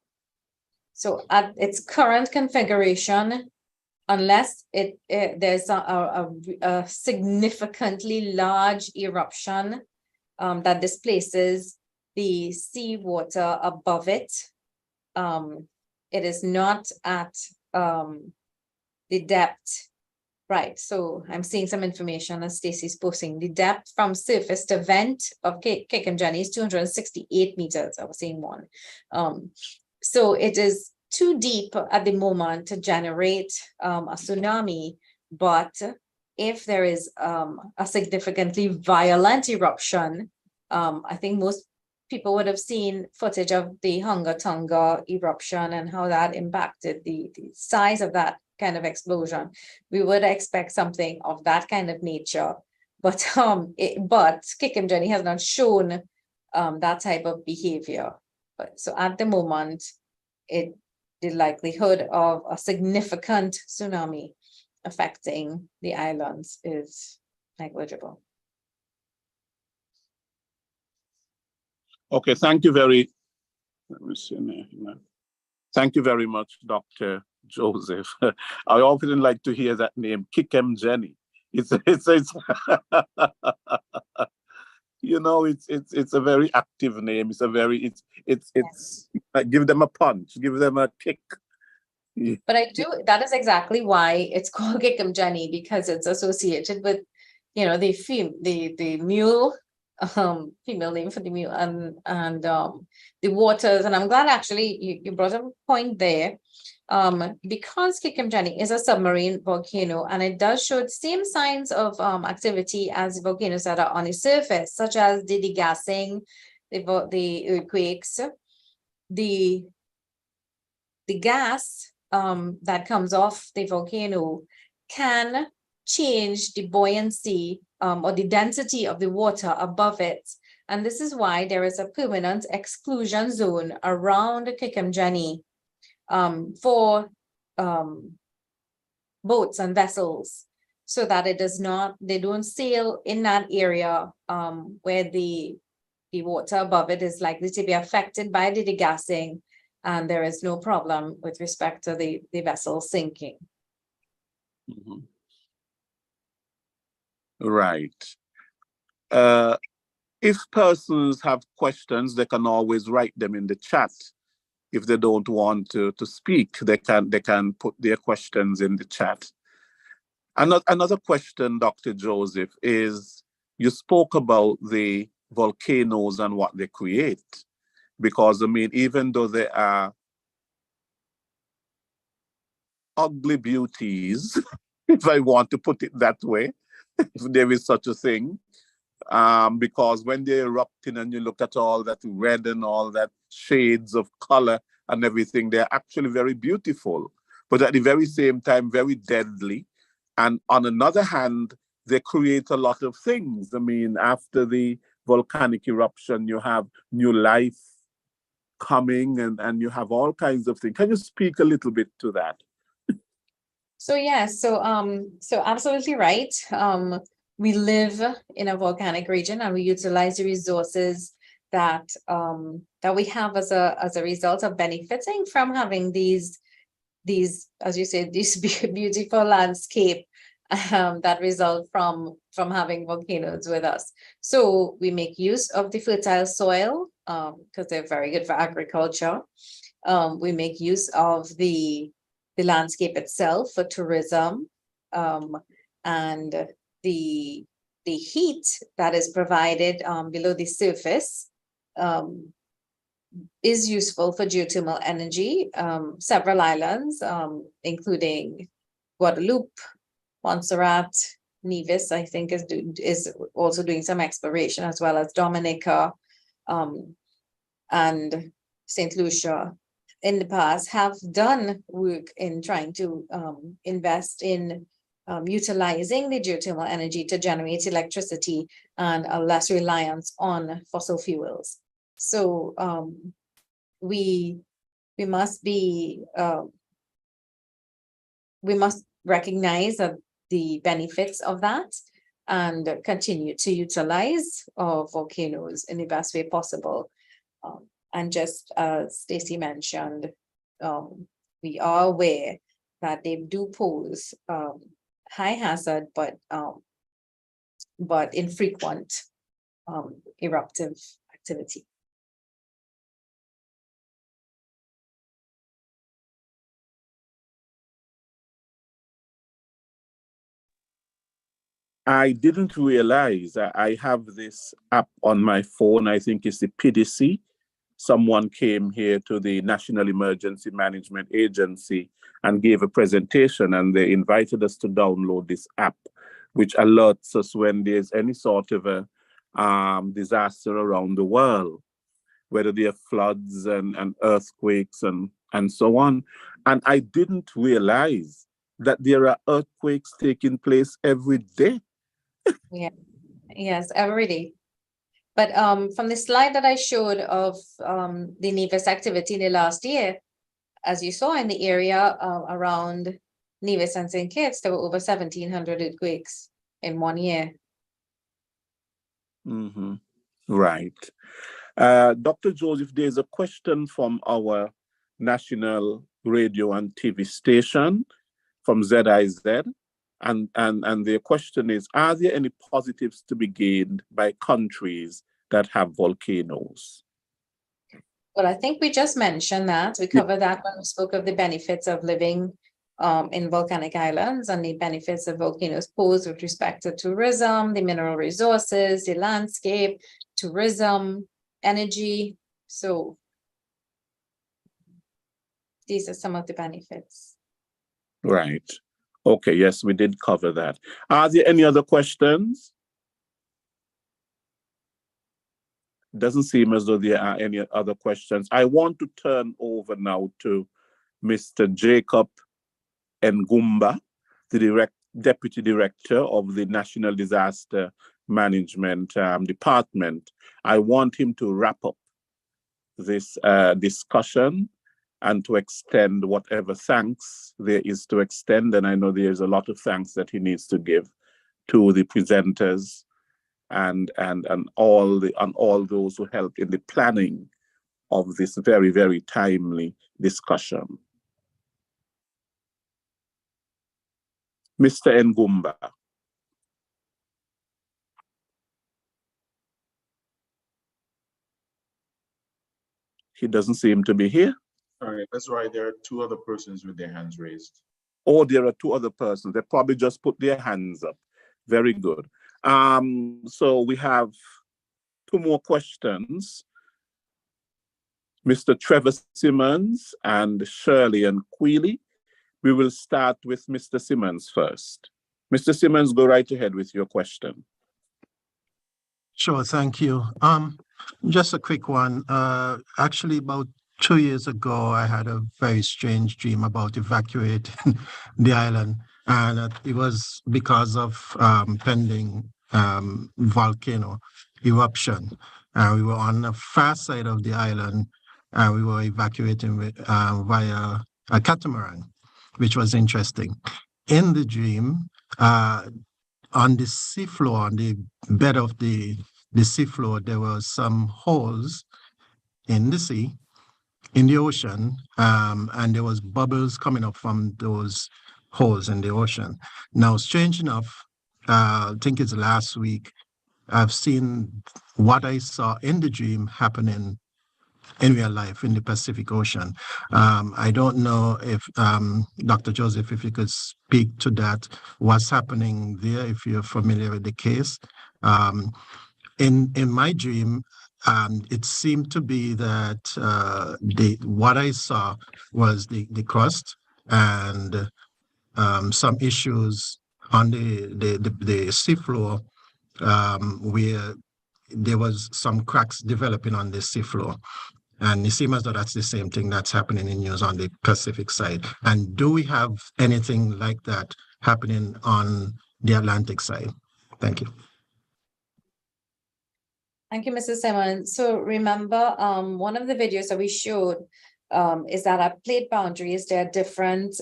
So at its current configuration, unless there's a significantly large eruption that displaces the seawater above it, it is not at the depth, right? So I'm seeing some information as Stacey's posting. The depth from surface to vent of Kikemjeni is 268 meters. I was seeing one. So it is too deep at the moment to generate a tsunami, but if there is a significantly violent eruption, I think most people would have seen footage of the Hunga Tonga eruption and how that impacted the size of that kind of explosion. We would expect something of that kind of nature, but Kikemjeni has not shown that type of behavior. But so at the moment, the likelihood of a significant tsunami affecting the islands is negligible. Okay, thank you very much, Dr. Joseph. I often like to hear that name, Kikemjeni. It's you know, it's a very active name. It's give them a punch, give them a kick. But that is exactly why it's called Kikemjeni, because it's associated with, the mule, female name for the mule, and the waters. And I'm glad actually you brought up a point there, because Kikemjeni is a submarine volcano and it does show the same signs of activity as volcanoes that are on the surface, such as the degassing, the earthquakes, the gas that comes off the volcano can change the buoyancy or the density of the water above it. And this is why there is a permanent exclusion zone around Kikemjeni for boats and vessels, so that they don't sail in that area where the water above it is likely to be affected by the degassing, and there is no problem with respect to the vessel sinking. Mm-hmm. Right. if persons have questions, they can always write them in the chat. If they don't want to speak, they can put their questions in the chat. Another question, Dr. Joseph, is you spoke about the volcanoes and what they create. Because, I mean, even though they are ugly beauties, if I want to put it that way, if there is such a thing, because when they're erupting and you look at all that red and all that shades of color and everything, they're actually very beautiful, but at the very same time, very deadly. And on another hand, they create a lot of things. I mean, after the volcanic eruption, you have new life coming and you have all kinds of things. Can you speak a little bit to that? So yes, so absolutely right. We live in a volcanic region and we utilize the resources that that we have as a result of benefiting from having these, as you say, these beautiful landscape that result from having volcanoes with us. So we make use of the fertile soil because they're very good for agriculture. We make use of the landscape itself for tourism, and the heat that is provided below the surface is useful for geothermal energy. Several islands, including Guadeloupe, Montserrat, Nevis, I think is also doing some exploration, as well as Dominica and St. Lucia in the past have done work in trying to invest in utilizing the geothermal energy to generate electricity and a less reliance on fossil fuels. So we must recognize the benefits of that and continue to utilize volcanoes in the best way possible. And just as Stacey mentioned, we are aware that they do pose high hazard, but infrequent eruptive activity. I didn't realize I have this app on my phone. I think it's the PDC. Someone came here to the National Emergency Management Agency and gave a presentation, and they invited us to download this app, which alerts us when there's any sort of a disaster around the world, whether there are floods and earthquakes and so on. And I didn't realize that there are earthquakes taking place every day. Yeah, yes, every day. But from the slide that I showed of the Nevis activity in the last year, as you saw in the area around Nevis and St. Kitts, there were over 1,700 earthquakes in 1 year. Mm-hmm. Right. Dr. Joseph, there's a question from our national radio and TV station from ZIZ. And the question is, are there any positives to be gained by countries that have volcanoes? Well, I think we just mentioned that. We covered that when we spoke of the benefits of living in volcanic islands and the benefits of volcanoes pose with respect to tourism, the mineral resources, the landscape, tourism, energy. So these are some of the benefits. Right. Okay, yes, we did cover that. Are there any other questions? Doesn't seem as though there are any other questions. I want to turn over now to Mr. Jacob Ngumba, the Deputy Director of the National Disaster Management Department. I want him to wrap up this discussion and to extend whatever thanks there is to extend. And I know there's a lot of thanks that he needs to give to the presenters and all those who helped in the planning of this very, very timely discussion. Mr. Ngumba. He doesn't seem to be here. All right, that's right. There are two other persons with their hands raised. Oh, there are two other persons. They probably just put their hands up. Very good. So we have two more questions. Mr. Trevor Simmons and Shirley and Queely. We will start with Mr. Simmons first. Mr. Simmons, go right ahead with your question. Sure, thank you. Just a quick one. Actually, about 2 years ago, I had a very strange dream about evacuating the island, and it was because of pending volcano eruption. We were on the far side of the island, and we were evacuating via a catamaran, which was interesting. In the dream, on the seafloor, on the bed of the seafloor, there were some holes in the sea, in the ocean, and there was bubbles coming up from those holes in the ocean. Now, strange enough, I think it's last week, I've seen what I saw in the dream happening in real life in the Pacific Ocean. I don't know if, Dr. Joseph, if you could speak to that, what's happening there, if you're familiar with the case. In my dream, it seemed to be that what I saw was the crust and some issues on the seafloor where there was some cracks developing on the seafloor. And it seems as though that's the same thing that's happening in news on the Pacific side. And do we have anything like that happening on the Atlantic side? Thank you. Thank you, Mr. Simmons. So remember, one of the videos that we showed is that at plate boundaries, there are different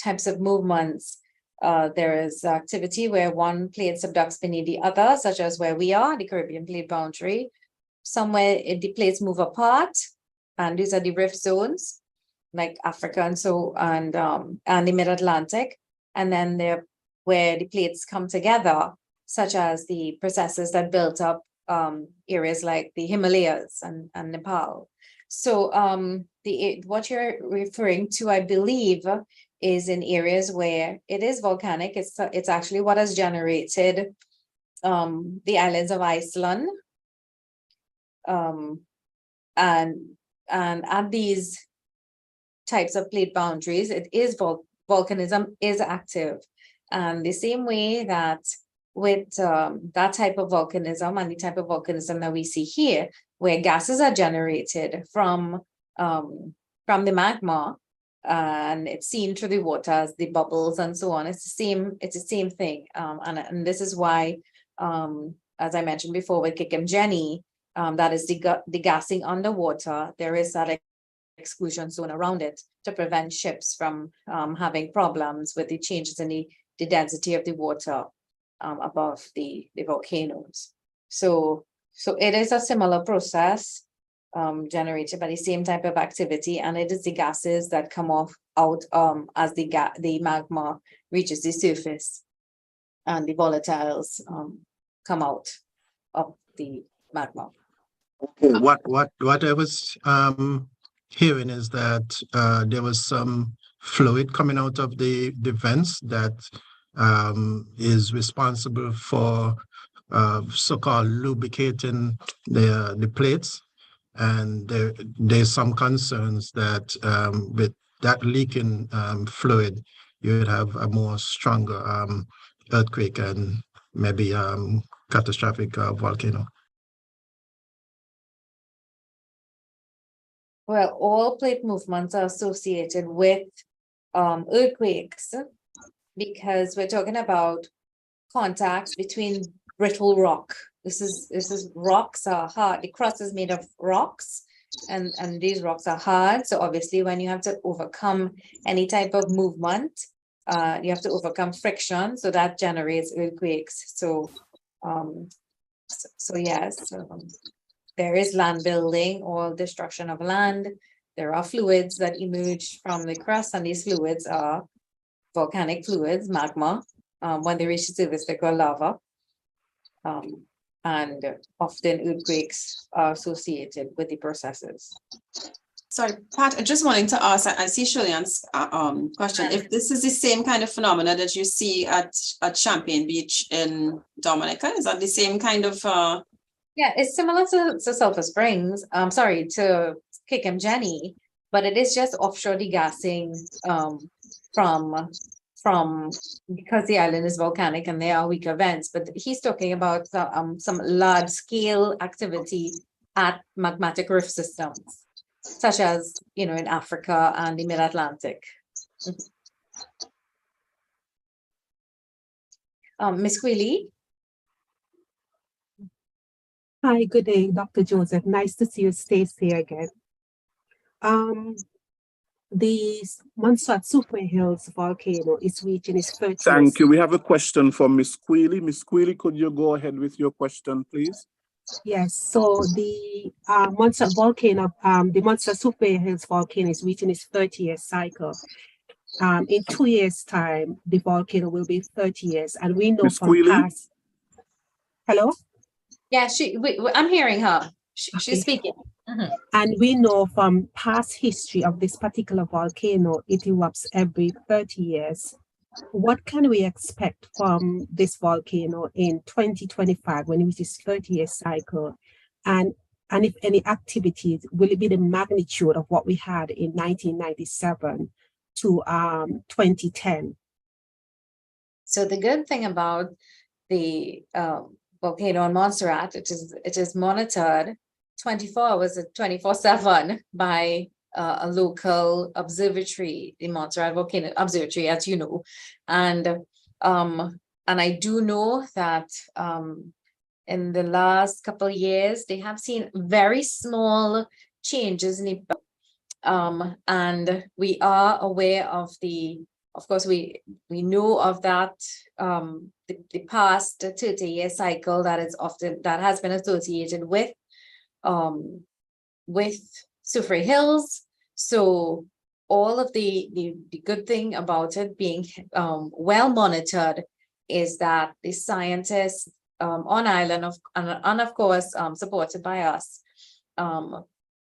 types of movements. There is activity where one plate subducts beneath the other, such as where we are, the Caribbean plate boundary. Somewhere the plates move apart, and these are the rift zones, like Africa and the Mid-Atlantic. And then there where the plates come together, such as the processes that built up areas like the Himalayas and Nepal. So what you're referring to, I believe, is in areas where it is volcanic. It's actually what has generated the islands of Iceland. And at these types of plate boundaries, it is volcanism is active. And the same way that with that type of volcanism and the type of volcanism that we see here, where gases are generated from the magma, and it's seen through the water as the bubbles and so on. It's the same thing. And this is why, as I mentioned before with Kikim Jenny, that is the gassing underwater. There is that exclusion zone around it to prevent ships from having problems with the changes in the density of the water above the volcanoes. So it is a similar process generated by the same type of activity, and it is the gases that come out as the magma reaches the surface, and the volatiles come out of the magma. Okay. What I was hearing is that there was some fluid coming out of the vents that is responsible for so-called lubricating the plates, and there's some concerns that with that leaking fluid, you would have a more stronger earthquake and maybe catastrophic volcano. Well, all plate movements are associated with earthquakes, because we're talking about contacts between brittle rock. This is rocks are hard. The crust is made of rocks, and these rocks are hard. So obviously, when you have to overcome any type of movement, you have to overcome friction. So that generates earthquakes. So yes. There is land building or destruction of land. There are fluids that emerge from the crust, and these fluids are volcanic fluids, magma. When they reach the surface, they call lava. and often earthquakes are associated with the processes. Sorry, Pat, I just wanted to ask, I see Shirley's question. If this is the same kind of phenomena that you see at Champion Beach in Dominica, is that the same kind of? Yeah, it's similar to Sulphur Springs, to Kikem-Jenny, but it is just offshore degassing from because the island is volcanic and there are weak events, but he's talking about some large scale activity at magmatic rift systems, such as, in Africa and the mid-Atlantic. Ms. Quilly? Hi, good day, Dr. Joseph. Nice to see you, Stacey, again. The Montserrat Super Hills volcano is reaching its 30th. Thank you. We have a question from Ms. Quilly. Ms. Quilly, could you go ahead with your question, please? Yes, so the Montserrat volcano, the Montserrat Super Hills volcano is reaching its 30-year cycle. In 2 years' time, the volcano will be 30 years, and we know Ms. from Quilly? past. Hello? Yeah, I'm hearing her. She's speaking. And we know from past history of this particular volcano, it erupts every 30 years. What can we expect from this volcano in 2025 when it reaches 30-year cycle? And if any activities, will it be the magnitude of what we had in 1997 to 2010? So the good thing about the volcano on Montserrat, it is monitored 24 hours, 24/7 by a local observatory, the Montserrat Volcano Observatory, as you know, and I do know that in the last couple of years they have seen very small changes in the, and we are aware of of course we know of that the past 30-year cycle that has been associated with Super Hills. So all of the good thing about it being well monitored is that the scientists on island and of course supported by us,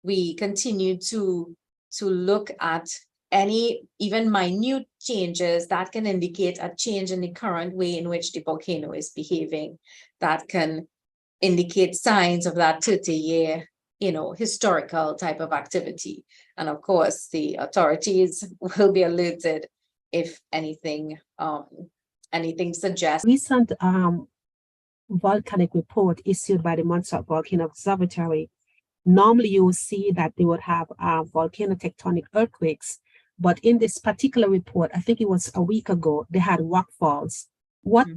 we continue to look at any even minute changes that can indicate a change in the current way in which the volcano is behaving, that can indicate signs of that 30-year, historical type of activity. And of course, the authorities will be alerted if anything suggests. Recent volcanic report issued by the Montserrat Volcano Observatory, normally you will see that they would have volcano tectonic earthquakes, but in this particular report, I think it was a week ago, they had rock falls. What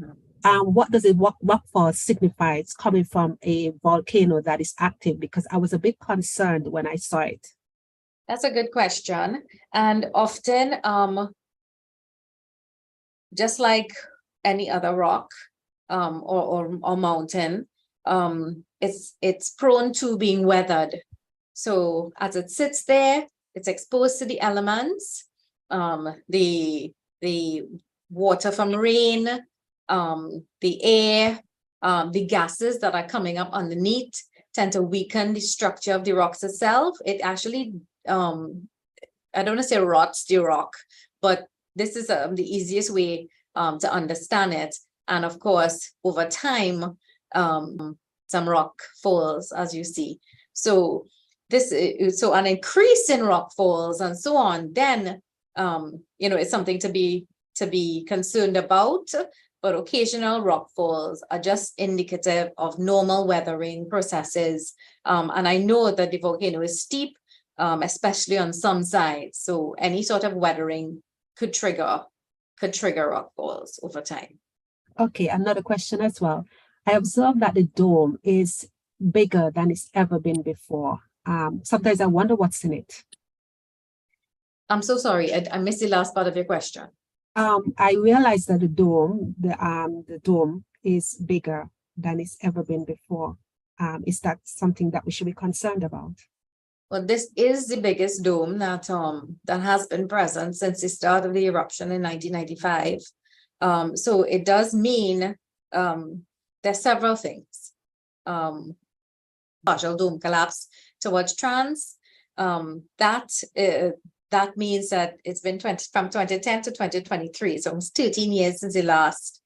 does a rock fall signify? It's coming from a volcano that is active, because I was a bit concerned when I saw it. That's a good question. And often, just like any other rock or mountain, it's prone to being weathered. So as it sits there, it's exposed to the elements, the water from rain, the air, the gases that are coming up underneath tend to weaken the structure of the rocks itself. It actually, I don't want to say rots the rock, but this is the easiest way to understand it. And of course, over time, some rock falls, as you see. So an increase in rock falls and so on, then it's something to be concerned about. But occasional rock falls are just indicative of normal weathering processes. And I know that the volcano is steep, especially on some sides. So any sort of weathering could trigger rock falls over time. Okay, another question as well. I observed that the dome is bigger than it's ever been before. Sometimes I wonder what's in it. I'm so sorry, I missed the last part of your question. I realized that the dome is bigger than it's ever been before. Is that something that we should be concerned about? Well, this is the biggest dome that has been present since the start of the eruption in 1995. So it does mean there's several things. partial dome collapse towards trans. That means that it's been from 2010 to 2023, so almost 13 years since the last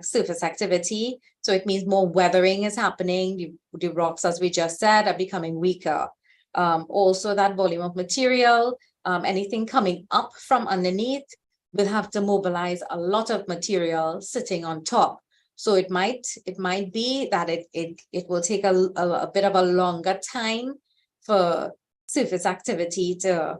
surface activity. So it means more weathering is happening. The rocks, as we just said, are becoming weaker. Also, that volume of material, anything coming up from underneath, will have to mobilize a lot of material sitting on top. So it might be that it will take a bit of a longer time for surface activity to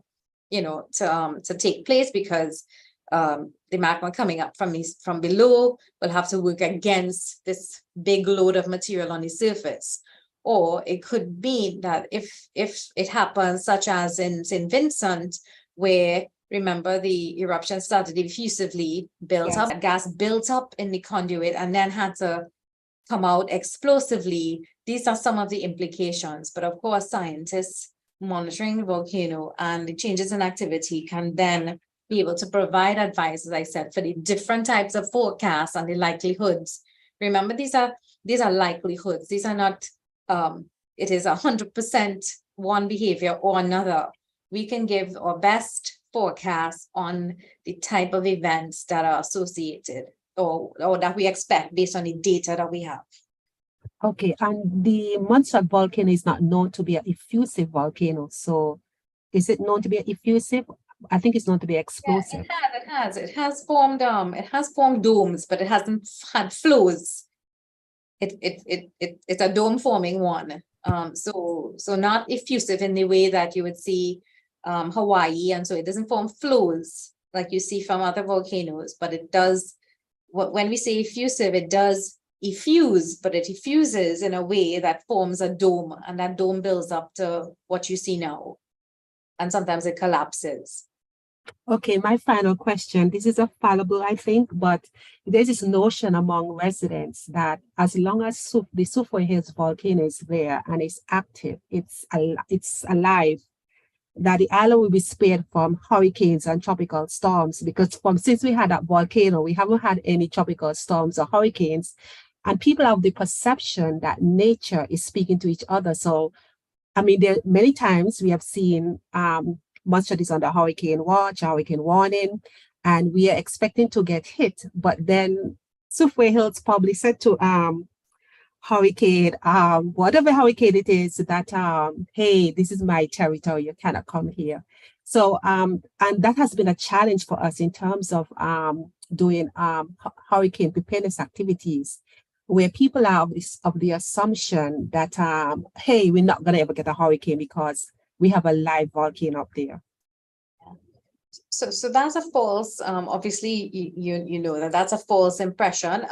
take place, because the magma coming up from below will have to work against this big load of material on the surface. Or it could mean that if it happens, such as in St. Vincent, where, remember, the eruption started effusively, gas built up in the conduit and then had to come out explosively. These are some of the implications. But of course, scientists monitoring the volcano and the changes in activity can then be able to provide advice, as I said, for the different types of forecasts and the likelihoods. Remember, these are likelihoods. These are not, it is 100% one behavior or another. We can give our best forecast on the type of events that are associated or that we expect based on the data that we have. Okay, and the Montserrat volcano is not known to be an effusive volcano. So is it known to be effusive? I think it's known to be explosive. Yeah, it has formed domes, but it hasn't had flows. It's a dome forming one. So not effusive in the way that you would see Hawaii, and so it doesn't form flows like you see from other volcanoes, but it does. When we say effusive, it does effuse, but it effuses in a way that forms a dome, and that dome builds up to what you see now, and sometimes it collapses. Okay, my final question. This is a fallible, I think, but there's this notion among residents that as long as the Suffolk Hills volcano is there and it's active, it's alive, that the island will be spared from hurricanes and tropical storms, because since we had that volcano, we haven't had any tropical storms or hurricanes, and people have the perception that nature is speaking to each other. So, I mean, there many times we have seen Montserrat is under hurricane watch, hurricane warning, and we are expecting to get hit. But then Suffolk Hills probably said to hurricane, whatever hurricane it is, that hey, this is my territory, you cannot come here. So and that has been a challenge for us in terms of doing hurricane preparedness activities, where people are of the assumption that hey, we're not gonna ever get a hurricane because we have a live volcano up there. So that's a false, obviously you know that's a false impression.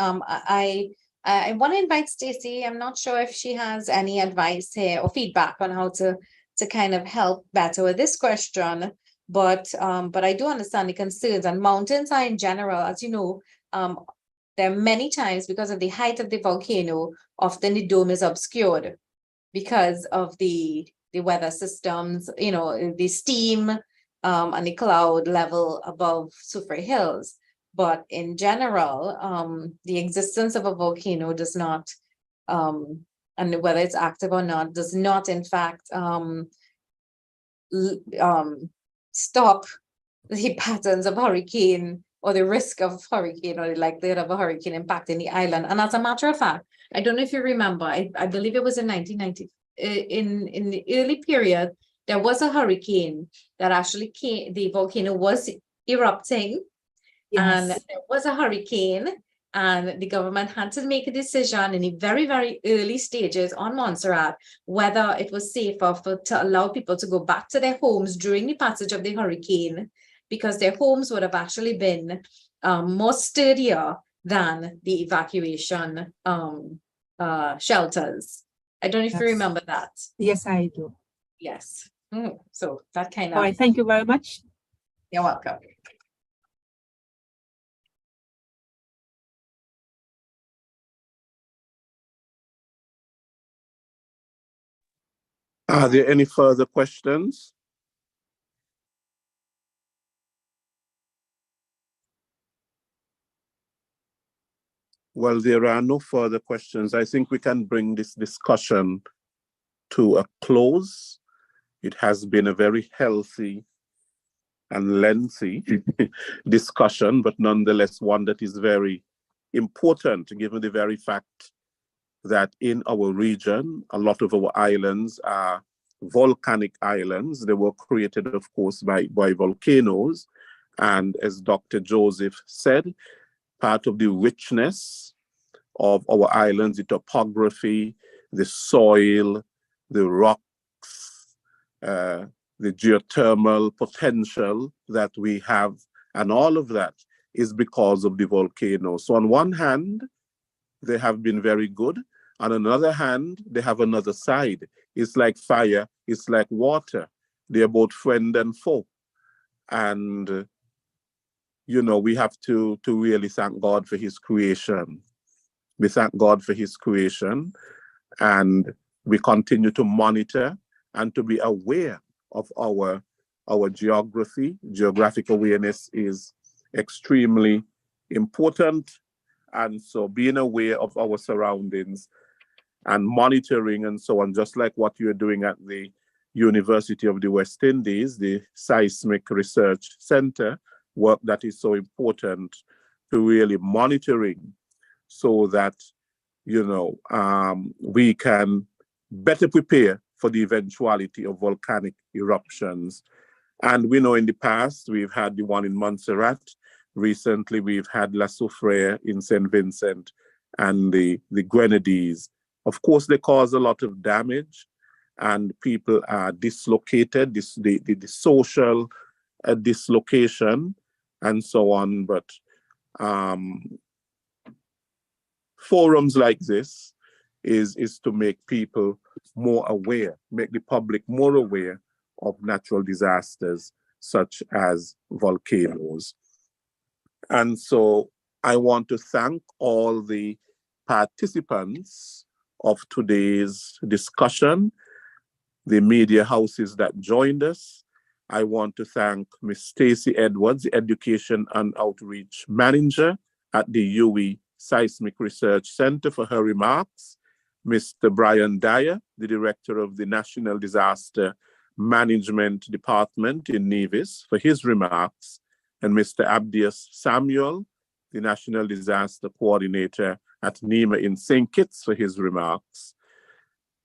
I want to invite Stacey. I'm not sure if she has any advice here or feedback on how to kind of help better with this question. But I do understand the concerns, and mountains are in general, as you know, there are many times, because of the height of the volcano, often the dome is obscured because of the weather systems, you know, the steam and the cloud level above Suffolk Hills. But in general, the existence of a volcano does not, and whether it's active or not, does not, in fact, stop the patterns of hurricane or the risk of hurricane or the likelihood of a hurricane impacting the island. And as a matter of fact, I don't know if you remember, I believe it was in 1990, in the early period, there was a hurricane that actually came, the volcano was erupting. Yes. And there was a hurricane, and the government had to make a decision in the very, very early stages on Montserrat whether it was safer to allow people to go back to their homes during the passage of the hurricane, because their homes would have actually been more sturdier than the evacuation shelters. I don't know if you remember that. Yes, I do. Yes. So that kind of. All right. Thank you very much. You're welcome. Are there any further questions? Well, there are no further questions. I think we can bring this discussion to a close. It has been a very healthy and lengthy discussion, but nonetheless one that is very important given the very fact that in our region, a lot of our islands are volcanic islands. They were created, of course, by volcanoes. And as Dr. Joseph said, part of the richness of our islands, the topography, the soil, the rocks, the geothermal potential that we have, and all of that is because of the volcano. So on one hand, they have been very good. On another hand, they have another side. It's like fire, it's like water. They're both friend and foe. And, you know, we have to really thank God for his creation. We thank God for his creation, and we continue to monitor and to be aware of our geography. Geographic awareness is extremely important. And so being aware of our surroundings and monitoring and so on, just like what you're doing at the University of the West Indies, the Seismic Research Center, work that is so important to really monitoring so that, you know, we can better prepare for the eventuality of volcanic eruptions. And we know in the past, we've had the one in Montserrat. Recently, we've had La Soufrière in St. Vincent and the Grenadines. Of course, they cause a lot of damage and people are dislocated, the social dislocation and so on. But forums like this is to make people more aware, make the public more aware of natural disasters such as volcanoes. And so I want to thank all the participants of today's discussion, the media houses that joined us. I want to thank Ms. Stacey Edwards, the Education and Outreach Manager at the UE Seismic Research Center, for her remarks, Mr. Brian Dyer, the Director of the National Disaster Management Department in Nevis, for his remarks, and Mr. Abdias Samuel, the National Disaster Coordinator at NEMA in St. Kitts, for his remarks,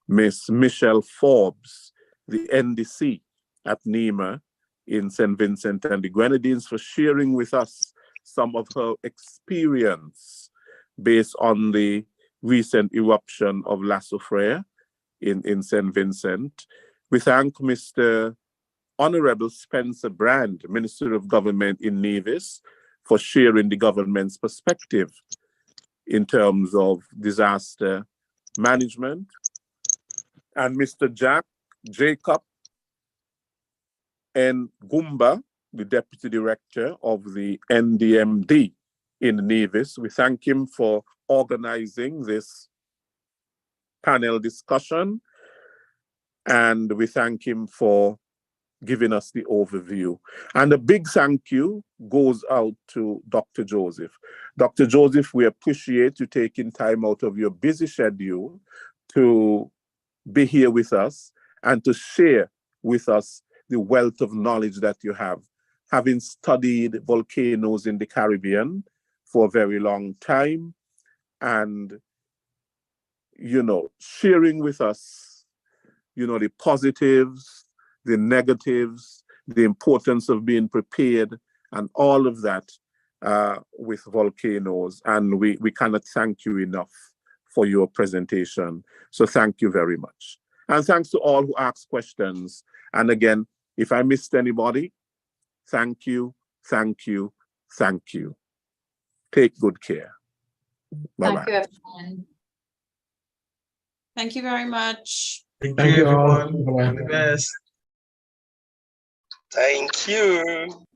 Ms. Michelle Forbes, the NDC at NEMA in St. Vincent and the Grenadines, for sharing with us some of her experience based on the recent eruption of La Soufrière in St. Vincent. We thank Mr. Honorable Spencer Brand, Minister of Government in Nevis, for sharing the government's perspective in terms of disaster management. And Mr. Jacob Ngumba, the Deputy Director of the NDMD in Nevis. We thank him for organizing this panel discussion, and we thank him for giving us the overview. And a big thank you goes out to Dr. Joseph. Dr. Joseph, we appreciate you taking time out of your busy schedule to be here with us and to share with us the wealth of knowledge that you have, having studied volcanoes in the Caribbean for a very long time, and, you know, sharing with us, you know, the positives, the negatives, the importance of being prepared, and all of that with volcanoes. And we cannot thank you enough for your presentation. So thank you very much. And thanks to all who asked questions. And again, if I missed anybody, thank you, thank you, thank you. Take good care. Bye-bye. Thank you, everyone. Thank you very much. Thank you, everyone. Bye-bye. Thank you.